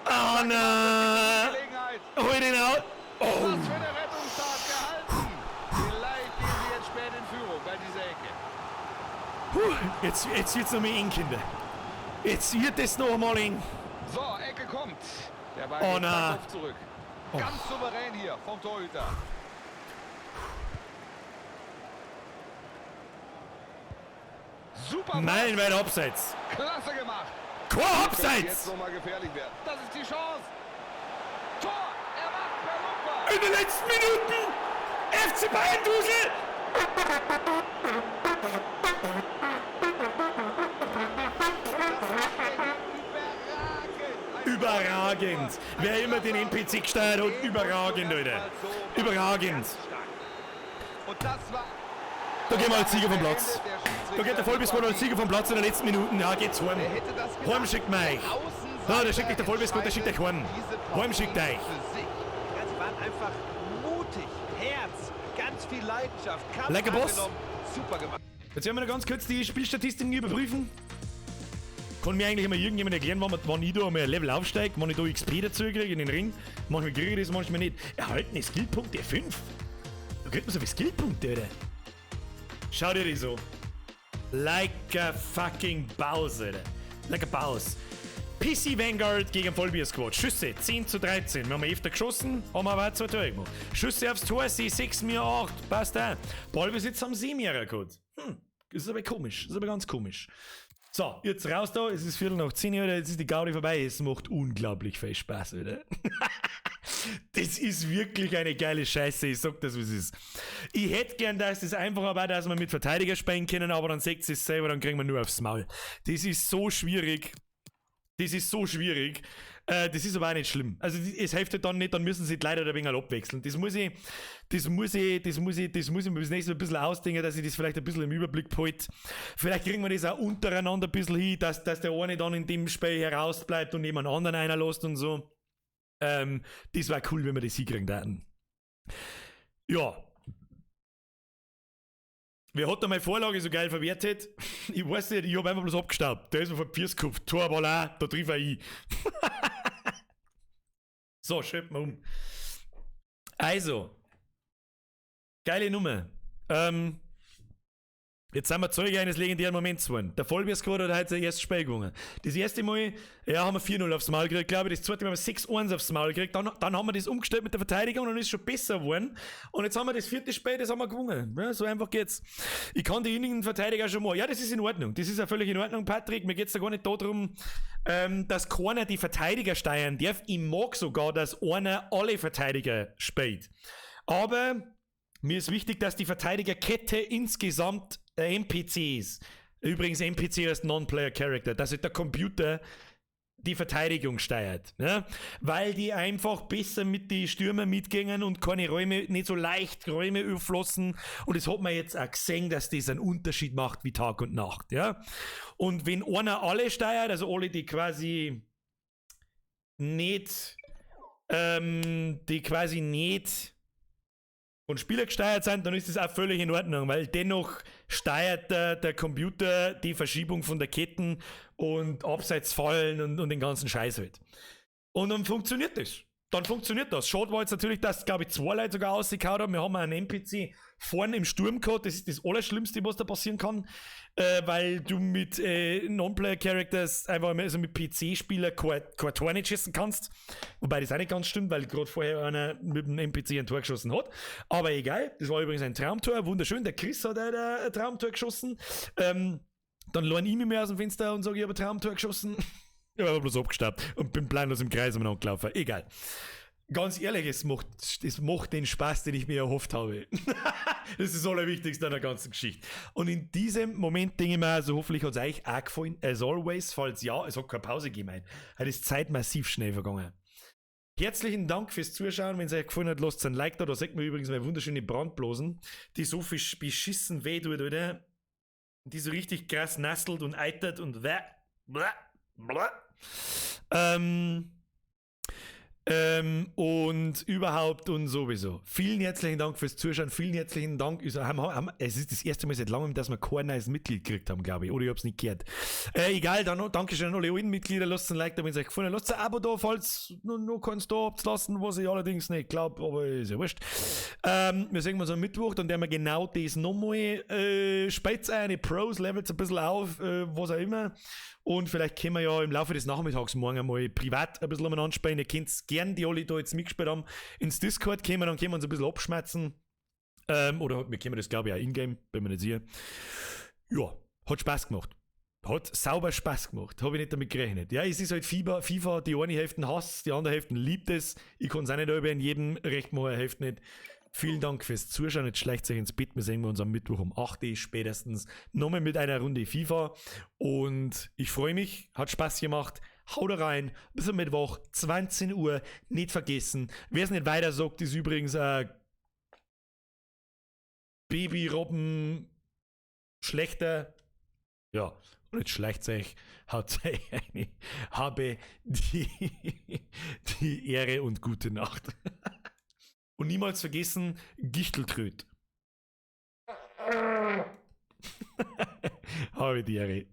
Oh nein!
Gelegenheit.
Hol den out! Oh!
Was für eine Rettungstat gehalten. Vielleicht gehen sie jetzt spät in Führung bei dieser Ecke.
Jetzt wird's noch mal eng, Kinder. Jetzt wird es noch mal eng.
So, Ecke kommt. Der Ball
Oh
geht
nein.
Kopf zurück. Ganz souverän hier vom Torhüter. Super.
Meilenweit abseits.
Klasse gemacht.
Kein
Jetzt
Abseits!
nochmal gefährlich werden. Das ist die Chance. Tor. Er macht per Lupa.
In den letzten Minuten! FC Bayern Dusel! Überragend! Wer immer den NPC gesteuert hat, überragend, Leute. Überragend.
Und das war
Da gehen wir als Sieger vom Platz. Da geht der Vollbissgott als Sieger vom Platz in den letzten Minuten. Ja, geht's heim. Heim schickt mich. Ja, der schickt euch der Vollbissgott, der schickt euch heim. Heim schickt euch.
Ja, sie waren einfach mutig, Herz, ganz viel Leidenschaft, Kampf
Lecker Boss.
angenommen. Super gemacht.
Jetzt werden wir noch ganz kurz die Spielstatistiken überprüfen. Kann mir eigentlich immer irgendjemand erklären, wann ich da einmal ein Level aufsteige, wann ich da XP dazu kriege in den Ring. Manchmal kriege ich das, manchmal nicht. Erhaltene Skillpunkte 5. Da kriegt man so viele Skillpunkte, oder? Schau dir das so. Like a fucking Baus, Alter. Like a Baus. PC Vanguard gegen Vollbier Squad. Schüsse 10 zu 13. Wir haben öfter geschossen, haben aber auch 2 Tore gemacht. Schüsse aufs Tor, sie 6, mir 8. Passt auch. Ballbesitz haben 7 Jahre gehabt. Das ist aber komisch. Das ist aber ganz komisch. So, jetzt raus da. Es ist Viertel nach 10 Uhr. Jetzt ist die Gaudi vorbei. Es macht unglaublich viel Spaß, oder? Das ist wirklich eine geile Scheiße. Ich sag das, wie es ist. Ich hätte gern, dass das einfacher war, dass wir mit Verteidiger spielen können, aber dann seht ihr es selber, dann kriegen wir nur aufs Maul. Das ist so schwierig. Das ist so schwierig. Das ist aber auch nicht schlimm. Also es hilft halt dann nicht, dann müssen sie die Leute ein wenig abwechseln. Das muss ich mir bis nächstes Mal ein bisschen ausdenken, dass ich das vielleicht ein bisschen im Überblick behalte. Vielleicht kriegen wir das auch untereinander ein bisschen hin, dass der eine dann in dem Spiel herausbleibt und jemand anderen einer lässt und so. Das wäre cool, wenn wir das hinkriegen würden. Ja. Wer hat da meine Vorlage so geil verwertet? Ich weiß nicht, ich habe einfach bloß abgestaubt. Der ist mir vor Piers gekauft. Torball auch, da trifft er ein. So, schreibt mal um. Also. Geile Nummer. Jetzt sind wir Zeuge eines legendären Moments geworden. Der Vollbier-Squad hat heute sein erstes Spiel gewonnen. Das erste Mal, ja, haben wir 4-0 aufs Maul gekriegt, glaube ich. Das zweite Mal haben wir 6-1 aufs Maul gekriegt. Dann haben wir das umgestellt mit der Verteidigung und dann ist es schon besser geworden. Und jetzt haben wir das vierte Spiel, das haben wir gewonnen. Ja, so einfach geht's. Ich kann die Innenverteidiger schon mal. Ja, das ist in Ordnung. Das ist ja völlig in Ordnung, Patrick. Mir geht's da gar nicht darum, dass keiner die Verteidiger steuern darf. Ich mag sogar, dass einer alle Verteidiger spielt. Aber mir ist wichtig, dass die Verteidigerkette insgesamt NPC ist. Übrigens, NPC heißt Non-Player Character, dass halt der Computer die Verteidigung steuert. Ne? Weil die einfach besser mit den Stürmern mitgehen und keine Räume, nicht so leicht Räume überflossen. Und das hat man jetzt auch gesehen, dass das einen Unterschied macht wie Tag und Nacht. Ja? Und wenn einer alle steuert, also alle, die quasi nicht von Spieler gesteuert sind, dann ist das auch völlig in Ordnung, weil dennoch steuert der Computer die Verschiebung von der Ketten und Abseitsfallen und den ganzen Scheiß halt. Und dann funktioniert das. Schade war jetzt natürlich, dass, glaube ich, 2 Leute sogar rausgehauen haben. Wir haben einen NPC vorne im Sturm gehabt. Das ist das Allerschlimmste, was da passieren kann, weil du mit Non-Player-Characters einfach also mit PC-Spieler kein Tor nicht schießen kannst. Wobei das auch nicht ganz stimmt, weil gerade vorher einer mit dem NPC ein Tor geschossen hat. Aber egal, das war übrigens ein Traumtor, wunderschön. Der Chris hat ein Traumtor geschossen. Dann lerne ich mich mehr aus dem Fenster und sage, ich habe ein Traumtor geschossen. Ich habe bloß abgestaubt und bin planlos im Kreis umeinander gelaufen. Egal. Ganz ehrlich, es macht den Spaß, den ich mir erhofft habe. Das ist das Allerwichtigste an der ganzen Geschichte. Und in diesem Moment denke ich mir, also hoffentlich hat es euch auch gefallen. As always, falls ja, es hat keine Pause gegeben. Heute ist Zeit massiv schnell vergangen. Herzlichen Dank fürs Zuschauen. Wenn es euch gefallen hat, lasst ein Like da. Da seht man übrigens meine wunderschöne Brandblasen, die so viel beschissen weh tut, oder? Die so richtig krass nastelt und eitert und und überhaupt und sowieso. Vielen herzlichen Dank fürs Zuschauen. Vielen herzlichen Dank. Es ist das erste Mal seit langem, dass wir kein neues Mitglied gekriegt haben, glaube ich. Oder ich habe es nicht gehört. Egal, dann noch Dankeschön an alle alten Mitglieder. Lasst ein Like da, wenn es euch gefallen hat. Lasst ein Abo da, falls noch keins da habt lassen, was ich allerdings nicht glaube, aber ist ja wurscht. Wir sehen uns am Mittwoch, dann werden wir genau das nochmal spitz eine Pros, levels ein bisschen auf, was auch immer. Und vielleicht können wir ja im Laufe des Nachmittags morgen mal privat ein bisschen umeinander spielen. Ihr könnt gerne, die alle da jetzt mitgespielt haben, ins Discord kommen, dann können wir uns ein bisschen abschmerzen. Oder wir können das, glaube ich, auch in-game, bin mir nicht sicher. Ja, hat Spaß gemacht. Hat sauber Spaß gemacht. Habe ich nicht damit gerechnet. Ja, es ist halt FIFA, die eine Hälfte hasst, die andere Hälfte liebt es. Ich kann es auch nicht in jedem recht machen, eine Hälfte nicht. Vielen Dank fürs Zuschauen. Jetzt schleicht euch ins Bett. Wir sehen uns am Mittwoch um 8 Uhr spätestens nochmal mit einer Runde FIFA. Und ich freue mich. Hat Spaß gemacht. Haut rein. Bis am Mittwoch, 20 Uhr. Nicht vergessen. Wer es nicht weiter sagt, ist übrigens Baby-Robben schlechter. Ja, und jetzt schleicht euch. Haut euch eine. Habe die Ehre und gute Nacht. Und niemals vergessen, Gichteltröd. Habe die Ehre.